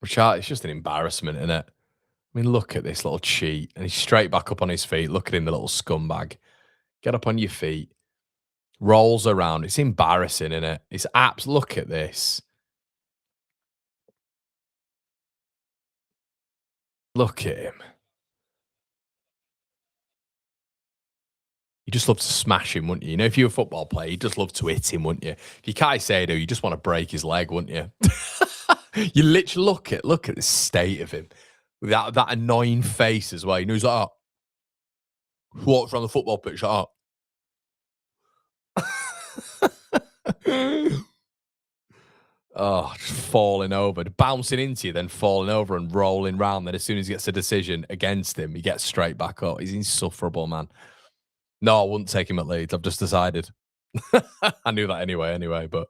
It's just an embarrassment, isn't it? I mean, look at this little cheat. And he's straight back up on his feet. Look at him, the little scumbag. Get up on your feet. Rolls around. It's embarrassing, isn't it? It's apps. Look at this. Look at him. You just love to smash him, wouldn't you? You know, if you're a football player, you just love to hit him, wouldn't you? If you're Caicedo, you just want to break his leg, wouldn't you? You literally look at the state of him. With that annoying face as well. You know, he's like, oh, walks around the football pitch like, oh. Oh, just falling over, bouncing into you, then falling over and rolling round. Then as soon as he gets a decision against him, he gets straight back up. He's insufferable, man. No, I wouldn't take him at Leeds. I've just decided. I knew that anyway, but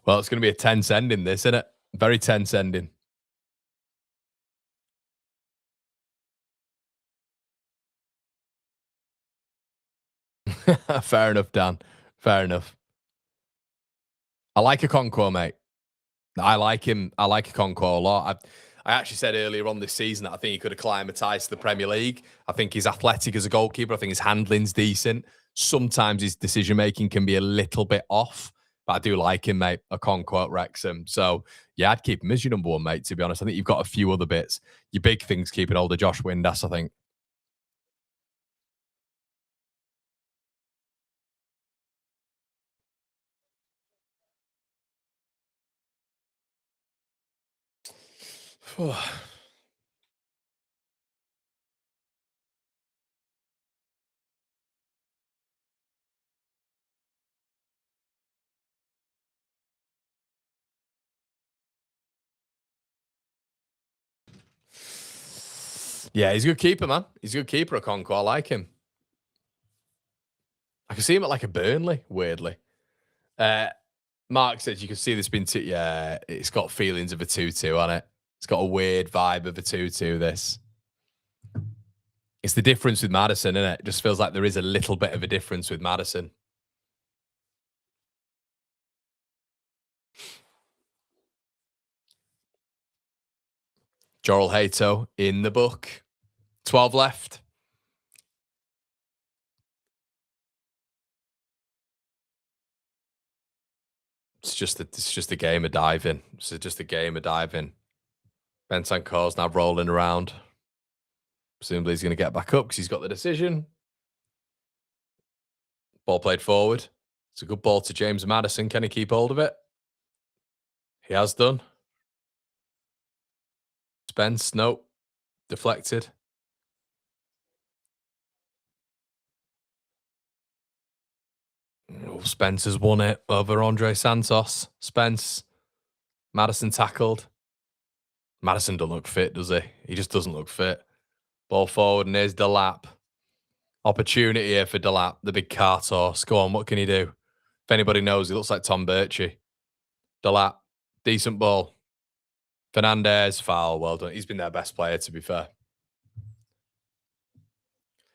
well, it's going to be a tense ending, this, isn't it? Very tense ending. Fair enough, Dan. Fair enough. I like a Conquo, mate. I like him. I like a Conquo a lot. I actually said earlier on this season that I think he could acclimatise to the Premier League. I think he's athletic as a goalkeeper. I think his handling's decent. Sometimes his decision making can be a little bit off, but I do like him, mate. A Conquo at Wrexham. So yeah, I'd keep him as your number one, mate. To be honest, I think you've got a few other bits. Your big things keeping hold of Josh Windass, I think. Yeah, he's a good keeper, man. He's a good keeper, Okonkwo. I like him. I can see him at like a Burnley, weirdly. Uh, Mark says you can see this being yeah, it's got feelings of a 2-2 on it. It's got a weird vibe of a 2-2, this. It's the difference with Madison, isn't it? It just feels like there is a little bit of a difference with Madison. Joel Hato in the book. 12 left. It's just a game of diving. It's just a game of diving. Bentancur's now rolling around. Presumably he's going to get back up because he's got the decision. Ball played forward. It's a good ball to James Madison. Can he keep hold of it? He has done. Spence, nope. Deflected. Oh, Spence has won it over Andre Santos. Spence. Madison tackled. Madison doesn't look fit, does he? He just doesn't look fit. Ball forward, and here's Delap. Opportunity here for Delap, the big cart horse. Go on, what can he do? If anybody knows, he looks like Tom Birchie. Delap, decent ball. Fernandez, foul, well done. He's been their best player, to be fair.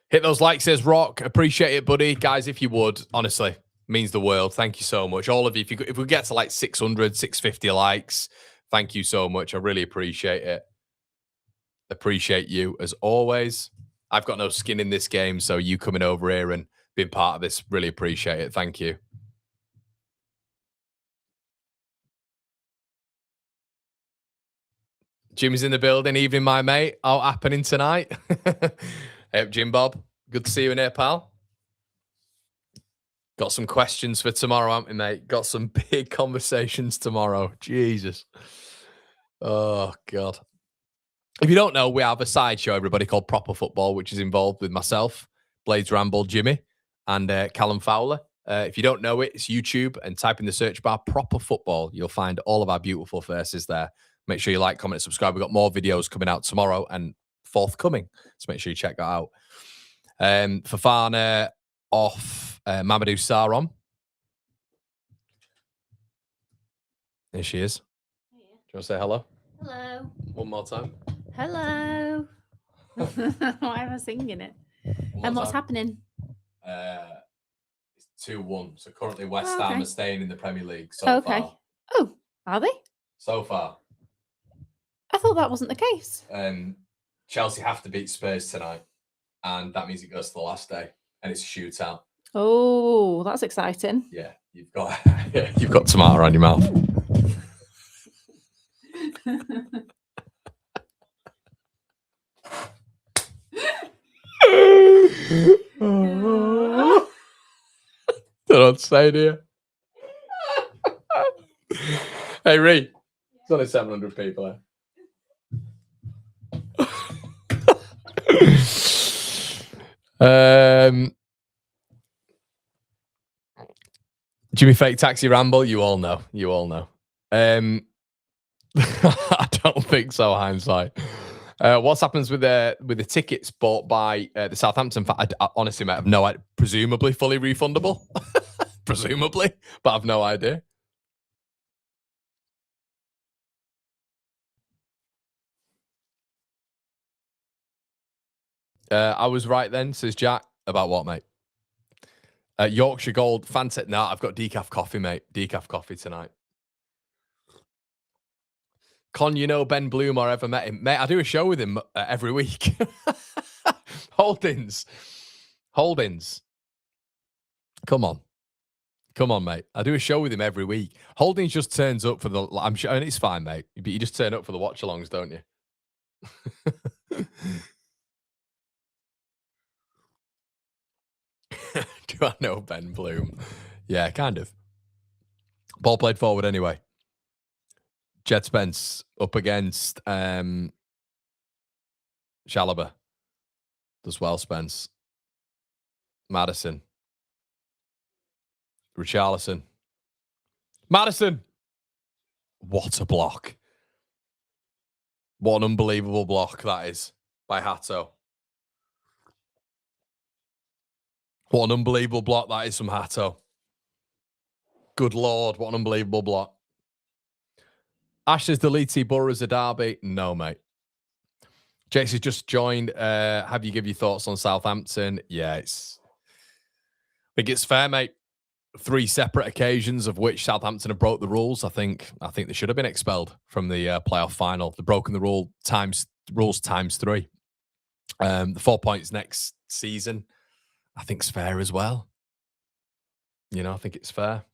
Hit those likes, says Rock. Appreciate it, buddy. Guys, if you would, honestly, means the world. Thank you so much. All of you, if we get to like 600, 650 likes, thank you so much. I really appreciate it. Appreciate you as always. I've got no skin in this game, so you coming over here and being part of this, really appreciate it. Thank you. Jim's in the building. Evening, my mate. Out happening tonight. Hey, Jim Bob. Good to see you in here, pal. Got some questions for tomorrow, haven't we, mate? Got some big conversations tomorrow. Jesus. Oh, God. If you don't know, we have a side show, everybody, called Proper Football, which is involved with myself, Blades Ramble, Jimmy, and Callum Fowler. If you don't know it, it's YouTube, and type in the search bar Proper Football. You'll find all of our beautiful faces there. Make sure you like, comment, and subscribe. We've got more videos coming out tomorrow and forthcoming, so make sure you check that out. Fafana off Mamadou Sarr on. There she is. Do you want to say hello? Hello. One more time. Hello. Why am I singing it? And what's happening? It's 2-1. So currently West Ham are staying in the Premier League so far. Oh, are they? So far. I thought that wasn't the case. Chelsea have to beat Spurs tonight, and that means it goes to the last day, and it's a shootout. Oh, that's exciting. Yeah, you've got tomato on your mouth. Don't know what to say, do you? Hey, Ree. There's only 700 people here. Jimmy Fake Taxi Ramble, you all know. I don't think so, hindsight. What happens with the tickets bought by the Southampton fan? I honestly, mate, have no idea. Presumably fully refundable. Presumably, but I've no idea. I was right then, says Jack. About what, mate? Yorkshire Gold, fantastic. No, I've got decaf coffee, mate. Decaf coffee tonight. Con, you know Ben Bloom or ever met him? Mate, I do a show with him every week. Holdings. Come on, mate. I do a show with him every week. Holdings just turns up for the... I'm sure, and it's fine, mate. But you just turn up for the watch-alongs, don't you? Do I know Ben Bloom? Yeah, kind of. Ball played forward anyway. Jed Spence up against Chalobah. Does well, Spence. Maddison. Richarlison. Maddison. What a block. What an unbelievable block that is by Hato. What an unbelievable block that is from Hato. Good Lord, what an unbelievable block. Ashes deleted Boroughs a derby? No, mate. Jake's has just joined. Have you give your thoughts on Southampton? Yeah, I think it's fair, mate. 3 separate occasions of which Southampton have broke the rules. I think they should have been expelled from the playoff final. They've broken the rules times 3. The 4 points next season, I think, is fair as well. You know, I think it's fair.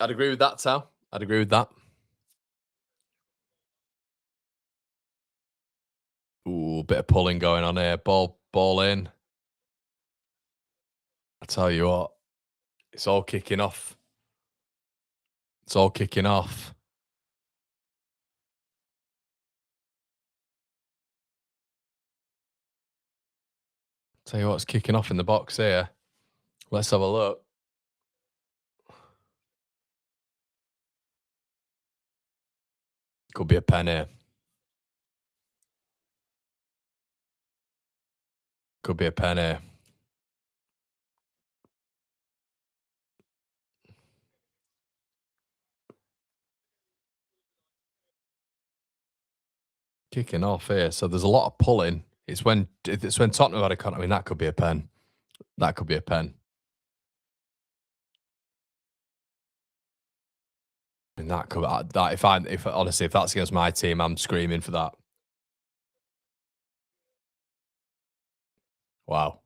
I'd agree with that, Tal. I'd agree with that. Ooh, bit of pulling going on here. Ball in. I tell you what, it's all kicking off. Tell you what's kicking off in the box here. Let's have a look. Could be a pen here. Kicking off here. So there's a lot of pulling. It's when Tottenham had a cut. I mean, that could be a pen. And that could if honestly, if that's against my team, I'm screaming for that. Wow.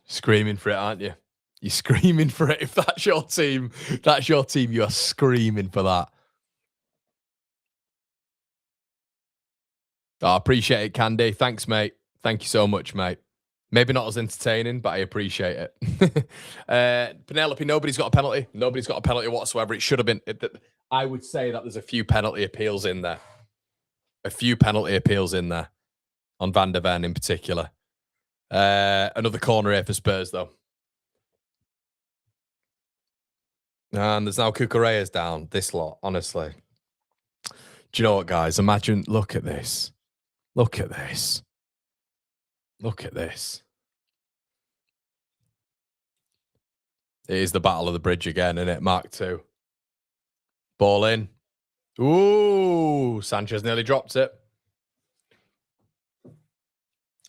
Screaming for it, aren't you? You're screaming for it. If that's your team, you are screaming for that. I appreciate it, Candy. Thanks, mate. Thank you so much, mate. Maybe not as entertaining, but I appreciate it. Penelope, nobody's got a penalty. Nobody's got a penalty whatsoever. It should have been. I would say that there's a few penalty appeals in there. A few penalty appeals in there on Van der Ven in particular. Another corner here for Spurs, though. And there's now Cucurella's down. This lot, honestly. Do you know what, guys? Imagine, look at this. Look at this. Look at this. It is the battle of the bridge again, isn't it? Mark 2. Ball in. Ooh, Sanchez nearly dropped it.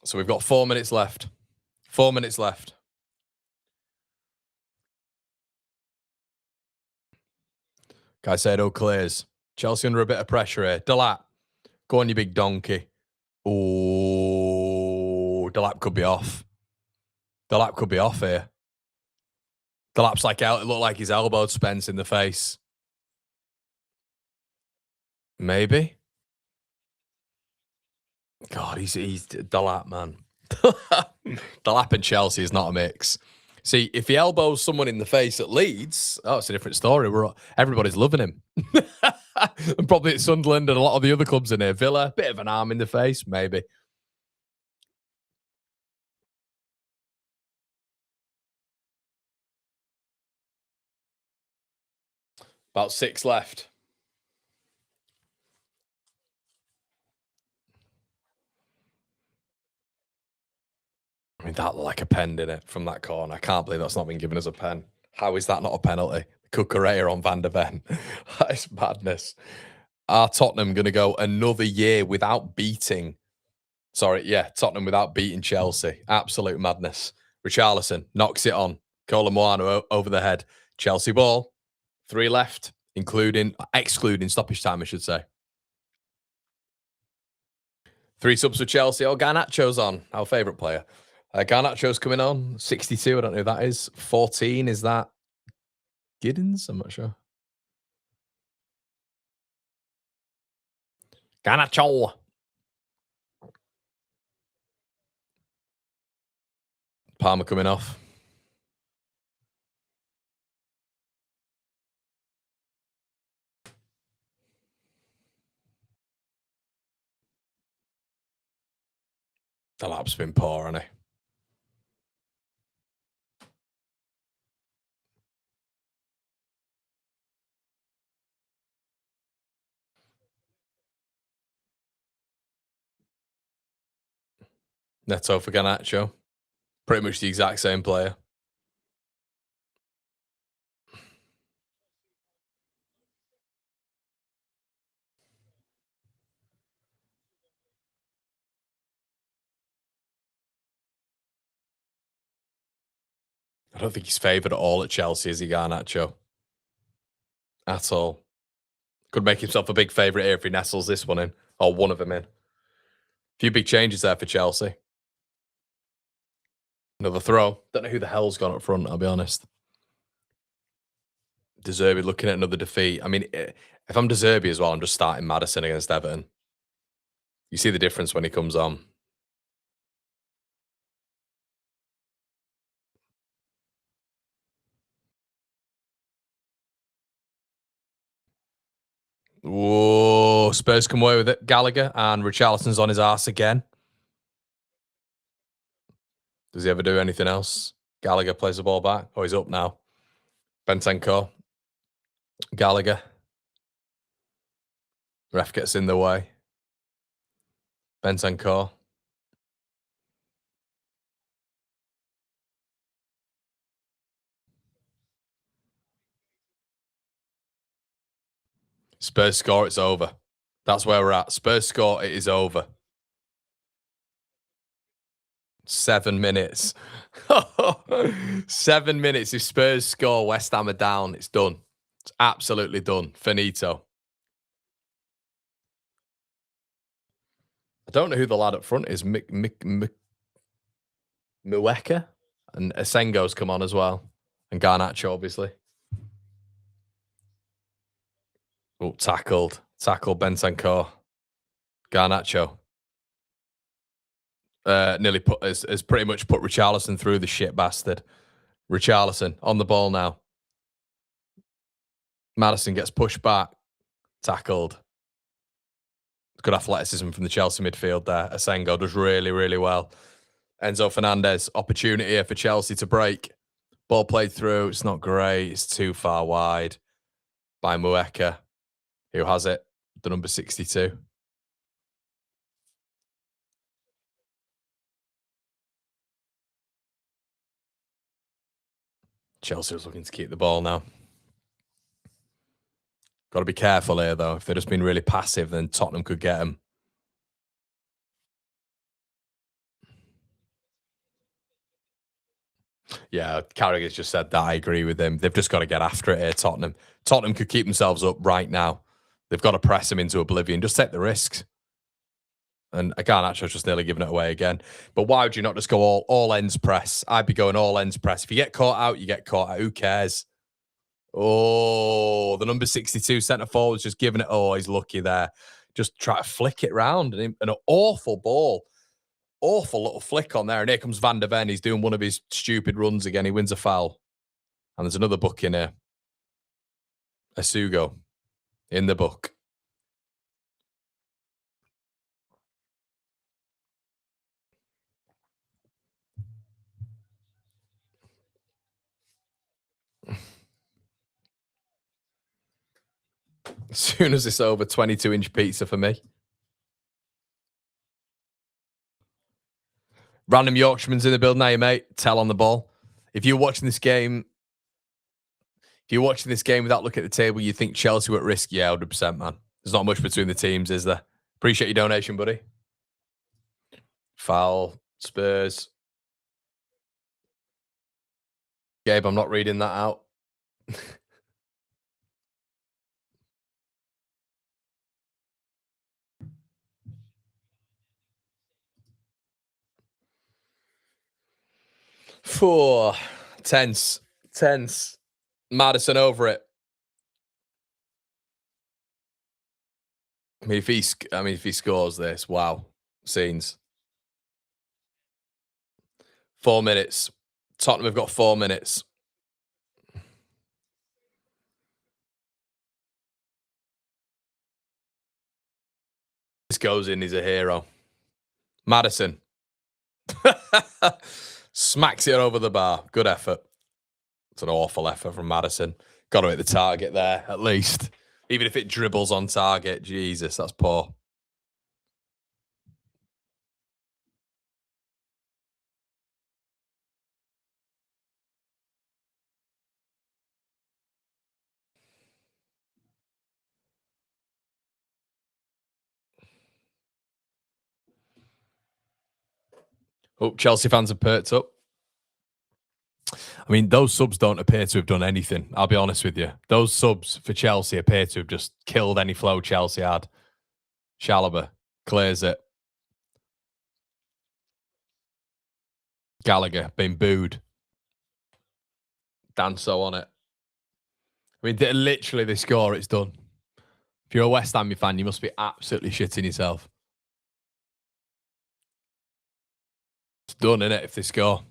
So we've got 4 minutes left. 4 minutes left. Caicedo clears. Chelsea under a bit of pressure here. Delap, go on, you big donkey. Oh, Delap could be off. Delap could be off here. Delap's like out. It looked like he's elbowed Spence in the face. Maybe. God, he's Delap, man. Delap and Chelsea is not a mix. See, if he elbows someone in the face at Leeds, oh, it's a different story. Everybody's loving him. And probably at Sunderland and a lot of the other clubs in here. Villa, bit of an arm in the face, maybe. About 6 left. I mean, that looked like a pen, didn't it, from that corner? I can't believe that's not been given as a pen. How is that not a penalty? Cucurella on Van der Ven. That is madness. Are Tottenham going to go another year without beating? Sorry, yeah, Tottenham without beating Chelsea. Absolute madness. Richarlison knocks it on. Colomuano over the head. Chelsea ball. 3 left, excluding stoppage time, I should say. 3 subs for Chelsea. Oh, Garnacho's on. Our favourite player. Garnacho's coming on. 62. I don't know who that is. 14. Is that Giddens? I'm not sure. Garnacho. Palmer coming off. The lap's been poor, hasn't he? Neto for Garnacho. Pretty much the exact same player. I don't think he's favoured at all at Chelsea, is he, Garnacho? At all. Could make himself a big favourite here if he nestles this one in, or one of them in. A few big changes there for Chelsea. Another throw. Don't know who the hell's gone up front, I'll be honest. De Zerbi looking at another defeat. I mean, if I'm De Zerbi as well, I'm just starting Maddison against Everton. You see the difference when he comes on. Whoa, Spurs come away with it. Gallagher and Richarlison's on his arse again. Does he ever do anything else? Gallagher plays the ball back. Oh, he's up now. Bentancur. Gallagher. Ref gets in the way. Bentancur. Spurs score, it's over. That's where we're at. Spurs score, it is over. 7 minutes. 7 minutes. If Spurs score, West Ham are down. It's done. It's absolutely done. Finito. I don't know who the lad up front is. Mweka. And Asengo's come on as well. And Garnacho, obviously. Oh, tackled. Tackled Bentancur. Garnacho. nearly has pretty much put Richarlison through, the shit bastard. Richarlison on the ball now. Maddison gets pushed back, tackled. Good athleticism from the Chelsea midfield there. Asengo does really, really well. Enzo Fernandez, opportunity here for Chelsea to break. Ball played through. It's not great. It's too far wide by Mueka, who has it, the number 62. Chelsea was looking to keep the ball now. Got to be careful here, though. If they'd just been really passive, then Tottenham could get them. Yeah, Carragher's just said that. I agree with him. They've just got to get after it here, Tottenham. Tottenham could keep themselves up right now. They've got to press them into oblivion. Just take the risks. And again, actually, I was just nearly giving it away again. But why would you not just go all ends press? I'd be going all ends press. If you get caught out, you get caught out. Who cares? Oh, the number 62 centre forward's just giving it. Oh, he's lucky there. Just try to flick it round. And an awful ball. Awful little flick on there. And here comes Van der Ven. He's doing one of his stupid runs again. He wins a foul. And there's another book in here. Asugo in the book. As soon as it's over, 22-inch pizza for me. Random Yorkshireman's in the building now, mate. Tell on the ball. If you're watching this game without looking at the table, you think Chelsea were at risk? Yeah, 100%, man. There's not much between the teams, is there? Appreciate your donation, buddy. Foul, Spurs. Gabe, I'm not reading that out. Four. Tense. Maddison over it. I mean, if he scores this, wow. Scenes. 4 minutes. Tottenham have got 4 minutes. This goes in, he's a hero. Maddison. Smacks it over the bar. Good effort. It's an awful effort from Maddison. Got to hit the target there, at least. Even if it dribbles on target. Jesus, that's poor. Oh, Chelsea fans have perked up. I mean, those subs don't appear to have done anything. I'll be honest with you. Those subs for Chelsea appear to have just killed any flow Chelsea had. Chalobah clears it. Gallagher being booed. Danso on it. I mean, literally they score, it's done. If you're a West Ham fan, you must be absolutely shitting yourself. It's done, innit, if they score.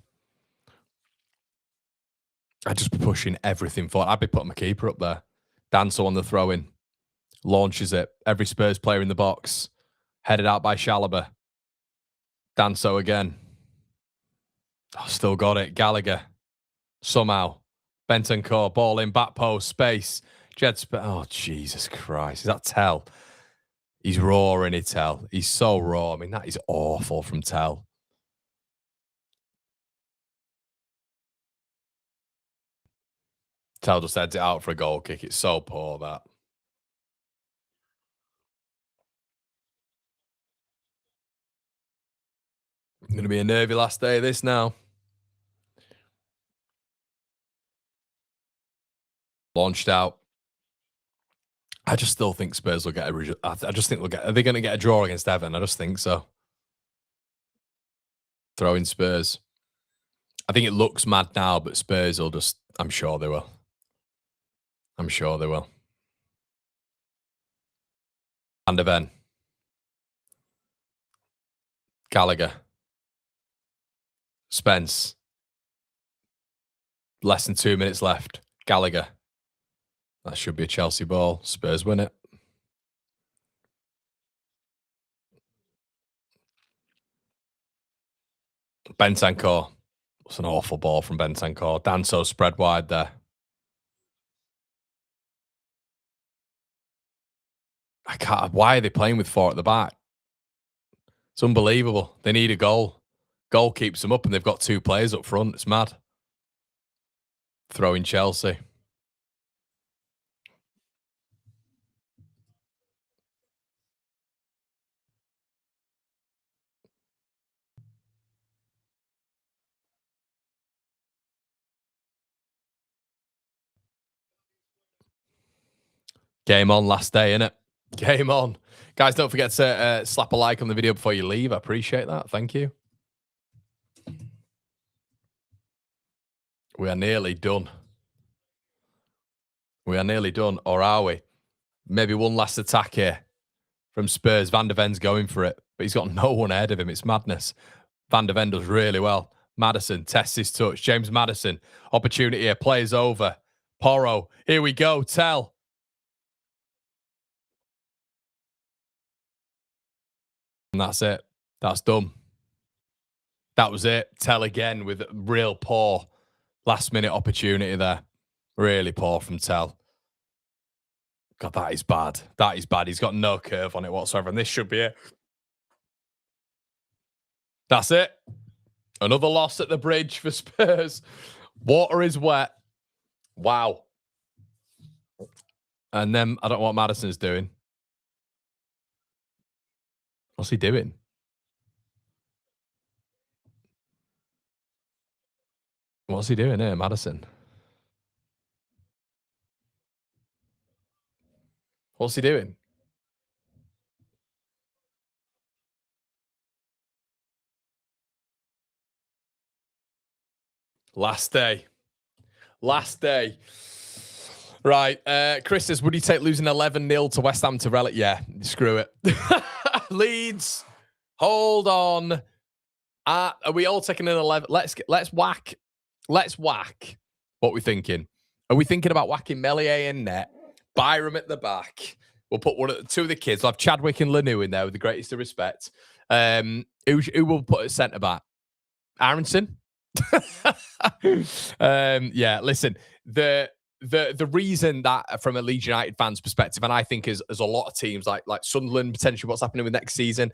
I'd just be pushing everything forward. I'd be putting my keeper up there. Danso on the throw-in. Launches it. Every Spurs player in the box. Headed out by Chalobah. Danso again. Oh, still got it. Gallagher. Somehow. Bentancur. Ball in. Back post. Space. Oh, Jesus Christ. Is that Tell? He's raw, isn't he, Tell? He's so raw. I mean, that is awful from Tell. Tell just heads it out for a goal kick. It's so poor, that. Going to be a nervy last day of this now. Launched out. I just still think Spurs will get a. I just think are they going to get a draw against Everton? I just think so. Throw in Spurs. I think it looks mad now, but Spurs will just. I'm sure they will. I'm sure they will. Van der Ven. Gallagher. Spence. Less than 2 minutes left. Gallagher. That should be a Chelsea ball. Spurs win it. Bentancur. It's an awful ball from Bentancur. Danso spread wide there. I can't. Why are they playing with 4 at the back? It's unbelievable. They need a goal. Goal keeps them up, and they've got 2 players up front. It's mad. Throwing Chelsea. Game on, last day, innit? Game on. Guys, don't forget to slap a like on the video before you leave. I appreciate that. Thank you. We are nearly done. We are nearly done, or are we? Maybe one last attack here from Spurs. Van der Ven's going for it, but he's got no one ahead of him. It's madness. Van der Ven does really well. Maddison tests his touch. James Maddison, opportunity here. Plays over. Porro, here we go. Tell. And that's it. That's done. That was it. Tell again with a real poor last minute opportunity there. Really poor from Tell. God, that is bad. That is bad. He's got no curve on it whatsoever. And this should be it. That's it. Another loss at the bridge for Spurs. Water is wet. Wow. And then I don't know what Maddison's doing. What's he doing? What's he doing here, Maddison? What's he doing? Last day. Last day. Right. Chris says, would you take losing 11-0 to West Ham to relic? Yeah, screw it. Leeds. Hold on. Are we all taking an 11? Let's whack. Let's whack. What we thinking? Are we thinking about whacking Melier in net? Byram at the back. We'll put two of the kids. We'll have Chadwick and Lanu in there with the greatest of respect. Who will put at centre back? Aronson? Yeah, listen, the reason that from a Leeds United fan's perspective, and I think as a lot of teams like Sunderland, potentially what's happening with next season,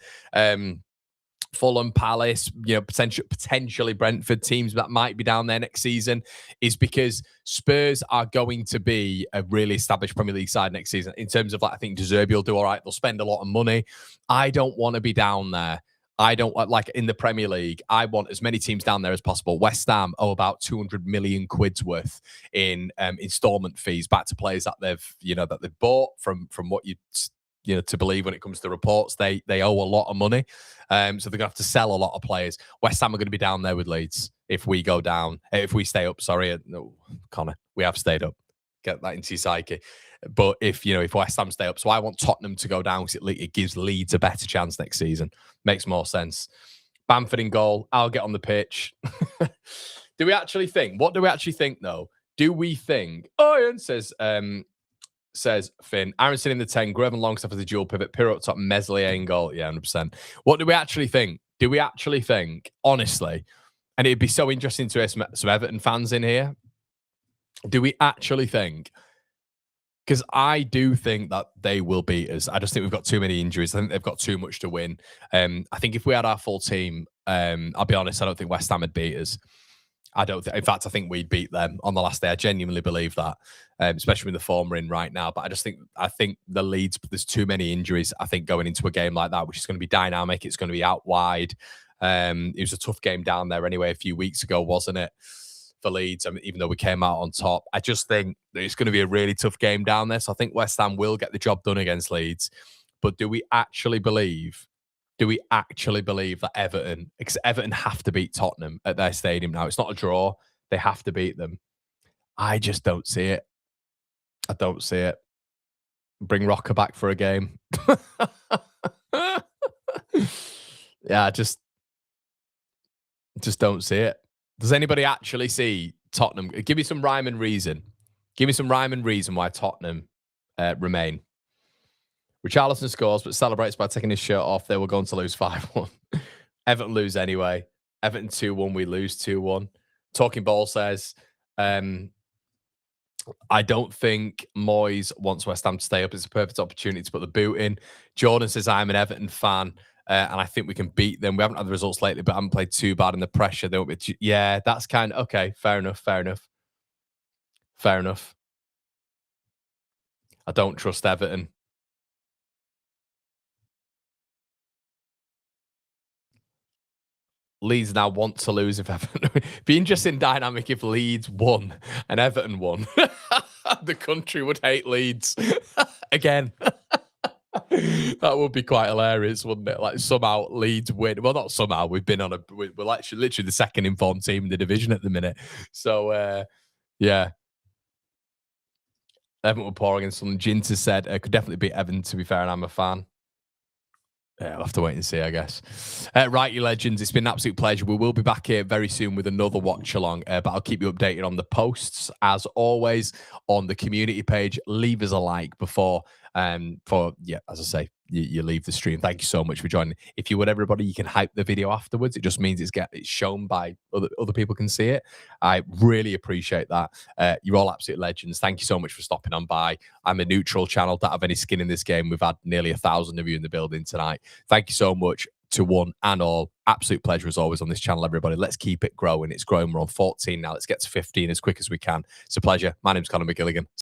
Fulham, Palace, potentially Brentford, teams that might be down there next season, is because Spurs are going to be a really established Premier League side next season. In terms of I think De Zerbi will do all right. They'll spend a lot of money. I don't want to be down there. I don't like in the Premier League. I want as many teams down there as possible. West Ham owe about 200 million quid's worth in installment fees back to players that they've bought from what you to believe when it comes to reports. They owe a lot of money, so they're gonna have to sell a lot of players. West Ham are going to be down there with Leeds if we go down. If we stay up, sorry, no, Connor, we have stayed up. Get that into your psyche. But if West Ham stay up, so I want Tottenham to go down because it gives Leeds a better chance next season. Makes more sense. Bamford in goal. I'll get on the pitch. Do we actually think? What do we actually think though? Do we think? Iron says Finn. Aronson in the 10. Grove and Longstaff as a dual pivot. Pirro up top. Meslier in goal. Yeah, 100%. What do we actually think? Do we actually think? Honestly, and it'd be so interesting to have some Everton fans in here. Do we actually think? Because I do think that they will beat us. I just think we've got too many injuries. I think they've got too much to win. I think if we had our full team, I'll be honest, I don't think West Ham would beat us. In fact, I think we'd beat them on the last day. I genuinely believe that, especially with the form we're in right now. But I think the Leeds, there's too many injuries, I think, going into a game like that, which is going to be dynamic. It's going to be out wide. It was a tough game down there anyway a few weeks ago, wasn't it? For Leeds, even though we came out on top. I just think that it's going to be a really tough game down there. So I think West Ham will get the job done against Leeds. But do we actually believe that Everton, because Everton have to beat Tottenham at their stadium now. It's not a draw. They have to beat them. I just don't see it. I don't see it. Bring Rocker back for a game. Yeah, Just don't see it. Does anybody actually see Tottenham? Give me some rhyme and reason. Give me some rhyme and reason why Tottenham remain. Richarlison scores, but celebrates by taking his shirt off. They were going to lose 5-1. Everton lose anyway. Everton 2-1. We lose 2-1. Talking Ball says, I don't think Moyes wants West Ham to stay up. It's a perfect opportunity to put the boot in. Jordan says, I'm an Everton fan, and I think we can beat them. We haven't had the results lately, but I haven't played too bad in the pressure. They won't be yeah, that's kind of okay. Fair enough. Fair enough. Fair enough. I don't trust Everton. Leeds now want to lose if Everton. Be interesting dynamic if Leeds won and Everton won. The country would hate Leeds again. That would be quite hilarious, wouldn't it? Like somehow Leeds win. Well, not somehow. We've been on we're literally the second informed team in the division at the minute. So yeah. Everton were poor against Sunderland. Jinter said could definitely beat Everton, to be fair, and I'm a fan. Yeah, we'll have to wait and see, I guess. Right, you legends. It's been an absolute pleasure. We will be back here very soon with another watch along, but I'll keep you updated on the posts. As always, on the community page, leave us a like before, as I say, you leave the stream. Thank you so much for joining. If you would, everybody, you can hype the video afterwards. It just means it's shown by other people can see it. I really appreciate that. You're all absolute legends. Thank you so much for stopping on by. I'm a neutral channel. Don't have any skin in this game. We've had nearly 1,000 of you in the building tonight. Thank you so much to one and all. Absolute pleasure as always on this channel, everybody. Let's keep it growing. It's growing. We're on 14 now. Let's get to 15 as quick as we can. It's a pleasure. My name's Conor McGilligan.